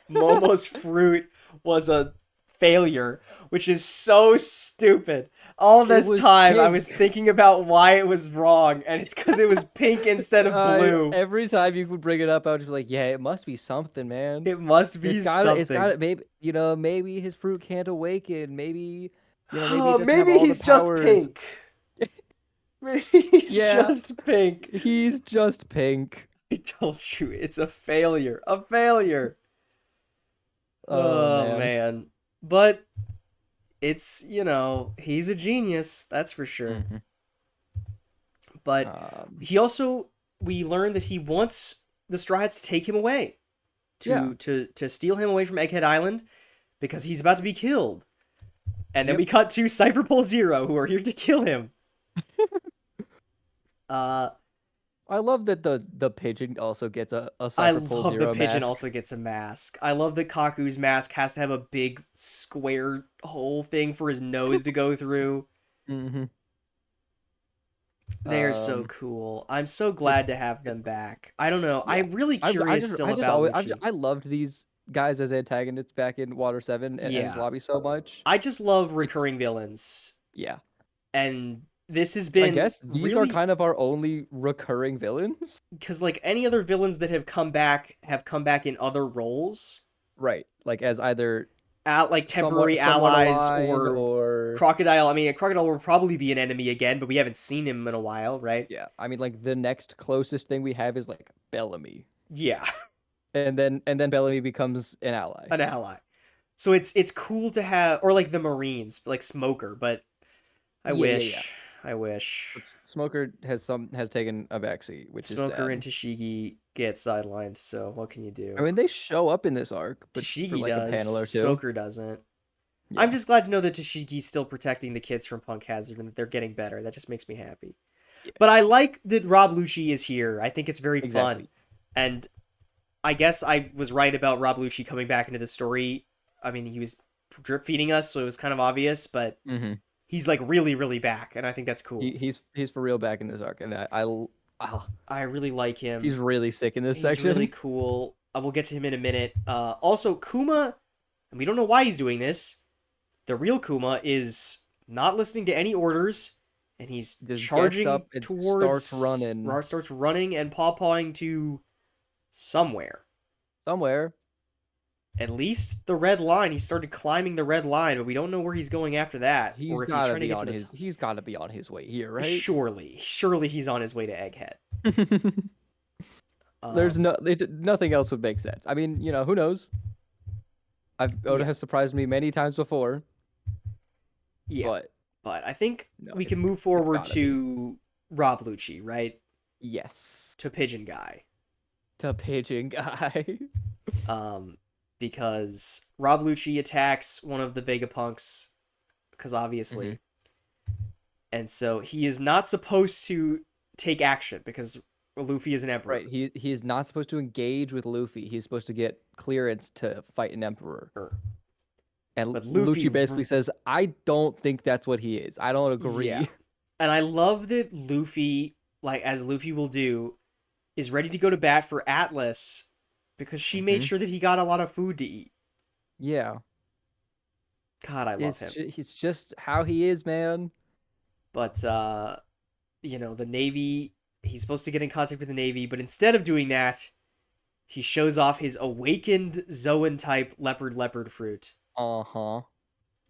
Momo's fruit was a failure, which is so stupid. All It this was time, I pink. was thinking about why it was wrong, and it's because it was pink instead of blue. Every time you would bring it up, I would just be like, yeah, it must be something, man. It must be It's something. got maybe maybe his fruit can't awaken. Maybe maybe he Oh, doesn't have maybe all the he's just powers. pink. Maybe he's Yeah, just pink. he's just pink. I told you, it's a failure. A failure. Oh Oh, man. man. But it's, he's a genius, that's for sure. Hmm. But he also, we learned that he wants the Straw Hats to take him away. Yeah. To steal him away from Egghead Island because he's about to be killed. And then Yep. we cut to Cyberpole Zero, who are here to kill him. Uh, I love that the pigeon also gets a I Cypher Pole love the Zero pigeon mask. also gets a mask. I love that Kaku's mask has to have a big square hole thing for his nose to go through. hmm They're so Um, cool. I'm so glad to it's have them back. I don't know. yeah. I'm really I curious just still I just about always Lucci. I loved these guys as antagonists back in Water 7 and his Yeah. lobby so much. I just love It's recurring villains. yeah. And this has I been guess these are really kind of our only recurring villains. because like any other villains that have come back in other roles, Right. Like as either like temporary somewhat allies aligned or or Crocodile. I mean, a Crocodile will probably be an enemy again, but we haven't seen him in a while, right? yeah. I mean like the next closest thing we have is like Bellamy. Yeah, And then Bellamy becomes an ally. an ally. So it's cool to have, or like the Marines, like Smoker. But I Yeah, yeah, yeah. wish, I wish But Smoker has taken a backseat, which is Smoker and sad. Tashigi get sidelined. So what can you I do? mean, they show up in this arc, but for Tashigi like a does, panel or two. Smoker doesn't. I'm Yeah, just glad to know that Tashigi's still protecting the kids from Punk Hazard and that they're getting better. That just makes me happy. yeah, But I like that Rob Lucci is here. I think it's very fun. exactly. And I guess I was right about Rob Lucci coming back into the story. I mean, he was drip feeding us, so it was kind of obvious, but hmm he's like really, really back, and I think that's cool. He's for real back in this arc, and I really like he's him. really sick in this He's really section. cool. We'll get to him in a minute. Also, Kuma, and we don't know why he's doing this. The real Kuma is not listening to any orders, and he's Just gets charging up and starts towards, running starts running and paw-pawing to somewhere. somewhere. At least the red line. He started climbing the red line, but we don't know where he's going after that, or if he's trying to get to the top. He's got to be on his way here, right? Surely he's on his way to Egghead. There's Um, nothing else would make sense. I mean, who knows? Oda yeah, has surprised me many times before, yeah. but But I think no, we can move it's forward gotta be. to Rob Lucci, right? Yes. To Pigeon Guy. The pigeon guy. Um, because Rob Lucci attacks one of the Vegapunks, because hmm obviously, and so he is not supposed to take action because Luffy is an Right. emperor. He is not supposed to engage with Luffy. He's supposed to get clearance to fight an emperor. And But Luffy, Lucci basically says, "I don't think that's what he is. I don't yeah. agree." And I love that Luffy, like as Luffy will do, is ready to go to bat for Atlas because she made hmm sure that he got a lot of food to eat. Yeah. God, I love him. It's just how he is, man. But the Navy, he's supposed to get in contact with the Navy, but instead of doing that, he shows off his awakened Zoan type leopard fruit, Uh-huh.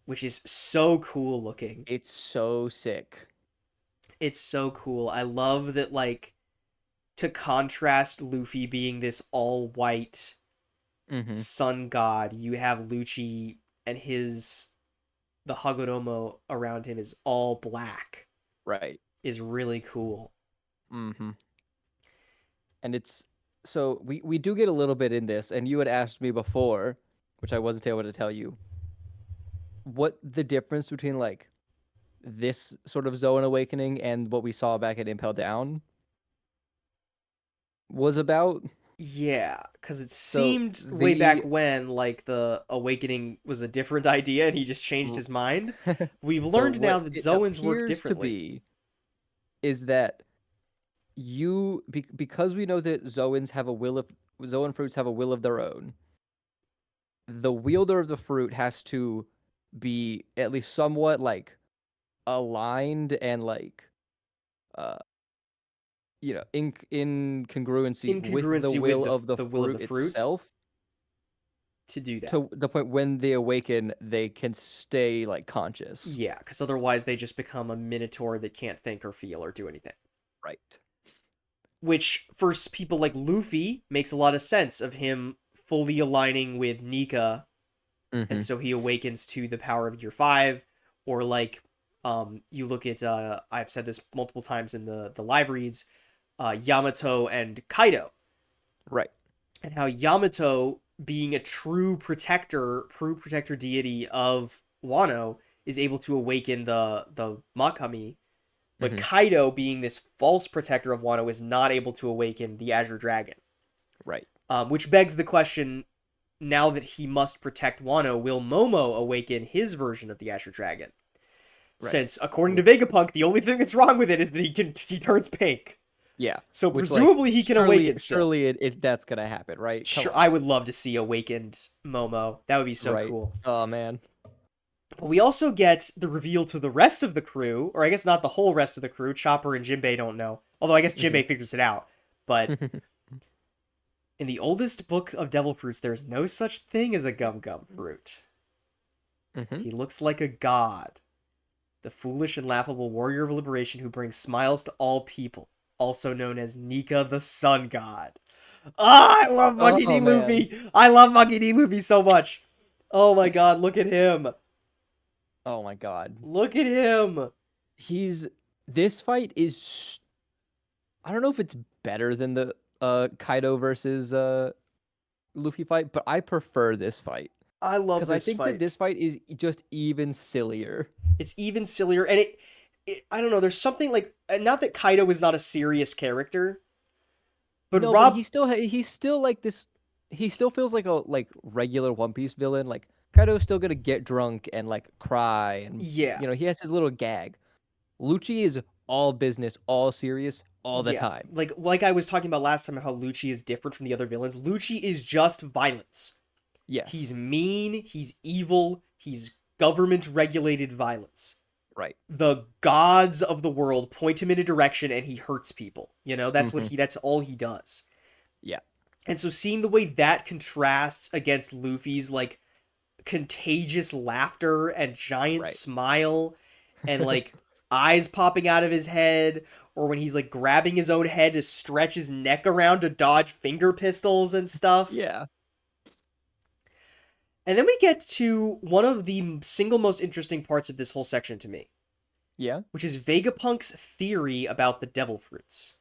which is so cool looking. It's so sick. It's so cool. I love that, like, to contrast Luffy being this all white hmm sun god, you have Lucci and the Hagoromo around him is all black. Right. Is really cool. hmm And it's so we do get a little bit in this, and you had asked me before, which I wasn't able to tell you, what the difference between like this sort of Zoan awakening and what we saw back at Impel Down was about. Yeah, because it So seemed way back the when like the awakening was a different idea and he just changed r- his mind. We've so learned now what that it Zoans work appears to differently. be is that because we know that Zoan fruits have a will of their own. The wielder of the fruit has to be at least somewhat like aligned and like uh in congruency with the Incongruency with will of the the will of the fruit fruit itself to do that. to the point when they awaken they can stay like conscious. Yeah, because otherwise they just become a minotaur that can't think or feel or do anything. Right. Which for people like Luffy makes a lot of sense of him fully aligning with Nika, and hmm so he awakens to the power of Year 5, or like you look at I've said this multiple times in the live reads, Yamato and Kaido, Right. and how Yamato being a true protector deity of Wano is able to awaken the Makami, but Hmm. Kaido, being this false protector of Wano, is not able to awaken the Azure Dragon. Right. Which begs the question: now that he must protect Wano, will Momo awaken his version of the Azure Dragon? Right. Since, according to Which, Vegapunk, the only thing that's wrong with it is that he turns pink. yeah. So Which like presumably he can surely awaken still. surely it that's gonna happen, right? Come Sure, on. I would love to see awakened Momo. That would be so Right. cool. Oh man. But we also get the reveal to the rest of the crew, or I guess not the whole rest of the crew. Chopper and Jinbei don't know. Although I guess Hmm. Jinbei figures it out. But in the oldest book of devil fruits, there's no such thing as a gum gum fruit. Hmm. He looks like a god, the foolish and laughable warrior of liberation who brings smiles to all people, also known as Nika the Sun God. Ah, I love Monkey Oh D. man. Luffy. I love Monkey D. Luffy so much. Oh my god, look at him. Oh my god. Look at him. He's this fight is I don't know if it's better than the Kaido versus Luffy fight, but I prefer this fight I love because I this think that fight. this fight is just even sillier. It's even sillier, and I don't know. There's something like, not that Kaido is not a serious character, but No, but Rob, he's still like this. He still feels like a like regular One Piece villain. Like Kaido's still gonna get drunk and like cry, and yeah, he has his little gag. Lucci is all business, all serious, all the yeah. time. Like I was talking about last time, how Lucci is different from the other villains. Lucci is just violence. He's Yes, mean. He's evil. He's government regulated violence. right. The gods of the world point him in a direction, and he hurts people. That's what Hmm. he. That's all he does. Yeah, And so seeing the way that contrasts against Luffy's like contagious laughter and giant right. smile and like eyes popping out of his head, or when he's like grabbing his own head to stretch his neck around to dodge finger pistols and stuff. Yeah, And then we get to one of the single most interesting parts of this whole section to me, yeah. which is Vegapunk's theory about the devil fruits,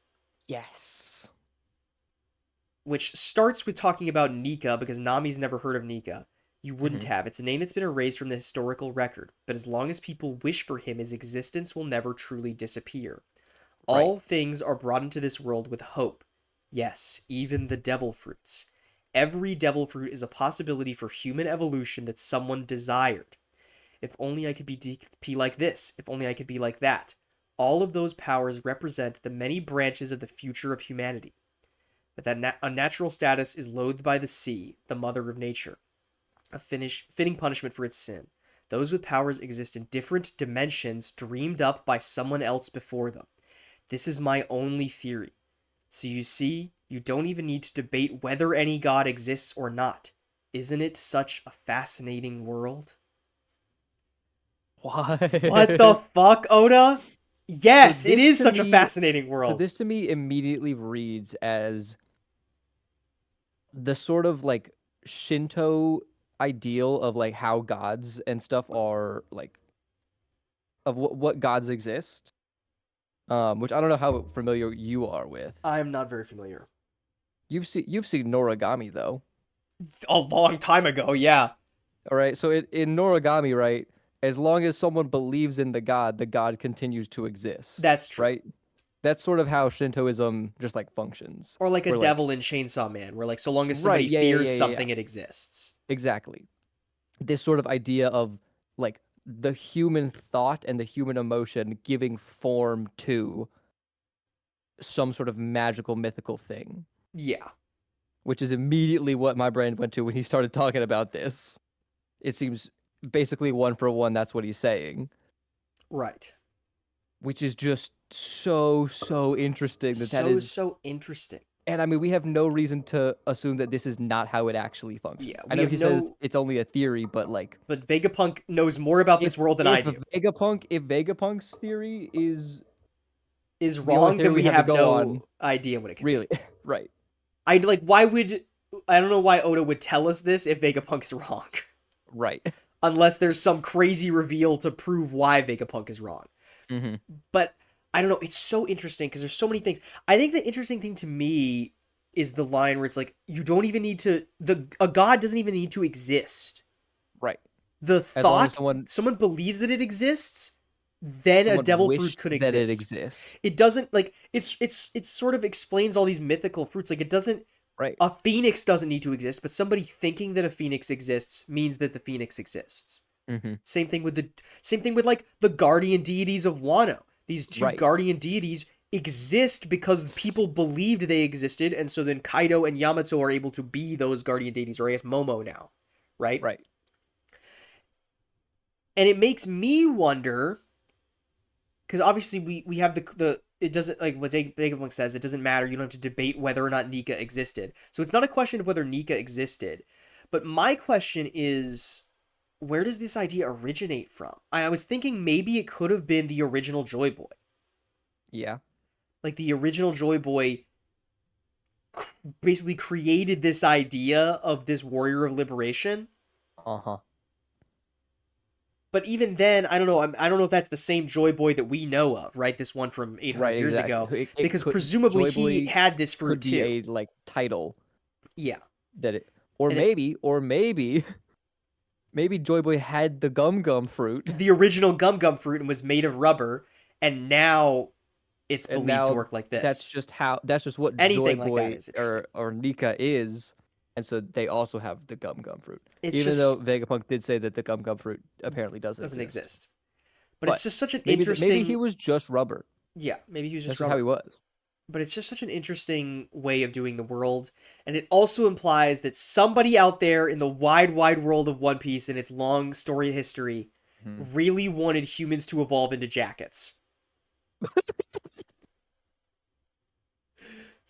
Yes. which starts with talking about Nika, because Nami's never heard of Nika. You wouldn't Hmm. have. It's a name that's been erased from the historical record, but as long as people wish for him, his existence will never truly disappear. Right. All things are brought into this world with hope. Yes, even the devil fruits. Every devil fruit is a possibility for human evolution that someone desired. If only I could be like this. If only I could be like that. All of those powers represent the many branches of the future of humanity. But that unnatural status is loathed by the sea, the mother of nature, a fitting punishment for its sin. Those with powers exist in different dimensions dreamed up by someone else before them. This is my only theory. So you see, you don't even need to debate whether any god exists or not. Isn't it such a fascinating world? What the What? fuck, Oda? So Yes, it this is to such a me, fascinating so world. this to me immediately reads as the sort of like Shinto ideal of like how gods and stuff are like of what gods exist. Which I don't know how familiar you are with. I'm not very familiar. You've seen Noragami though. A long time ago, yeah. All right. So in Noragami, right, as long as someone believes in the god continues to exist, That's true. right? That's sort of how Shintoism just like functions. Or like a Where like devil in Chainsaw Man, where like so long as right, somebody yeah, yeah, fears yeah, yeah, yeah. something, it exists. Exactly. This sort of idea of like the human thought and the human emotion giving form to some sort of magical mythical thing, Yeah, which is immediately what my brain went to when he started talking about this. It seems basically one for one that's what he's saying, right. which is just so interesting that So, is. so interesting. And I mean, we have no reason to assume that this is not how it actually Yeah, functions. I we know have he says no. it's only a theory, but like But Vegapunk knows more about if this world than I if do. Vegapunk's theory is Is the only wrong, then theory we we have to have go on, no idea what it could be. really, right? I'd like, why would. I don't know why Oda would tell us this if Vegapunk's wrong. Right. Unless there's some crazy reveal to prove why Vegapunk is wrong. Hmm. But I don't know. It's so interesting because there's so many things. I think the interesting thing to me is the line where it's like, you don't even need to. A god doesn't even need to exist. Right. The As long as thought someone someone believes that it exists, then a someone devil fruit wished could that it exist. exists. It doesn't like it sort of explains all these mythical fruits. Like it doesn't Right. a phoenix doesn't need to exist, but somebody thinking that a phoenix exists means that the phoenix exists. Mm-hmm. Same thing with like the guardian deities of Wano. These two Right. guardian deities exist because people believed they existed, and so then Kaido and Yamato are able to be those guardian deities, or I guess Momo now, right? Right. And it makes me wonder because obviously we have the it doesn't like what Vegapunk says, it doesn't matter, you don't have to debate whether or not Nika existed, so it's not a question of whether Nika existed, but my question is, where does this idea originate from? I was thinking maybe it could have been the original Joy Boy. Yeah. Like the original Joy Boy basically created this idea of this warrior of liberation. Uh-huh. But even then, I don't know. I don't know if that's the same Joy Boy that we know of, right? This one from Right, 800 years ago, exactly. It because could presumably Joy he Boy had this fruit could be too. a like title Yeah, that it and it or maybe maybe Joy Boy had the gum gum fruit the original Gum Gum fruit and was made of rubber, and now it's and believed to now work like this. that's just what Joy Anything like that Boy is interesting. or Nika is, and so they also have the gum gum fruit. It's Even though just Vegapunk did say that the gum gum fruit apparently doesn't doesn't exist. exist. But it's But just such an maybe he interesting. was just rubber. Yeah, maybe he was That's just just how he rubber. was. But it's just such an interesting way of doing the world, and it also implies that somebody out there in the wide, wide world of One Piece and its long story history Hmm. really wanted humans to evolve into jackets.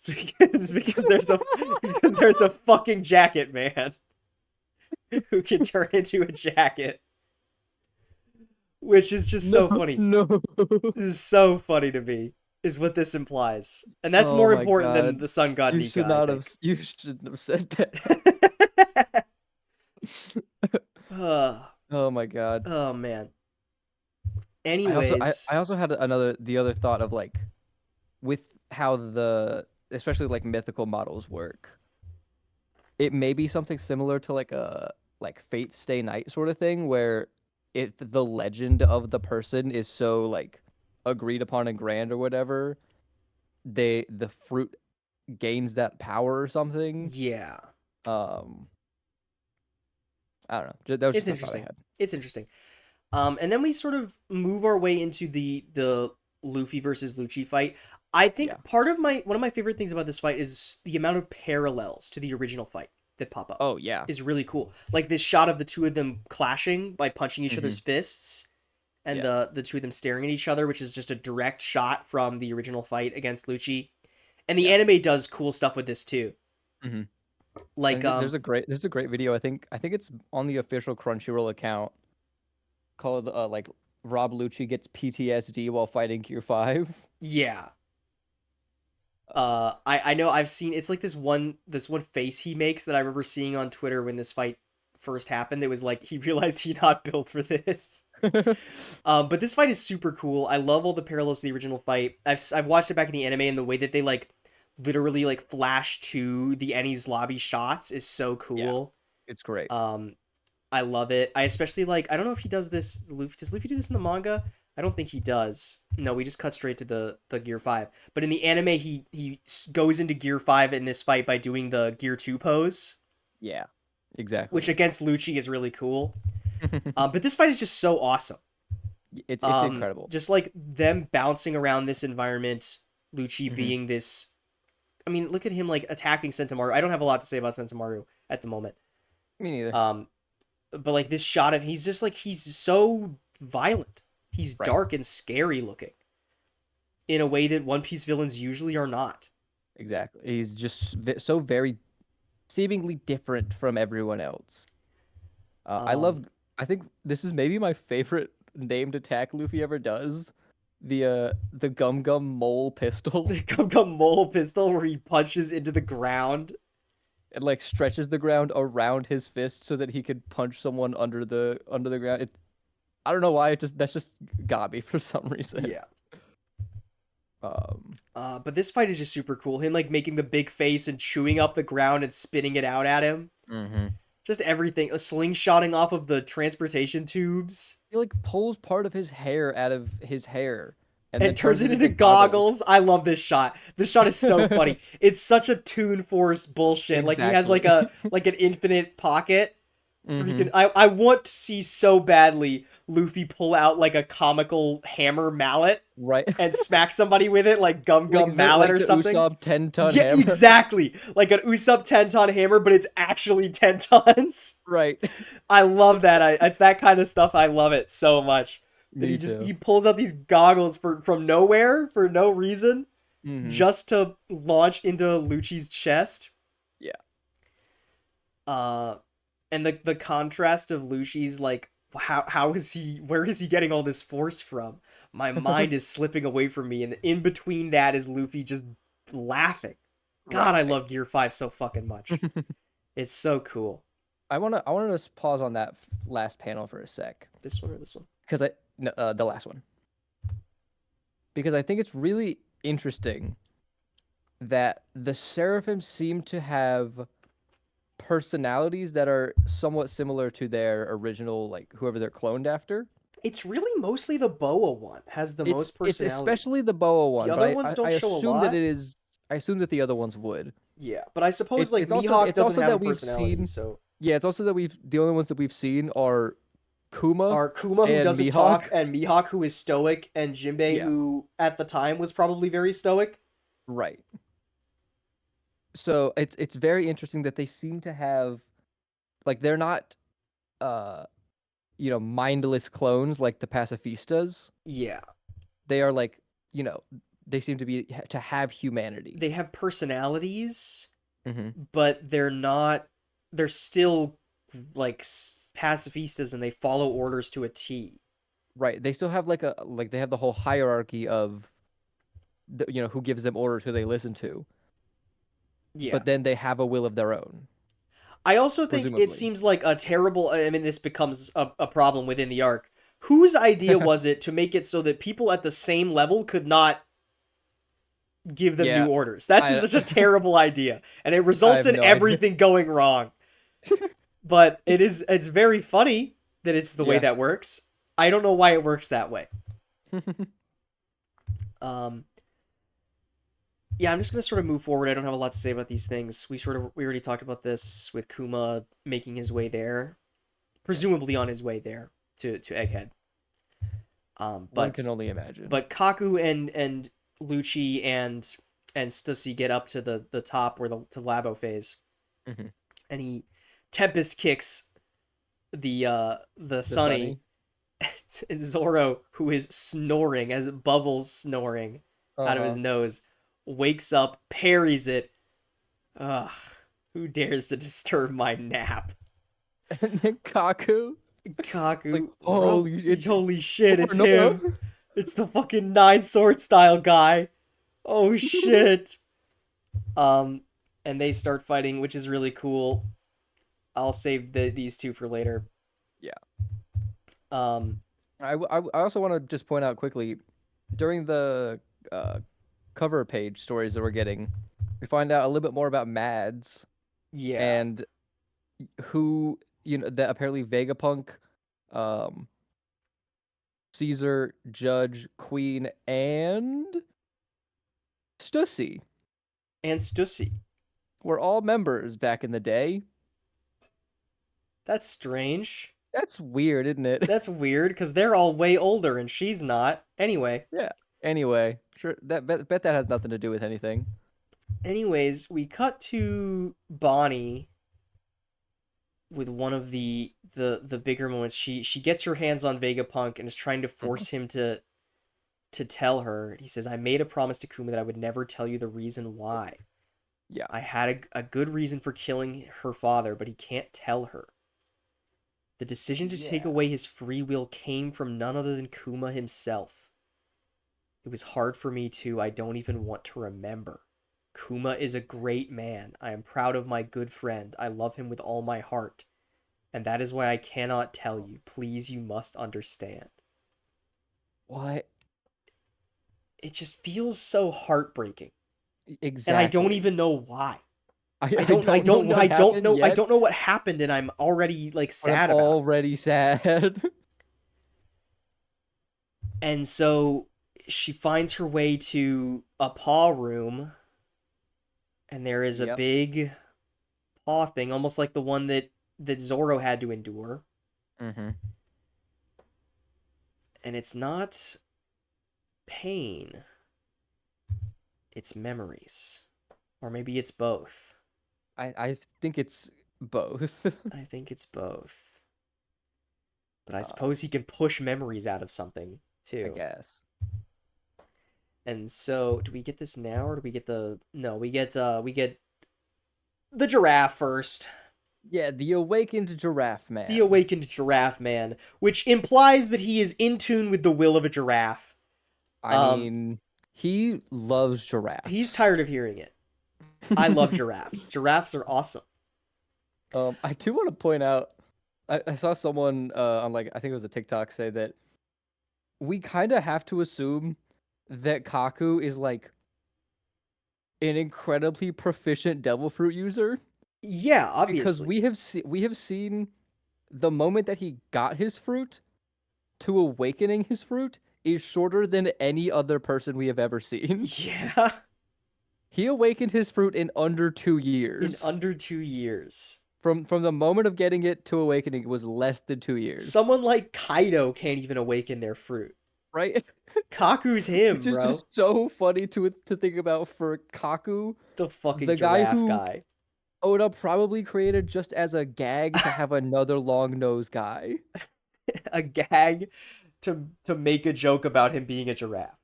because there's a fucking jacket man who can turn into a jacket, which is just No, so funny. no. This is so funny to me. Is what this implies, and that's Oh more my important than god. the sun god You Nika, should I not have think. you shouldn't have said that. uh, Oh my god. oh man. Anyways, I also had the other thought of like with how the especially like mythical models work. It may be something similar to like a like Fate Stay Night sort of thing where if the legend of the person is so like agreed upon and grand or whatever, the fruit gains that power or something. yeah, Um I don't know. That was it's just a thought I interesting. had. It's interesting. And then we sort of move our way into the Luffy versus Lucci fight. I Yeah. think part of my one of my favorite things about this fight is the amount of parallels to the original fight that pop up. Oh yeah. Is really cool. Like this shot of the two of them clashing by punching each Hmm. other's fists, and Yeah. the two of them staring at each other, which is just a direct shot from the original fight against Lucci. And the Yeah. anime does cool stuff with this too. Hmm. Like And there's a great video. I think it's on the official Crunchyroll account called like Rob Lucci gets PTSD while fighting Gear 5. yeah. I know I've seen it's like this one face he makes that I remember seeing on Twitter when this fight first happened. It was like he realized he'd not built for this. But this fight is super cool. I love all the parallels to the original fight. I've watched it back in the anime, and the way that they like literally like flash to the Enies lobby shots is so Yeah, cool. it's great. Um, I love it. I especially like. I don't know if he does this. Does Luffy do this in the manga? I don't think he does. No, we just cut straight to the Gear 5. But in the anime, he goes into Gear 5 in this fight by doing the Gear 2 pose, Yeah, which exactly. against Lucci is really cool. But this fight is just so awesome. It's incredible. Just like them bouncing around this environment, Lucci Hmm. being this. I mean, look at him like attacking Sentomaru. I don't have a lot to say about Sentomaru at the moment. Me neither. Um, but like this shot of he's just like he's so violent. He's Right. dark and scary looking in a way that One Piece villains usually are not. Exactly. He's just so very seemingly different from everyone else. I Um, love. I think this is maybe my favorite named attack Luffy ever does. The Gum Gum Mole pistol. the Gum Gum Mole pistol where he punches into the ground. It like stretches the ground around his fist so that he could punch someone under the ground. I don't know why it just that's just got me for some reason. Yeah. Um, But this fight is just super cool. Him like making the big face and chewing up the ground and spitting it out at him. hmm Just everything. A slingshotting off of the transportation tubes He like pulls part of his hair out of his hair and then and turns turns it it into into goggles. goggles. I love this shot. This shot is so funny. It's such a Toon Force bullshit. Like he has like Exactly. a like an infinite pocket where he Mm-hmm. can. I want to see so badly Luffy pull out like a comical hammer mallet Right. and smack somebody with it, like Gum Gum Mallet Like or the something. Usopp 10-ton Yeah, hammer. exactly. Like an Usopp 10-ton hammer, but it's actually 10 tons. Right. I love that. It's that kind of stuff. I love it so much. That Me too. he pulls out these goggles from nowhere for no reason, Mm-hmm. just to launch into Lucci's chest. Yeah. Uh, and the contrast of Lucci's like how is he where is he getting all this force from? My mind is slipping away from me, and in between that is Luffy just laughing. God, I Right. love Gear 5 so fucking much. It's so cool. I wanna just pause on that last panel for a sec This one or this one? because I no, the last one, because I think it's really interesting that the Seraphim seem to have personalities that are somewhat similar to their original, like whoever they're cloned after. It's really mostly the Boa one has the It's most it's personality. especially the Boa The one, other but ones I don't show a assume that lot. it is. I assume that the other ones would. Yeah, but I suppose like It's also Mihawk it's doesn't also have a that we've personality, seen. so Yeah, it's also that we've the only ones that we've seen are Kuma are Kuma who and doesn't talk Mihawk. and Mihawk who is stoic and Jinbei Yeah, who at the time was probably very stoic. right. So it's very interesting that they seem to have like they're not uh mindless clones like the pacifistas. Yeah. They are like, you know, they seem to be to have humanity. They have personalities, Hmm. but they're still like pacifistas and they follow orders to a T. Right. They still have like they have the whole hierarchy of who gives them orders, who they listen to, Yeah. but then they have a will of their own, I also think it presumably. seems like a terrible. I mean, this becomes a problem within the arc. Whose idea was it to make it so that people at the same level could not give them new Yeah, orders? That's I such a terrible idea, and it I results have in no idea. everything going wrong. But it's very funny that it's the way Yeah. that works. I don't know why it works that way. Um, yeah, I'm just gonna sort of move forward. I don't have a lot to say about these things. We already talked about this with Kuma making his way there, presumably on his way there to Egghead. Um, One but can only imagine. but Kaku and Lucci and Stussy get up to the top where the Labo phase, Hmm. and he Tempest kicks the The Sunny, Sunny. and Zoro, who is snoring as bubbles snoring out of his Uh-huh. nose, wakes up, parries it. Ugh, who dares to disturb my nap? And then Kaku. It's like, Kaku, holy shit. holy shit, it's him. Porno. It's the fucking nine sword style guy. Oh shit. Um, and they start fighting, which is really cool. I'll save these two for later. Yeah. Um, I also want to just point out quickly during the uh, cover page stories that we're getting, we find out a little bit more about Mads yeah. and who, that apparently Vegapunk, um, Caesar, Judge, Queen, and Stussy And Stussy. were all members back in the day. That's strange. That's weird, isn't it? That's weird because they're all way older and she's not. Anyway, Yeah. Anyway, sure. That bet that has nothing to do with anything. we cut to Bonnie with one of the bigger moments. She gets her hands on Vegapunk and is trying to Hmm. force him to tell her. He says, "I made a promise to Kuma that I would never tell you the reason why. Yeah. I had a good reason for killing her father, but he can't tell her. The decision to take Yeah. away his free will came from none other than Kuma himself. It was hard for me too. I don't even want to remember. Kuma is a great man. I am proud of my good friend. I love him with all my heart. And that is why I cannot tell you. Please, you must understand." What? It just feels so heartbreaking. And I don't Exactly. even know why. I don't know what happened I yet, don't know what happened, and I'm already like but I'm sad about it. already sad. And so she finds her way to a paw room, and there is a Yep. big paw thing, almost like the one that Zoro had to endure. Mm-hmm. And it's not pain, it's memories. Or maybe it's both. I think it's both. I think it's both. But I uh, suppose he can push memories out of something I too. guess. And so, do we get this now, or do we get the? No, we get the giraffe first. Yeah, the awakened giraffe The man. awakened giraffe man, which implies that he is in tune with the will of a giraffe. I Um, mean, he loves he's giraffes. tired of hearing it. I love giraffes. Giraffes are awesome. I do want to point out, I saw someone on like I think it was a TikTok say that we kind of have to assume that Kaku is like an incredibly proficient devil fruit user Yeah, because obviously. we have seen the moment that he got his fruit to awakening his fruit is shorter than any other person we have ever seen. Yeah, He awakened his fruit in under two in years. under 2 years. From the moment of getting it to awakening was less than 2 years. Someone like Kaido can't even awaken their fruit. Right? Kaku's Which him, is bro. just so funny to think about for Kaku, The fucking the guy giraffe who guy. Oda probably created just as a gag to have another long nose guy. A gag to make a joke about him being a giraffe.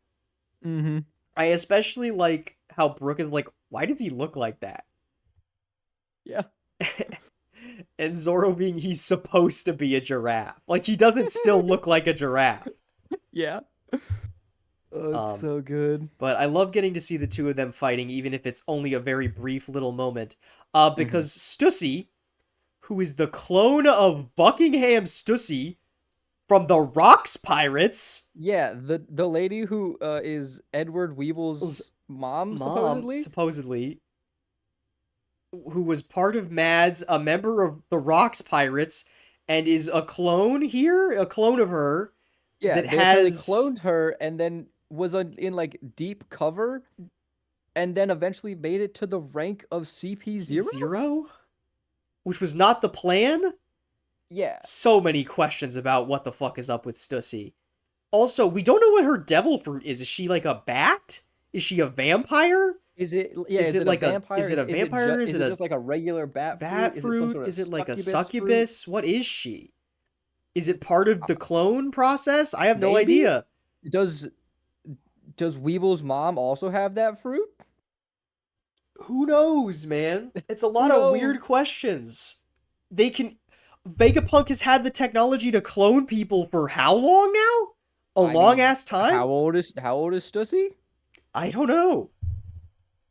Mm-hmm. I especially like how Brooke is like, why does he look like that? Yeah. And Zoro being he's supposed to be a giraffe. Like he doesn't still look like a giraffe. Yeah. Oh, it's Um, so good. but I love getting to see the two of them fighting, even if it's only a very brief little moment. Mm-hmm. Because Stussy, who is the clone of Buckingham Stussy from the Rocks Pirates, Yeah, the lady who is Edward Weevil's mom, mom, supposedly. supposedly, who was part of Mads, a member of the Rocks Pirates, and is a clone here, a clone of her Yeah, that they apparently has cloned her and then was in like deep cover and then eventually made it to the rank of CP0? zero, which was not the plan. Yeah. So many questions about what the fuck is up with Stussy. Also, we don't know what her devil fruit is. Is she like a bat? Is she a vampire? Is it a vampire? Is it a vampire? Is Is it it a just like a regular bat fruit? bat Is it some fruit? sort of Is it like a succubus fruit? succubus? What is she? Is it part of the clone process? I have no Maybe? idea. Does does Weevil's mom also have that fruit? Who knows, man? It's a Who lot of knows? weird questions. They can Vegapunk has had the technology to clone people for how long now? A I long mean, ass time? how old is Stussy? I don't know.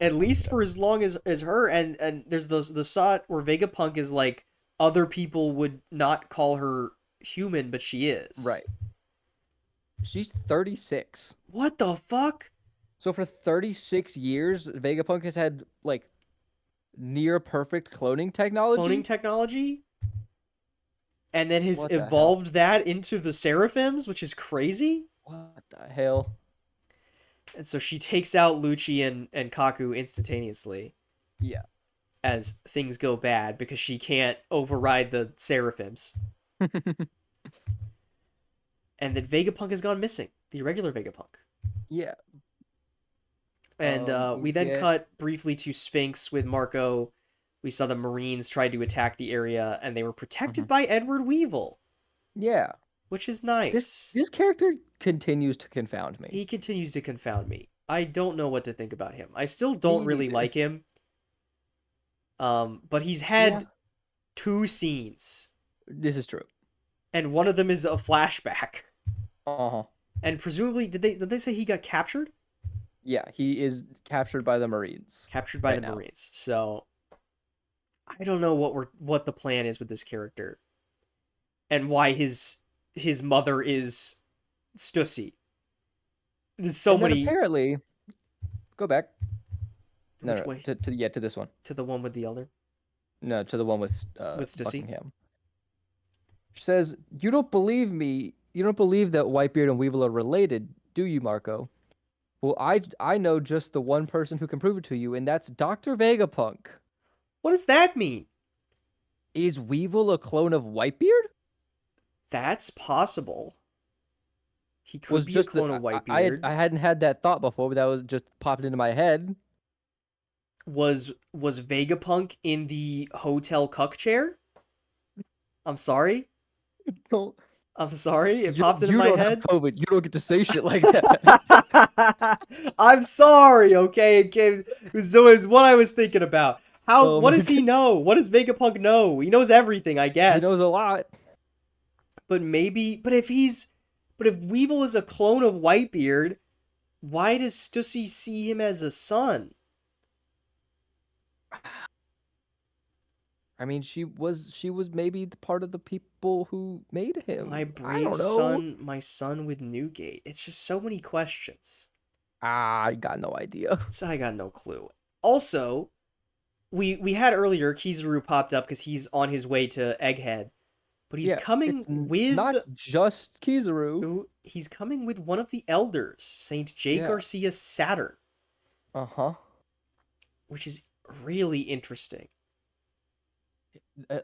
At least Yeah. for as long as her, and there's those the shot where Vegapunk is like other people would not call her human, but she is. Right. She's 36. What the fuck? So for 36 years, Vegapunk has had like near perfect cloning Cloning technology. technology? And then has What the hell? evolved that into the Seraphims, which is crazy. What the hell? And so she takes out Lucci and Kaku instantaneously Yeah. as things go bad because she can't override the Seraphims. And then Vegapunk has gone missing, the irregular Vegapunk. Yeah. And We we then get cut briefly to Sphinx with Marco. We saw the Marines tried to attack the area, and they were protected Mhm. by Edward Weevil, Yeah. which is This nice. this character continues to confound me. He continues to confound me. I don't know what to think about him. I still don't Me really neither. like him. But he's Yeah. had two scenes, This is true. and one of them is a flashback. Uh-huh. And presumably, did they say he got captured? Yeah, he is captured by the Marines Captured by right the now. Marines. So I don't know what the plan is with this character, and why his mother is Stussy. There's so And then many. apparently, go back. No, Which no, way? to this one. To the one with the elder? No, to the one with With Stussy? Buckingham. She says, "You don't believe me. You don't believe that Whitebeard and Weevil are related, do you, Marco? Well, I know just the one person who can prove it to you, and that's Dr. Vegapunk. What does that mean? Is Weevil a clone of Whitebeard? That's possible. He could Was be a just the clone of I Whitebeard. hadn't had that thought before, but that was just popped into my head. Was Vegapunk in the hotel cuck chair? I'm sorry. Don't I'm sorry. It popped into you my don't have head. COVID. You don't get to say shit like that. I'm sorry. Okay, it was what I was thinking about. How? Oh What my does he god, know? What does Vegapunk know? He knows everything, I he knows guess. a lot. But maybe. But if Weevil is a clone of Whitebeard, why does Stussy see him as a son? I mean, she was maybe the part of the people who made My him. I brave don't know. son, my son with Newgate. It's just so many questions. I got no idea. So I got no clue. Also, we had earlier Kizaru popped up because he's on his way to Egghead, but he's Yeah, coming it's with not just Kizaru. he's coming with one of the elders, Saint J. Yeah. Garcia Saturn, Uh-huh. which is really interesting. Uh,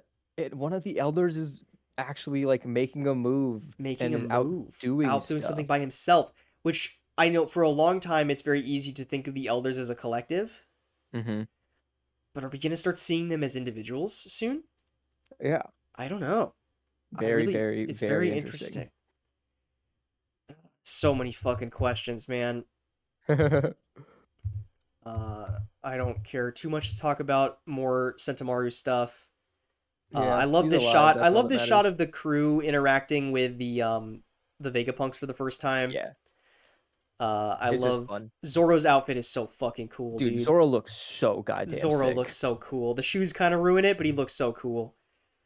one of the elders is actually like making a move Making and a is out move, doing out doing something stuff. by himself, which I know for a long time it's very easy to think of the elders as a collective, Mm-hmm. but are we going to start seeing them as individuals soon? Yeah. I don't know. Very, very, It's very very interesting. interesting. So many fucking questions, man. I don't care too much to talk about more Sentamaru stuff. Yeah, I love he's this alive. shot. I That's all love that this shot matters. of the crew interacting with the Vegapunks for the first time. Yeah, I it's just love fun. Zoro's outfit is so fucking cool, Dude, dude. Zoro looks so goddamn Zoro looks sick. so cool. The shoes kind of ruin it, but he looks so cool.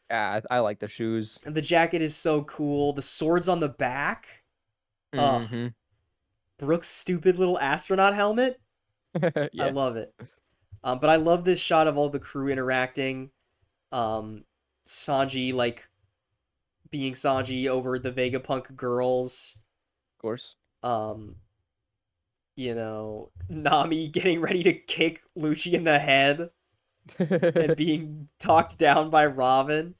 Ah, I like the shoes. And the jacket is so cool. The swords on the back. Ugh. Mm-hmm. Brooke's stupid little astronaut helmet. I Yeah, love it. But I love this shot of all the crew interacting. Sanji like being Sanji over the Vegapunk girls. of course. Um, Nami getting ready to kick Lucci in the head and being talked down by Robin.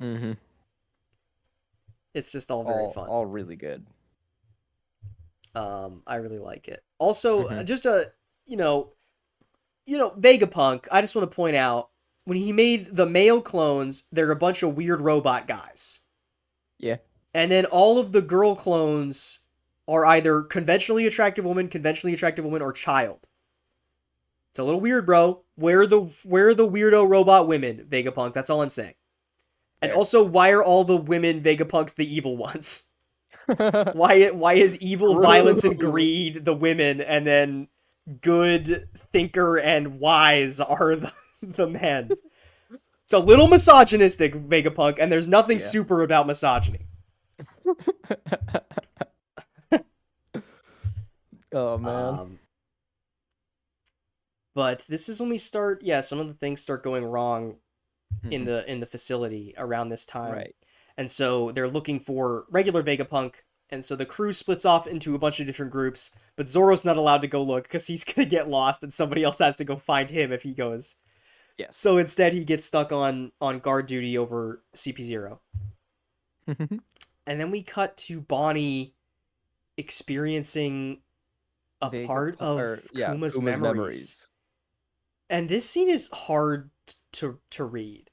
Mm-hmm. It's just all very All fun. all really good. I really like it. Also, Mm-hmm. just a you know, Vegapunk. I just want to point out when he made the male clones, they're a bunch of weird robot guys. Yeah. And then all of the girl clones are either conventionally attractive woman, or child. It's a little weird, bro. Where are the weirdo robot women, Vegapunk? That's all I'm saying. And Fair. also, why are all the women Vegapunks the evil ones? Why is evil, violence, and True. greed the women, and then good, thinker, and wise are the men? It's a little misogynistic, Vegapunk, and there's nothing Yeah. super about misogyny. Oh man. Um, but this is when we start. Yeah, some of the things start going wrong in Hmm. the facility around this time, Right. and so they're looking for regular Vegapunk, and so the crew splits off into a bunch of different groups. But Zoro's not allowed to go look because he's gonna get lost, and somebody else has to go find him if he goes. Yes. So instead, he gets stuck on guard duty over CP0. And then we cut to Bonnie experiencing a part Or of yeah, Kuma's Kuma's memories. memories. And this scene is hard to read.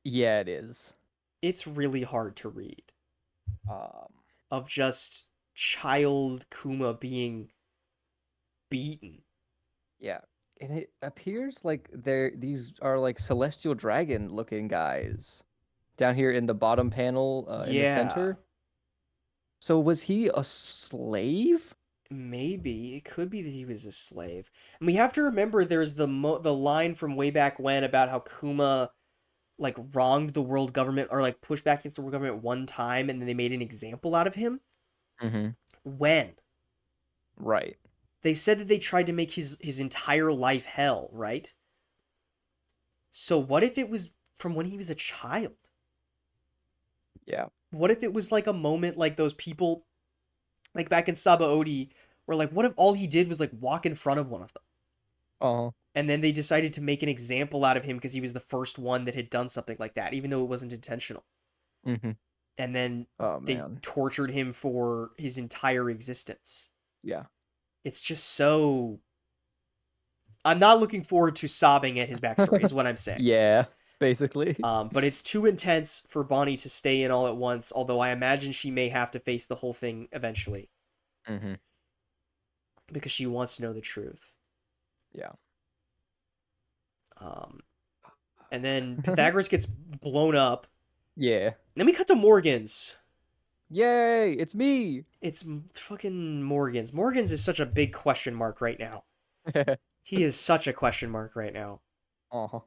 Yeah, it is. It's really hard to read. Um, Of just child Kuma being beaten. yeah. And it appears like these are like celestial dragon looking guys down here in the bottom panel in the Yeah, center. So was he a slave? maybe it could be that he was a slave. And we have to remember there's the line from way back when about how Kuma like wronged the world government, or like pushed back against the world government one time, and then they made an example out of him. Mm-hmm. When? Right. They said that they tried to make his entire life hell, right? So what if it was from when he was a child? Yeah. What if it was like a moment like those people like back in Sabaody where like what if all he did was like walk in front of one of them? Uh-huh. And then they decided to make an example out of him because he was the first one that had done something like that, even though it wasn't intentional. Mm-hmm. And then Oh they man. tortured him for his entire existence. Yeah. It's just so. I'm not looking forward to sobbing at his backstory, is what I'm saying. Yeah, basically. But it's too intense for Bonnie to stay in all at once, although I imagine she may have to face the whole thing eventually Mm-hmm. because she wants to know the truth. Yeah. Um, and then Pythagoras gets blown up. Yeah. Then we cut to Morgan's. Yay! It's me. It's fucking Morgan's. Morgan's is such a big question mark right now. He is such a question mark right now Uh-huh.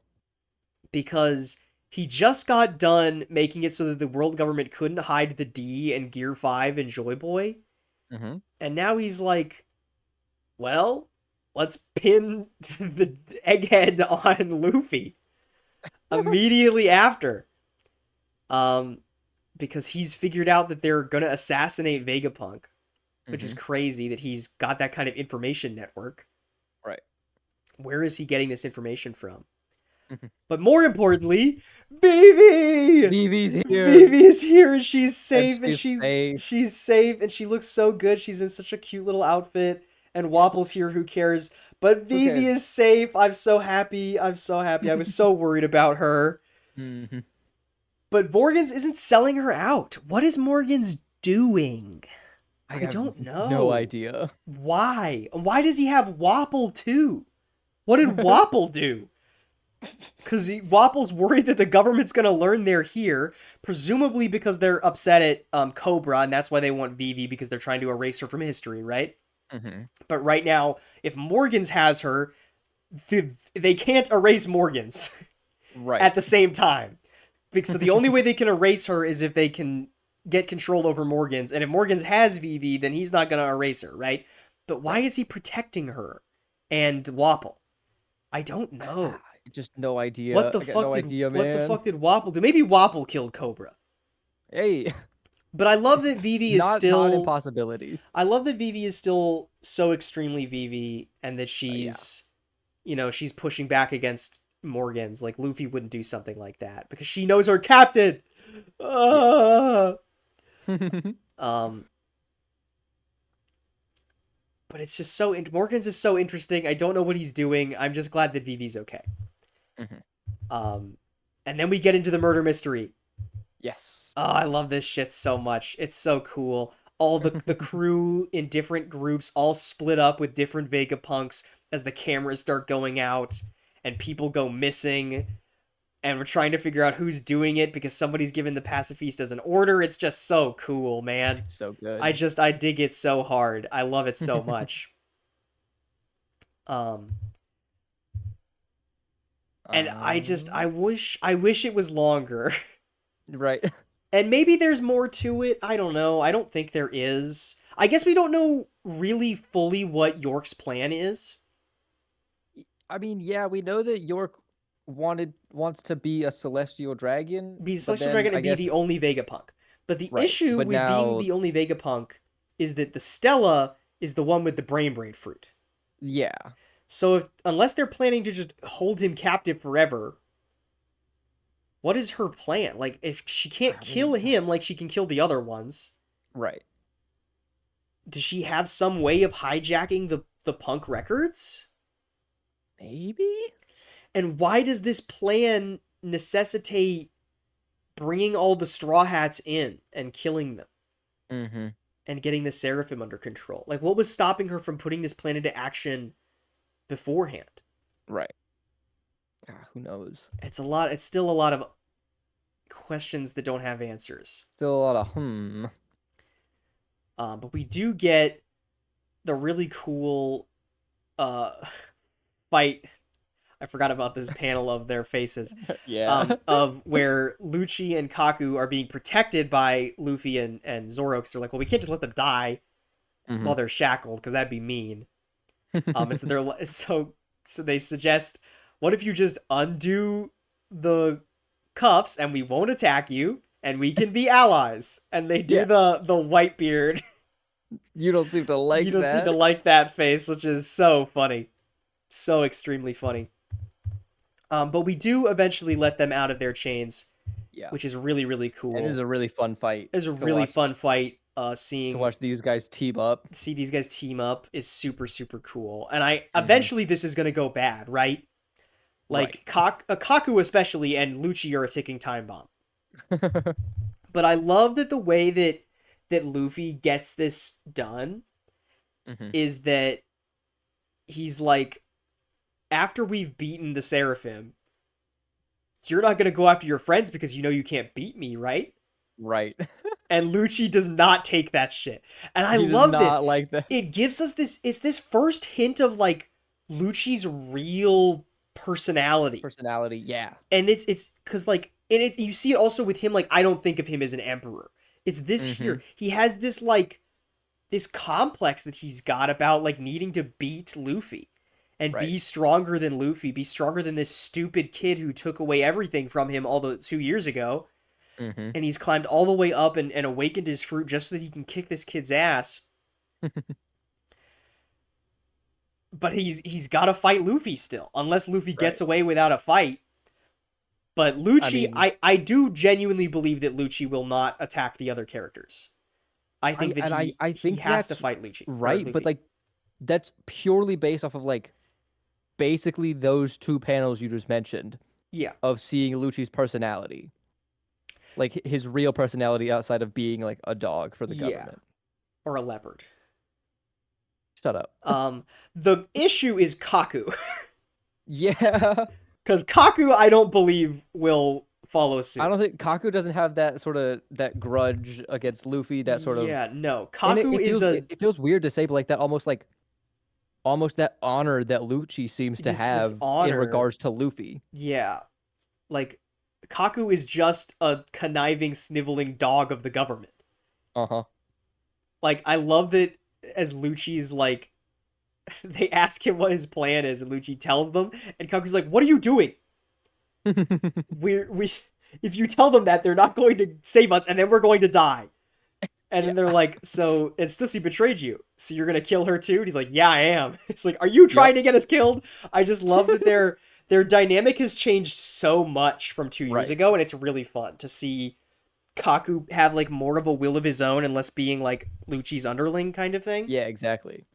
because he just got done making it so that the world government couldn't hide the D and Gear 5 and Joy Boy. Mm-hmm. And now he's like, well, let's pin the egghead on Luffy immediately after. Because he's figured out that they're gonna assassinate Vegapunk, which is Mm-hmm. crazy that he's got that kind of information network. Right. Where is he getting this information from? Mhm. But more importantly, Vivi! Vivi's here, Vivi is here and she's and safe and she's safe. she's safe and she looks so good. She's in such a cute little outfit. And Yeah. Wapple's here, who cares? But Who Vivi cares? is safe. I'm so happy. I'm so happy. I was so worried about her. Mm-hmm. But Morgan's isn't selling her out. What is Morgan's doing? I I have don't know. no idea. Why? Why does he have Wapple too? What did Wapple do? Because Wapple's worried that the government's going to learn they're here, presumably because they're upset at Cobra, and that's why they want Vivi, because they're trying to erase her from history, right? Mm-hmm. But right now, if Morgan's has her, they can't erase Morgan's Right. at the same time. So the only way they can erase her is if they can get control over Morgan's, and if Morgan's has Vivi, then he's not going to erase her, right? But why is he protecting her and Wapple? I don't know. Just no What idea. the I got fuck no did idea, what the man. fuck did Wapple do? Maybe Wapple killed Cobra. Hey, But I love that Vivi is not an still impossibility. I love that Vivi is still so extremely Vivi and that Yeah. she's pushing back against Morgan's. Like Luffy wouldn't do something like that because she knows her captain. Ah! Um but it's just so Morgan's is so interesting. I don't know what he's doing. I'm just glad that Vivi's okay. Mhm. And then we get into the murder mystery. Yes. Oh, I love this shit so much. It's so cool. All the crew in different groups all split up with different Vegapunks as the cameras start going out and people go missing. And we're trying to figure out who's doing it because somebody's given the pacifistas an order. It's just so cool, man. It's so good. I dig it so hard. I love it so much. And I wish it was longer. Right. And maybe there's more to it. I don't know. I don't think there is. I guess we don't know really fully what York's plan is. I mean, yeah, we know that York wants to be a celestial dragon, Be but Celestial then Dragon I and be guess the only Vegapunk. But the right. issue But with being now, the only Vegapunk is that the Stella is the one with the brain fruit. yeah, So unless they're planning to just hold him captive forever, what is her plan? Like if she can't kill him like she can kill the other ones, right. does she have some way of hijacking the punk records? Maybe. And why does this plan necessitate bringing all the Straw Hats in and killing them Mm-hmm. and getting the Seraphim under control? Like, what was stopping her from putting this plan into action beforehand? Right. Who knows? It's still a lot of questions that don't have answers. Still a lot of But we do get the really cool fight. I forgot about this panel of their faces. Yeah. Of where Lucci and Kaku are being protected by Luffy and Zoro, because they're like, well, we can't just let them die Mhm. while they're shackled, because that'd be mean. And so so they suggest, what if you just undo the cuffs and we won't attack you and we can be allies? And they do Yeah, the white beard. you don't seem to You like don't seem to that. like that face, which is so funny, so extremely funny. But we do eventually let them out of their chains, Yeah, which is really really and it is cool. a really fun fight It's a to really watch fun fight. to watch these guys team up. See these guys team up is super super cool. And I Hmm. eventually this is gonna go bad, right? Right. Like Kaku especially and Lucci are a ticking time bomb. But I love that the way that Luffy gets this done Hmm. is that he's like, after we've beaten the Seraphim, you're not gonna go after your friends because you know you can't beat me, right? Right. And Lucci does not take that shit. And I He does love this. not like that It gives us this, it's this first hint of like Lucci's real personality. personality. Yeah. And it's cuz like, and it, you see it also with him, like I don't think of him as an emperor. It's this Hmm. here. He has this like this complex that he's got about like needing to beat Luffy and Right. be stronger than Luffy, be stronger than this stupid kid who took away everything from him all the 2 years ago. Hmm. And he's climbed all the way up and awakened his fruit just so that he can kick this kid's ass. But he's got to fight Luffy still, unless Luffy gets Right. away without a fight. But I Lucci, mean, I do genuinely believe that Lucci will not attack the other characters. I think that I he think has to that's fight Lucci or right, but Luffy. like that's purely based off of like basically those two panels you just mentioned Yeah, of seeing Lucci's personality, like his real personality outside of being like a dog for the yeah, government. or a leopard. Shut up. The issue is Kaku, Yeah. because Kaku I don't believe will follow I suit. don't think Kaku doesn't have that sort of that grudge against Luffy, that sort of Yeah, no, and it, Kaku it is feels a it feels weird to say, but like that almost that honor that Lucci seems to this have in honor. regards to Luffy. Yeah, like Kaku is just a conniving, sniveling dog of the government. Uh-huh. Like I love that as Lucci's like they ask him what his plan is, and Lucci tells them, and Kaku's like, "What are you doing? We if you tell them that, they're not going to save us, and then we're going to die." And Yeah. then they're like, "So and Stussy betrayed you, so you're gonna kill her too?" And he's like, "Yeah, I am." It's like, "Are you trying Yep. to get us killed?" I just love that their dynamic has changed so much from 2 years Right. ago, and it's really fun to see Kaku have like more of a will of his own and less being like Lucci's underling kind of thing. Yeah, exactly.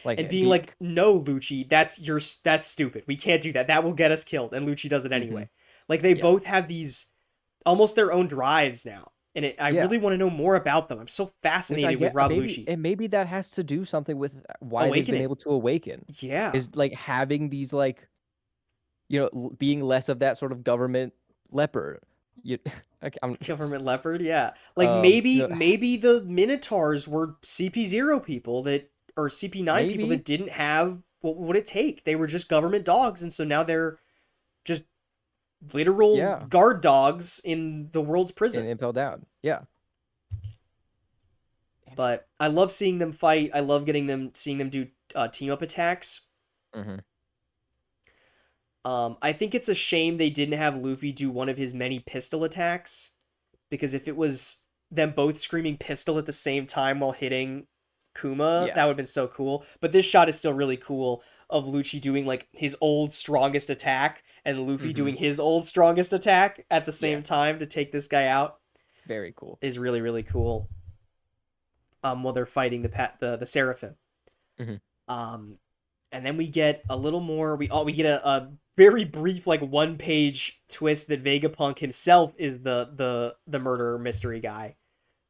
Like And being be like, "No, Lucci, that's stupid. We can't do that. That will get us killed." And Lucci does it hmm. anyway. Like they Yeah. both have these almost their own drives now, and I Yeah. really want to know more about them. I'm so Which I fascinated with get Rob maybe Lucci. and maybe that has to do something with why they've been Awakening, able to awaken. yeah, Is like having these like being less of that sort of government leper. You like I'm government leopard, yeah. Like maybe the Minotaurs were CP0 people that or CP9 people maybe that didn't have what would it take. They were just government dogs, and so now they're just literal yeah, guard dogs in the world's and prison. impel down. Yeah. But I love seeing them fight. I love seeing them do team up attacks. Hmm. I think it's a shame they didn't have Luffy do one of his many pistol attacks, because if it was them both screaming pistol at the same time while hitting Kuma, Yeah. that would have been so cool. But this shot is still really cool of Lucci doing like his old strongest attack and Luffy Hmm. doing his old strongest attack at the Yeah. same time to take this guy out Very cool. is really really cool. While they're fighting the Seraphim. Hmm. Um, and then we get a little more. We get a very brief like 1 page twist that Vegapunk himself is the murder mystery guy,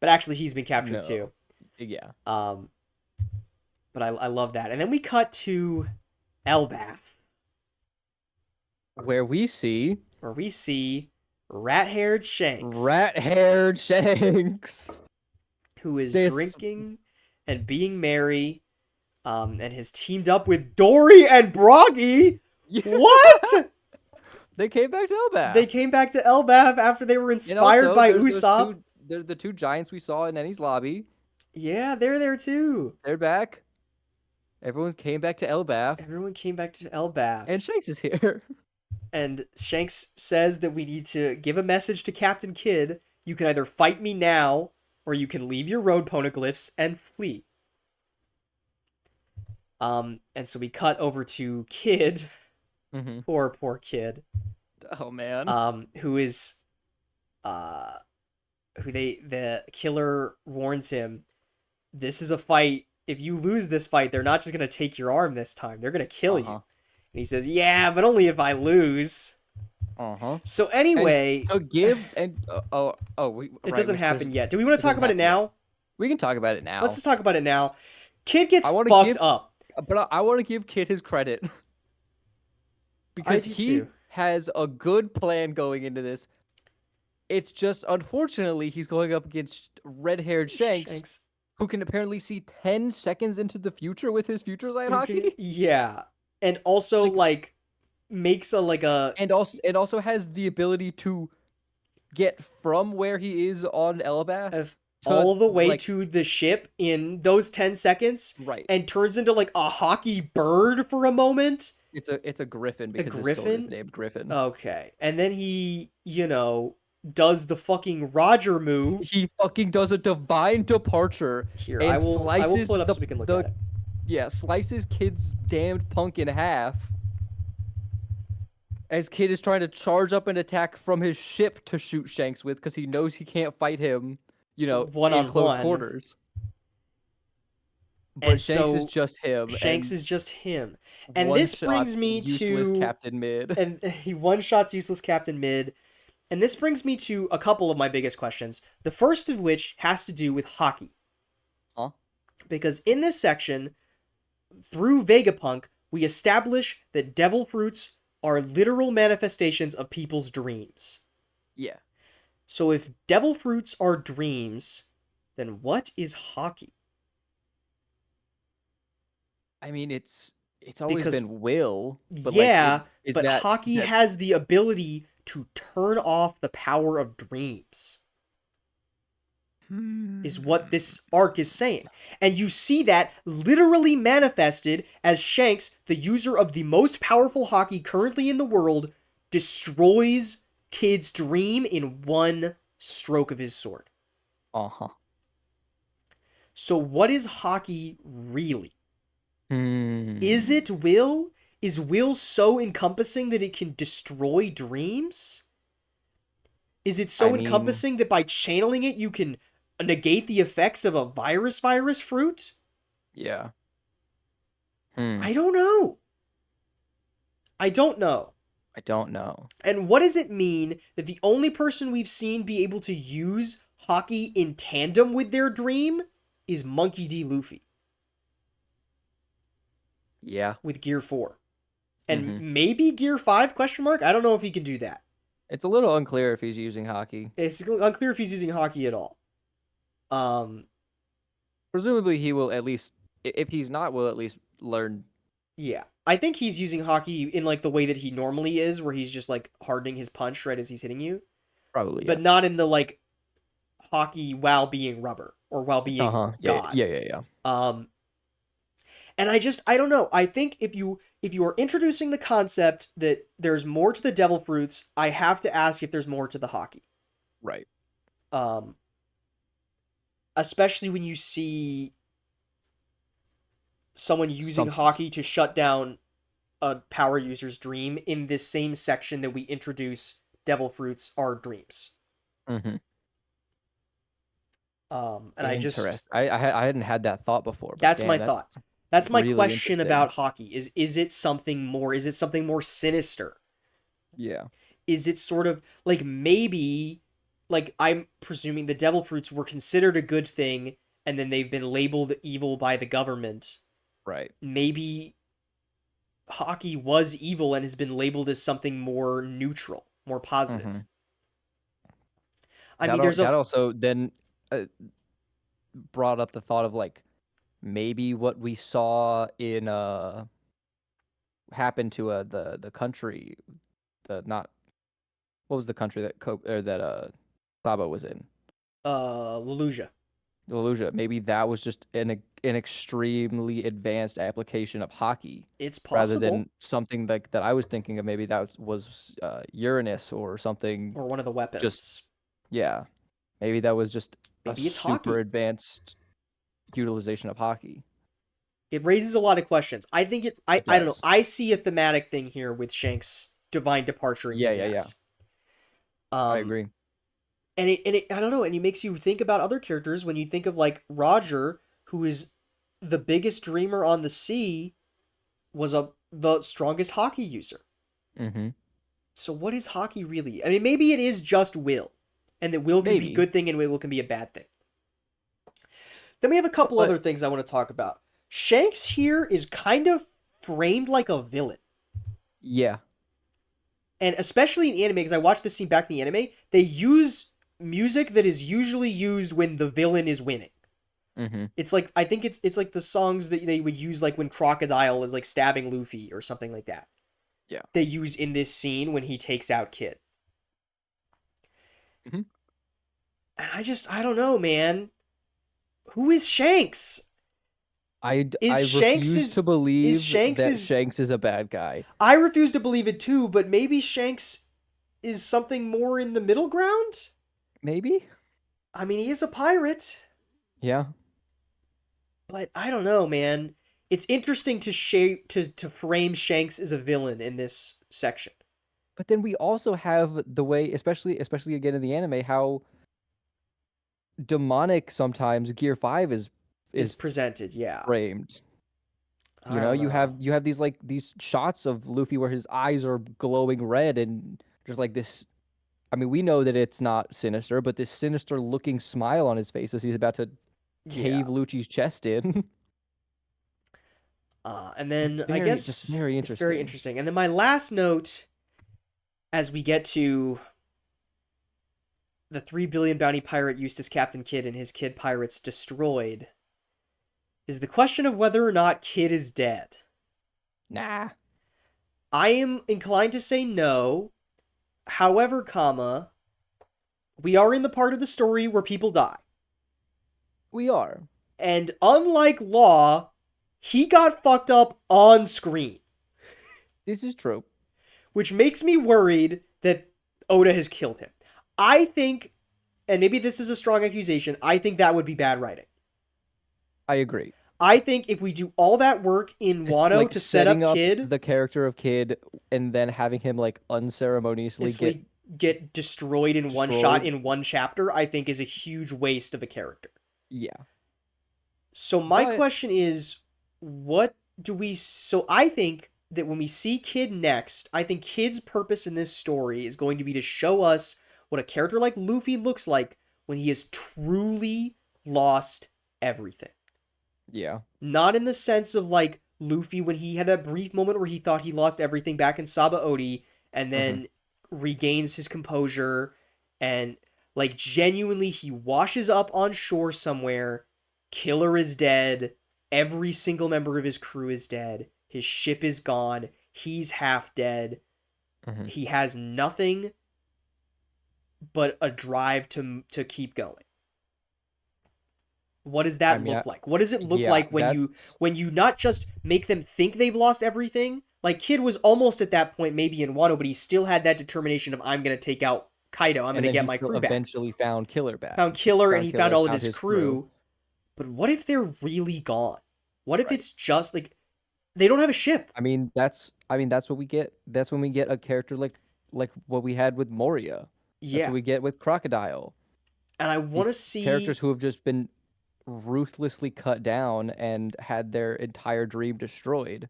but actually he's been captured No. too. Yeah. Um, but I love that. And then we cut to Elbath, Where we see where we see rat-haired Shanks, rat-haired Shanks. who is This drinking and being merry, and has teamed up with Dory and Broggy. Yeah. What? They came back to They Elbath. came back to Elbath after they were And inspired also by there's those Usopp. two there's the two giants we saw in Nenny's lobby. Yeah, they're there too. They're back. Everyone came back to Elbath, Everyone came back to and Elbath. Shanks is here. And Shanks says that we need to give a message to Captain Kidd. You can either fight me now, or you can leave your road poneglyphs and flee. And so we cut over to Kidd, hmm poor Kidd, Oh man. who is, uh, who the killer warns him, this is a fight. If you lose this fight, they're not just gonna take your arm this time; they're gonna kill you. Uh-huh. And he says, "Yeah, but only if I lose." Uh-huh. So And anyway, to give and we it right, doesn't which there's happen yet. Do we want to it talk doesn't about it happen yet. now? We can talk about it Let's now. just talk about it now. Kid gets I want to fucked give up. but I want to give Kid his credit I because do he too. has a good plan going into this. It's just unfortunately he's going up against red-haired Shanks, Shanks, who can apparently see 10 seconds into the future with his future sight okay, hockey. yeah, and also Like like makes a like a and also has the ability to get from where he is on Elbath of to all the way like to the ship in those 10 seconds right. and turns into like a hockey bird for a moment. It's a griffin A because his sword is griffin? named Griffin. Okay. And then he, does the fucking Roger move. He fucking does a divine departure Here, I and will I will pull slices it up the so we can look at the it. yeah, slices Kid's damned punk in half as Kid is trying to charge up an attack from his ship to shoot Shanks with because he knows he can't fight him, One in on close one. quarters. And But Shanks is so just him Shanks and is just him. And one this shot brings me useless to Captain Mid. and he one shots useless Captain Mid. And this brings me to a couple of my biggest questions. The first of which has to do with hockey. Huh? Because in this section, through Vegapunk, we establish that devil fruits are literal manifestations of people's dreams. Yeah. So if devil fruits are dreams, then what is hockey? I mean it's always Because been will, but like it yeah, is but that hockey that has the ability to turn off the power of dreams. Is what Hmm. this arc is saying. And you see that literally manifested as Shanks, the user of the most powerful hockey currently in the world, destroys Kid's dream in one stroke of his sword. Uh-huh. So, what is hockey really? Is Hmm. it will? Is will so encompassing that it can destroy dreams? Is it I so mean, encompassing that by channeling it you can negate the effects of a virus fruit? yeah. Hmm. I don't know. I don't know. I don't know. And what does it mean that the only person we've seen be able to use hockey in tandem with their dream is Monkey D. Luffy Yeah. with Gear 4? And hmm maybe Gear 5 question mark? I don't know if he can do that. It's a little unclear if he's using hockey. It's unclear if he's using hockey at all. Um Presumably he will at least if he's not, will at least learn yeah. I think he's using hockey in like the way that he normally is where he's just like hardening his punch right as he's hitting you, probably, yeah. but not in the like hockey while being rubber or while being Uh-huh. Yeah, God. yeah, yeah, yeah. Um and I don't know. I think if you are introducing the concept that there's more to the devil fruits, I have to ask if there's more to the hockey. Right. Um Especially when you see someone using Some hockey to shut down a power user's dream in this same section that we introduce devil fruits are dreams. hmm And I just Interesting. I hadn't had that thought before, but that's my damn, thought. that's That's my really question interesting. about hockey. Is it something more? Is it something more sinister? Yeah. Is it sort of like maybe like I'm presuming the devil fruits were considered a good thing and then they've been labeled evil by the government. Right. Maybe hockey was evil and has been labeled as something more neutral, more positive. hmm I mean, there's That a also then uh, brought up the thought of like maybe what we saw in happened to the country, the not what was the country that Klabo was in? Leluja. Leluja. Maybe that was just an extremely advanced application of hockey, It's rather possible. than something like that I was thinking of. Maybe that was Uranus or something. Or one of the Just weapons. yeah, maybe that was just a Maybe it's super hockey. advanced utilization of hockey. It raises a lot of questions. I think It I don't know. does. I see a thematic thing here with Shanks' divine departure and Yeah, his yeah, yeah. ass. I Um, agree. and it I don't know, and it makes you think about other characters when you think of like Roger, who is the biggest dreamer on the sea, was the strongest hockey user. Mm-hmm. So what is hockey really? I mean, maybe it is just will, and that will can be a Maybe, good thing and will can be a bad thing. Then we have a couple but other things I want to talk about. Shanks here is kind of framed like a villain. yeah. And especially in the anime, because I watched this scene back in the anime, they use music that is usually used when the villain is winning. Mm-hmm. It's like I think it's like the songs that they would use like when Crocodile is like stabbing Luffy or something like that. Yeah. They use in this scene when he takes out Kid. Mm-hmm. And I don't know, man. Who is Shanks? I Is Shanks refuse to is believe Shanks that is Shanks is a bad guy. I refuse to believe it too, but maybe Shanks is something more in the middle ground? Maybe. I mean, he is a pirate. Yeah. But I don't know, man. It's interesting to to frame Shanks as a villain in this section. But then we also have the way, especially again in the anime, how demonic sometimes Gear 5 Is is presented, yeah. framed. I don't know. You have these shots of Luffy where his eyes are glowing red and just like this. I mean, we know that it's not sinister, but this sinister looking smile on his face as he's about to Yeah. cave Lucci's chest in. And It's then I very just guess very it's very interesting. interesting. And then my last note, as we get to the 3 billion bounty pirate Eustace Captain Kidd and his Kid pirates destroyed, is the question of whether or not Kid is dead. Nah, I am inclined to say no. However, comma, we are in the part of the story where people die. we are. And unlike Law, he got fucked up on screen, This is true. which makes me worried that Oda has killed him. I think, and maybe this is a strong accusation, I think that would be bad writing. I agree. I think if we do all that work in It's Wano like to set up setting up Kid, the character of Kid and then having him like unceremoniously Isley get destroyed in one shot destroyed. in one chapter, I think is a huge waste of a character. Yeah. So my But question is, what do we? So I think that when we see Kid next, I think Kid's purpose in this story is going to be to show us what a character like Luffy looks like when he has truly lost everything. yeah. Not in the sense of like Luffy when he had that brief moment where he thought he lost everything back in Sabaody and Hmm. then regains his composure and like genuinely he washes up on shore somewhere. Killer is dead. Every single member of his crew is dead. His ship is gone. He's half dead. Hmm. He has nothing but a drive to keep going. What does I that mean, look like? What does it look yeah, like that's when you not just make them think they've lost everything? Like Kid was almost at that point maybe in Wano, but he still had that determination of I'm going to take out Kaido. I'm going and to then get he my still crew back. eventually found Killer back. Found Killer and Found he Killer found and all of found his his crew. crew. But what if they're really gone? What if Right. it's just like they don't have a ship? I mean that's what we get. That's when we get a character like what we had with Moria. That's what Yeah. we get with Crocodile. And I These want to characters see who have just been ruthlessly cut down and had their entire dream destroyed.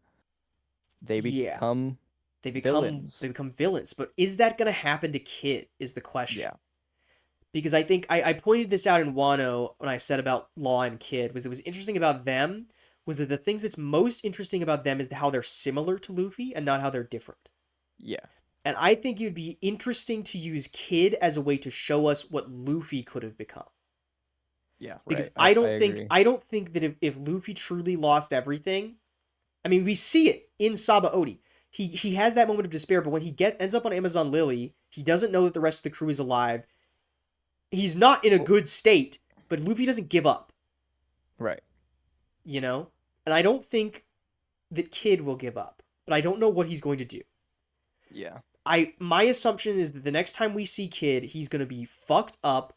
They yeah, become they villains. become villains, but is that going to happen to Kid is the question. Yeah. Because I think I pointed this out in Wano when I said about Law and Kid was it was interesting about them was that the things that's most interesting about them is how they're similar to Luffy and not how they're different. Yeah. And I think it would be interesting to use Kid as a way to show us what Luffy could have become. Yeah, right. Because I agree. I don't think that if Luffy truly lost everything, I mean we see it in Sabaody. He has that moment of despair, but when he ends up on Amazon Lily, he doesn't know that the rest of the crew is alive. He's not in a Well, good state. but Luffy doesn't give up, Right. you know? And I don't think that Kid will give up, but I don't know what he's going to do. Yeah. My assumption is that the next time we see Kid, he's going to be fucked up,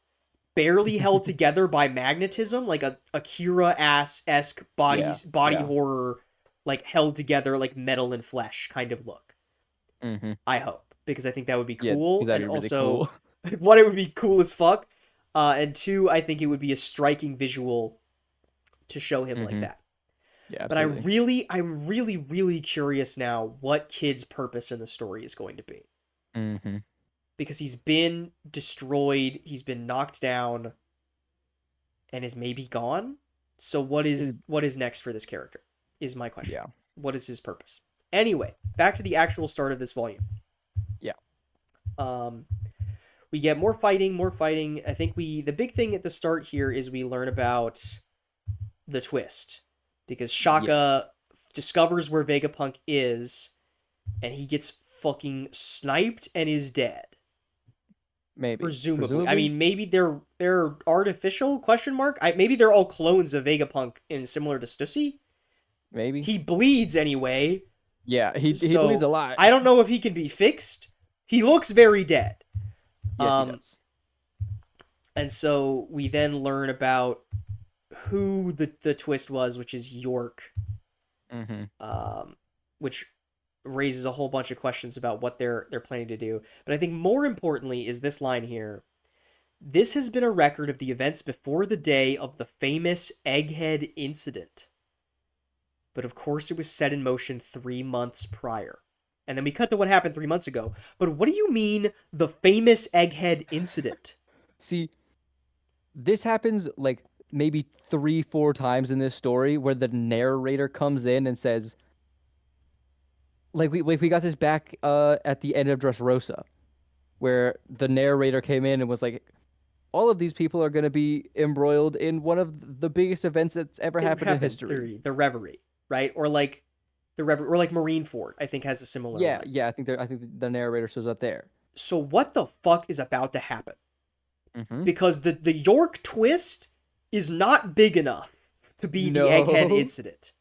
barely held together by magnetism, like a Akira ass esque Yeah. body Yeah. horror, like held together like metal and flesh kind of look. Mm-hmm. I hope, because I think that would be Yeah, because cool, that'd and be really also cool. one, it would be cool as fuck, and two, I think it would be a striking visual to show him like Mm-hmm. that. Yeah, But absolutely. I'm really, really curious now what Kid's purpose in the story is going to be, Mm-hmm. because he's been destroyed, he's been knocked down, and is maybe gone. So what is next for this character? Is my question. Yeah. What is his purpose? Anyway, back to the actual start of this volume. Yeah. Um, we get more fighting, more fighting. I think the big thing at the start here is we learn about the twist, because Yeah. Shaka discovers where Vegapunk is, and he gets fucking sniped and is dead. Maybe. Presumably, I Presumably. mean, maybe they're artificial question mark. Maybe they're all clones of Vegapunk and similar to Stussy. Maybe. He bleeds anyway, Yeah, he bleeds a so lot. I don't know if he can be fixed. He looks very dead. Yes, he Um, does. and so we then learn about who the twist was, which is York, Mm-hmm. which raises a whole bunch of questions about what they're planning to do. But I think more importantly is this line here. This has been a record of the events before the day of the famous Egghead incident. But of course, it was set in motion 3 months prior. And then we cut to what happened 3 months ago. But what do you mean, the famous Egghead incident? See, this happens like maybe 3, 4 times in this story where the narrator comes in and says, like we got this back at the end of Dressrosa, where the narrator came in and was like, all of these people are going to be embroiled in one of the biggest events that's ever It happened in happened, history. the Reverie, right? Or like the Reverie, or like Marineford, I think has a similar Yeah, line. yeah, I think the narrator shows up there. So what the fuck is about to happen? Mm-hmm. Because the York twist is not big enough to be the Egghead No. incident.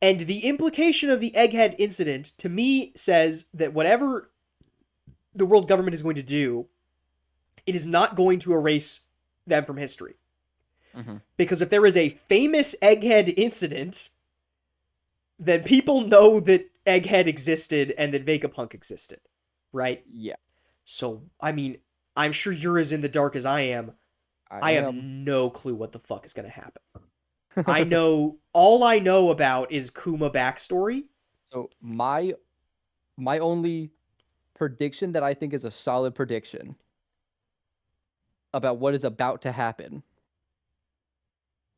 And the implication of the Egghead incident, to me, says that whatever the world government is going to do, it is not going to erase them from history. Mm-hmm. Because if there is a famous Egghead incident, then people know that Egghead existed and that Vegapunk existed, right? Yeah, So, I mean, I'm sure you're as in the dark as I am. I I have am. no clue what the fuck is going to happen. All I know about is Kuma backstory. So my only prediction that I think is a solid prediction about what is about to happen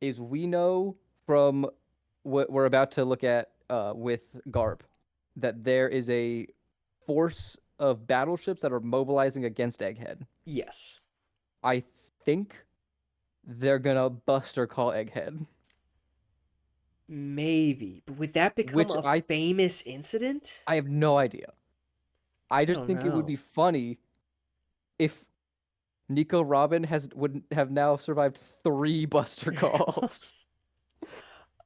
is we know from what we're about to look at with Garp that there is a force of battleships that are mobilizing against Egghead. Yes. I think they're gonna Buster call Egghead, Maybe. But would that become which a famous incident? I have no idea. I I just don't think it would be know. funny if Nico Robin would have now survived 3 Buster calls.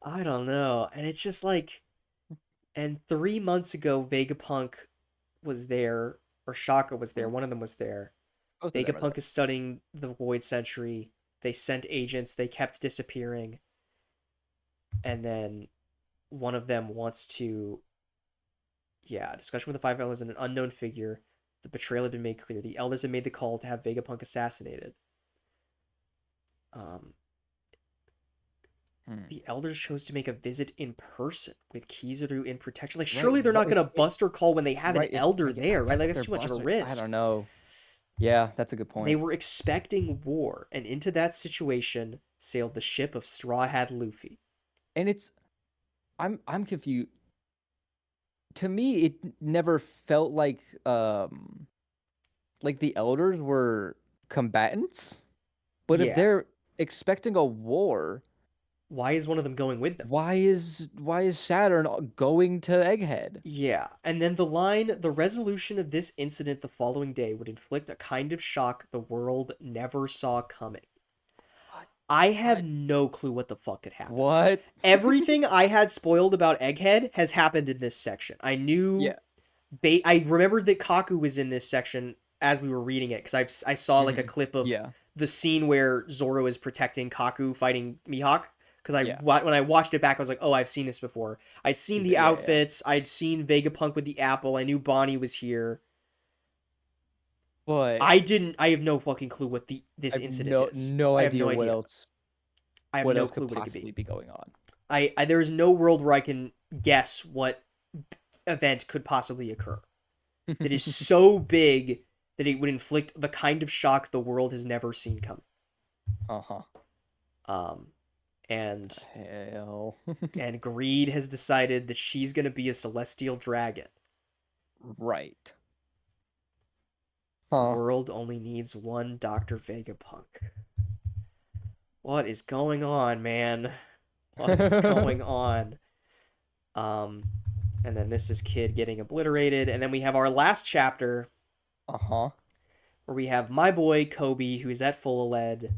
I don't know. And it's just like, and 3 months ago, Vegapunk was there, or Shaka was there. One of them was there. Both of them are Vegapunk there. is studying the Void Century. They sent agents. They kept disappearing. And then one of them wants to, yeah, discussion with the Five Elders and an unknown figure. The betrayal had been made clear. The Elders had made the call to have Vegapunk assassinated. Um, Hmm. the Elders chose to make a visit in person with Kizaru in protection. Like, Right? surely they're not What? gonna Buster call when they have an Right? Elder there, I right? guess Like, if that's they're too much of a Buster, I risk. don't know. Yeah, that's a good They point. were expecting war, and into that situation sailed the ship of Straw Hat Luffy. And I'm confused. To me, it never felt like the elders were combatants. But if Yeah. they're expecting a war, Why is one of them going with them? why is Saturn going to Egghead? Yeah, and then the line, the resolution of this incident the following day would inflict a kind of shock the world never saw coming. I have I no clue what the fuck had happened. what? Everything I had spoiled about Egghead has happened in this section. I knew Yeah. I remembered that Kaku was in this section as we were reading it because I saw like a Hmm. clip of Yeah. the scene where Zoro is protecting Kaku fighting Mihawk. Because Yeah. when I watched it back, I was like, oh, I've seen this before. I'd seen He's the yeah, yeah. outfits. I'd seen Vegapunk with the apple. I knew Bonnie was here. But I didn't. I have no fucking clue what this I've incident is. no I have idea no idea. I have what no else clue could what it could be. possibly be going on. There is no world where I can guess what event could possibly occur that is so big that it would inflict the kind of shock the world has never seen coming. Uh-huh. Um, and Hell. Greed has decided that she's gonna be a celestial dragon. Right. The Huh. world only needs one Dr. Vegapunk. What is going on, man? What is going on? Um, and then this is Kid getting obliterated, and then we have our last chapter Uh-huh. where we have my boy Kobe, who is at full lead.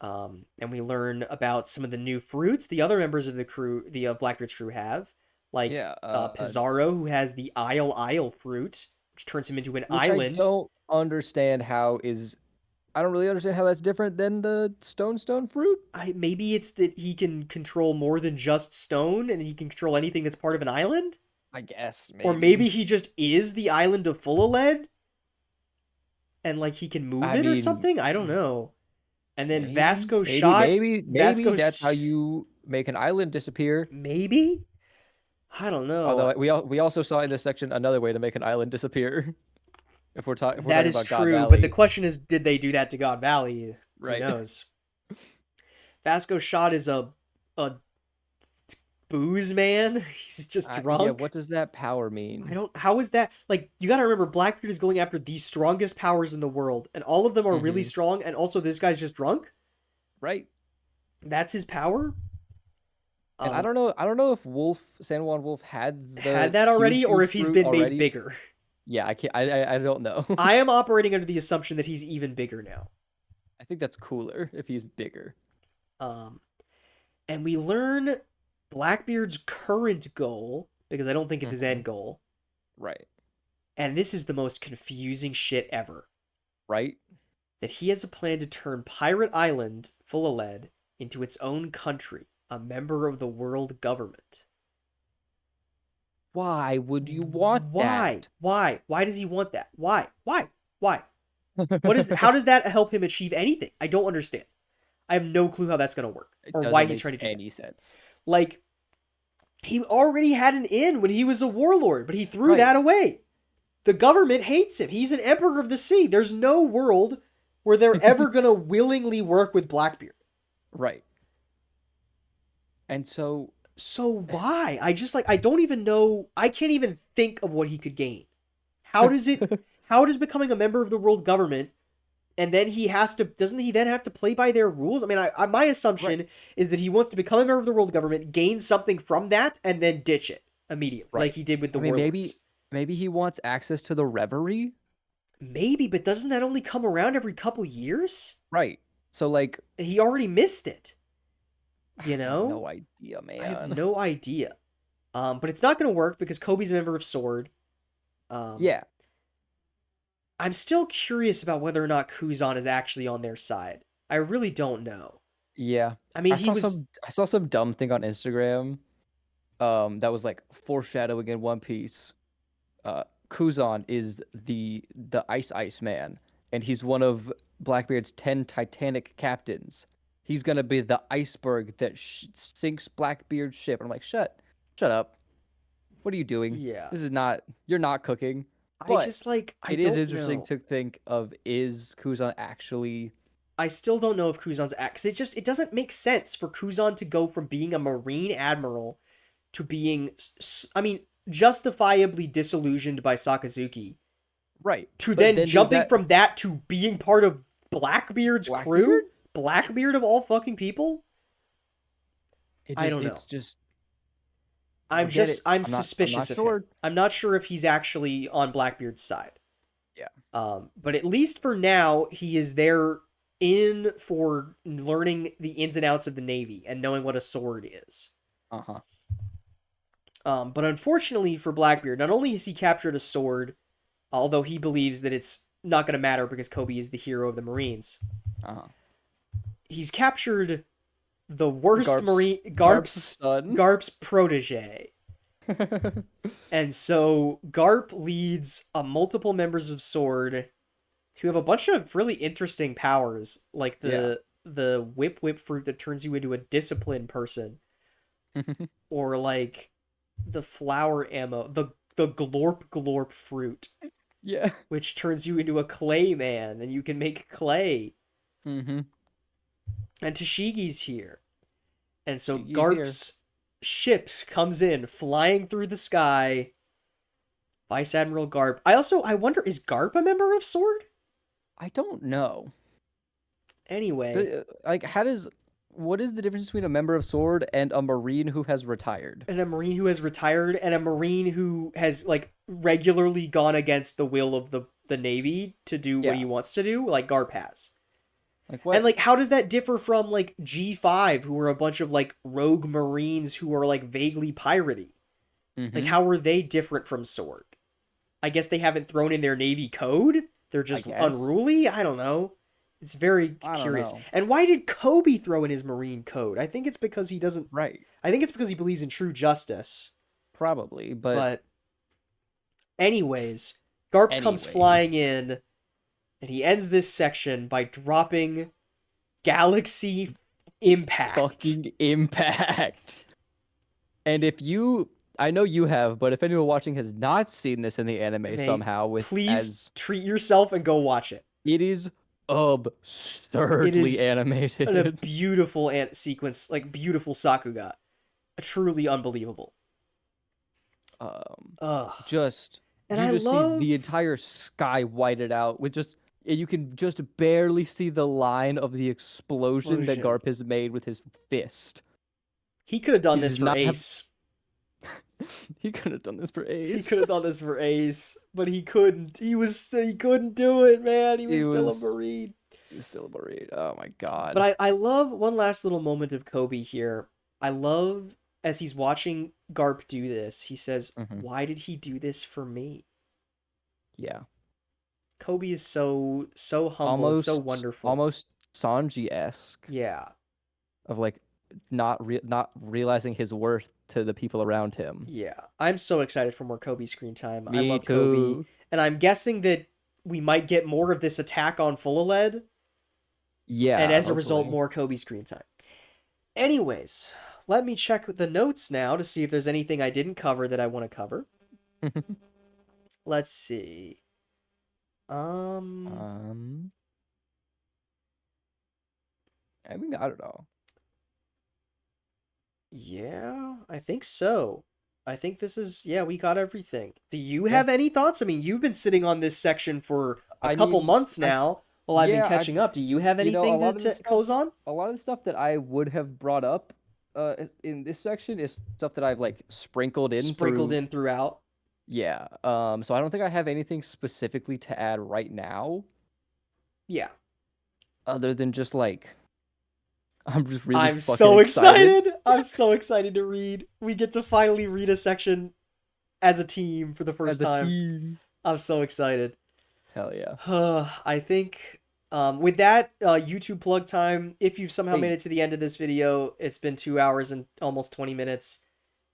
And we learn about some of the new fruits the other members of the crew, the Blackbeard's crew, have, like Yeah, Pizarro, who has the Isle fruit, which turns him into an which I island. don't understand how is I don't really understand how that's different than the stone fruit. Maybe it's that he can control more than just stone, and he can control anything that's part of an island. I guess Or maybe maybe. he just is the island of Full and like he can move I it or mean, something. I don't know. And then maybe, Vasco maybe, shot maybe, maybe Vasco. that's how you make an island disappear. Maybe I don't know. Although we also saw in this section another way to make an island disappear. If we're That talking is about God true, but the Valley, question is, did they do that to God Valley? Who right? knows? Vasco shot is a booze man. He's just Yeah. drunk. What does that power I mean? don't. How is that? Like, you got to remember, Blackbeard is going after the strongest powers in the world, and all of them are really Hmm. strong. And also, this guy's just drunk. Right. That's his power. And Um, I don't know if San Juan Wolf had had the that already, or Kyushu if he's fruit been made already. bigger. Yeah, I can't. I don't know. I am operating under the assumption that he's even bigger now. I think that's cooler if he's bigger. Um, and we learn Blackbeard's current goal because I don't think it's his Hmm. end goal. Right. And this is the most confusing shit ever. Right. That he has a plan to turn Pirate Island, full of lead, into its own country, a member of the world government. Why would you want Why? that? Why does he want that? Why? What is how does that help him achieve anything? I don't understand. I have no clue how that's going to work It or why doesn't he's make trying to do that. any sense. Like, he already had an in when he was a warlord, but he threw Right. that away. The government hates him. He's an emperor of the sea. There's no world where they're ever going to willingly work with Blackbeard. Right. And so So why? I don't even know. I can't even think of what he could gain. How does it how does becoming a member of the world government and then he has to doesn't he then have to play by their rules? I mean, my right. assumption is that he wants to become a member of the world government, gain something from that, and then ditch it immediately, like Right. he did with the I mean, warlords. maybe he wants access to the reverie. Maybe, but doesn't that only come around every couple years? Right. So like He already missed it. I You have know? no idea, I have man. no idea. But it's not going to work because Kobe's a member of Sword. Um, Yeah. I'm still curious about whether or not Kuzan is actually on their side. I really don't know. Yeah. I mean, he was. I saw some dumb thing on Instagram that was like foreshadowing in One Piece. Kuzan is the Ice Man, and he's one of Blackbeard's 10 Titanic captains. He's gonna be the iceberg that sinks Blackbeard's ship. And I'm like, shut up. What are you doing? Yeah. This is not. You're not cooking. But I it is don't interesting know. to think of is Kuzan actually I still don't know if Kuzan's act. Cause it doesn't make sense for Kuzan to go from being a Marine admiral to being, I mean, justifiably disillusioned by Sakazuki right? to But then then does jumping that from that to being part of Blackbeard's Blackbeard? crew? Blackbeard of all fucking people? I don't know. It's just I don't get it. I'm I'm not suspicious of him. sure. I'm not sure if he's actually on Blackbeard's side. Yeah. But at least for now, he is there in for learning the ins and outs of the Navy and knowing what a sword is. Uh-huh. But unfortunately for Blackbeard, not only has he captured a sword, although he believes that it's not going to matter because Kobe is the hero of the Marines, Uh-huh. he's captured the worst Garp's Marine, Garp's son. Garp's protege. And so Garp leads multiple members of Sword who have a bunch of really interesting powers, like Yeah. the whip fruit that turns you into a disciplined person, or like the flower ammo, the glorp fruit, Yeah. which turns you into a clay man and you can make clay. Mm-hmm. And Tashigi's here. And so He's here. Garp's ship comes in flying through the sky. Vice Admiral Garp. I wonder, is Garp a member of Sword? I don't know. Anyway, Like, what is the difference between a member of Sword and a Marine who has retired? and a Marine who has retired and a Marine who has like regularly gone against the will of the Navy to do what he Yeah. wants to do, like Garp has. Like And what? like how does that differ from like G5 who are a bunch of like rogue Marines who are like vaguely piratey? Like Mm-hmm. how are they different from Sword? I guess they haven't thrown in their Navy code? They're I just guess. unruly? I don't know. It's very I don't curious. know. And why did Kobe throw in his Marine code? I think it's because he doesn't. Right. I think it's because he believes in true justice. Probably, but But, anyways, Garp comes anyways. flying in, and he ends this section by dropping Galaxy Impact. Fucking impact. And if you, I know you have, but if anyone watching has not seen this in the anime Mate, somehow, with please as treat yourself and go watch it. it is It absurdly is a animated. beautiful sequence, like beautiful Sakuga. Truly unbelievable. Um, Ugh. just And you I just see the love. entire sky whited out with just you can just barely see the line of the explosion that Explosion. Garp has made with his fist. He could have done He this does for not have. Ace. He could have done this for He could Ace. have done this for Ace, but he couldn't. He couldn't do it, man. He was He still a was Marine. he's still worried. Oh my god. But I love one last little moment of Kobe here. I love as he's watching Garp do this, he says, Hmm. "Why did he do this for me?" Yeah. Kobe is so humble and so Almost wonderful. almost Sanji-esque Yeah. of like not realizing his worth to the people around him. Yeah. I'm so excited for more Kobe screen time. I Me love Kobe, too. and I'm guessing that we might get more of this attack on Fullaled, and Yeah, as a result hopefully. more Kobe screen time. Anyways, let me check the notes now to see if there's anything I didn't cover that I want to cover. Let's see. Um, um I mean, I don't know. yeah, I think so. I think this is, yeah, we got everything. Do you Yeah. have any thoughts? I mean, you've been sitting on this section for a I couple mean, months I now while I've been yeah, I catching up. Do you have a anything lot of the to stuff close on? that I would have brought up in this section is stuff that I've like sprinkled in Sprinkled through. in throughout? Yeah. So I don't think I have anything specifically to add right now Yeah. other than just like I'm just really I'm fucking so excited. excited. I'm so excited to read. We get to finally read a section as a team for the first As a time. team. I'm so excited. Hell yeah. I think with that YouTube plug time, if you've somehow made Hey, it to the end of this video, it's been 2 hours and almost 20 minutes.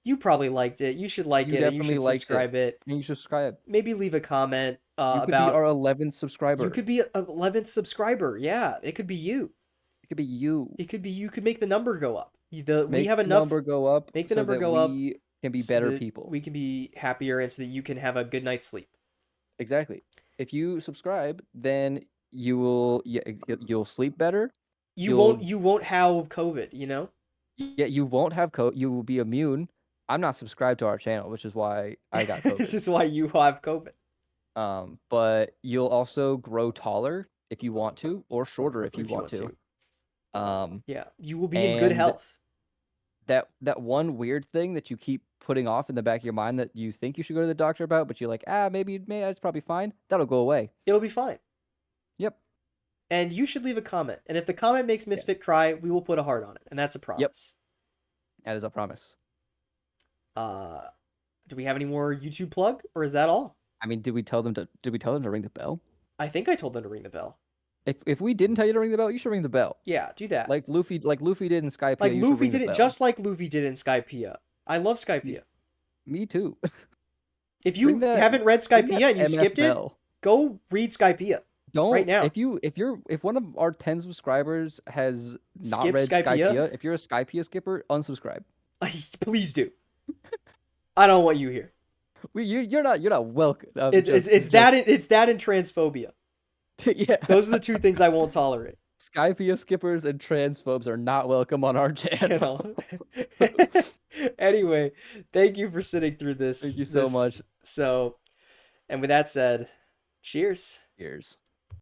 You probably liked it. You should like you it and you definitely should liked it. subscribe it. And you should subscribe. Maybe leave a comment You could be about our 11th you subscriber. could be an 11th subscriber. Yeah, it could be you. It could be you. It could be you could make the number go up. We Make have the enough. number go up Make the so number that go up we can be so better that people. we can be happier and so that you can have a good night's sleep. Exactly. If you subscribe, then you'll sleep better. You'll You won't have COVID, you know? you won't have you will be immune. I'm not subscribed to our channel, which is why I got This COVID. is why you have COVID But you'll also grow taller if you want to, or shorter if you if you want want to. to. Um, Yeah, you will be in good and health. that one weird thing that you keep putting off in the back of your mind that you think you should go to the doctor about, but you're like, maybe that's probably fine. That'll go away. It'll be fine. Yep. And you should leave a comment. And if the comment makes Yes. Misfit cry, we will put a heart on it. And that's a Yep. promise. That is a promise. Uh, do we have any more YouTube plug, or is that all? I mean, did we tell them to ring the bell? I think I told them to ring the bell. If we didn't tell you to ring the bell, you should ring the bell. Yeah, do that. Like Luffy did in Like Skypiea, you should Luffy ring the did it bell. just like Luffy did in Skypiea. I love Me, Skypiea. me too. If Ring you that haven't read ring that Skypiea and you MF skipped it, bell. go read Skypiea right Don't now. if one of our 10 subscribers has not Skip read Skypiea. Skypiea, if you're a Skypiea skipper, unsubscribe. Please do. I don't want you here. You're not welcome. It's that and transphobia. Yeah. Those are the two things I won't tolerate. Skypiea skippers and transphobes are not welcome on our You channel. know. Anyway, thank you for sitting through Thank this. you so much. So, and with that said, cheers. Cheers.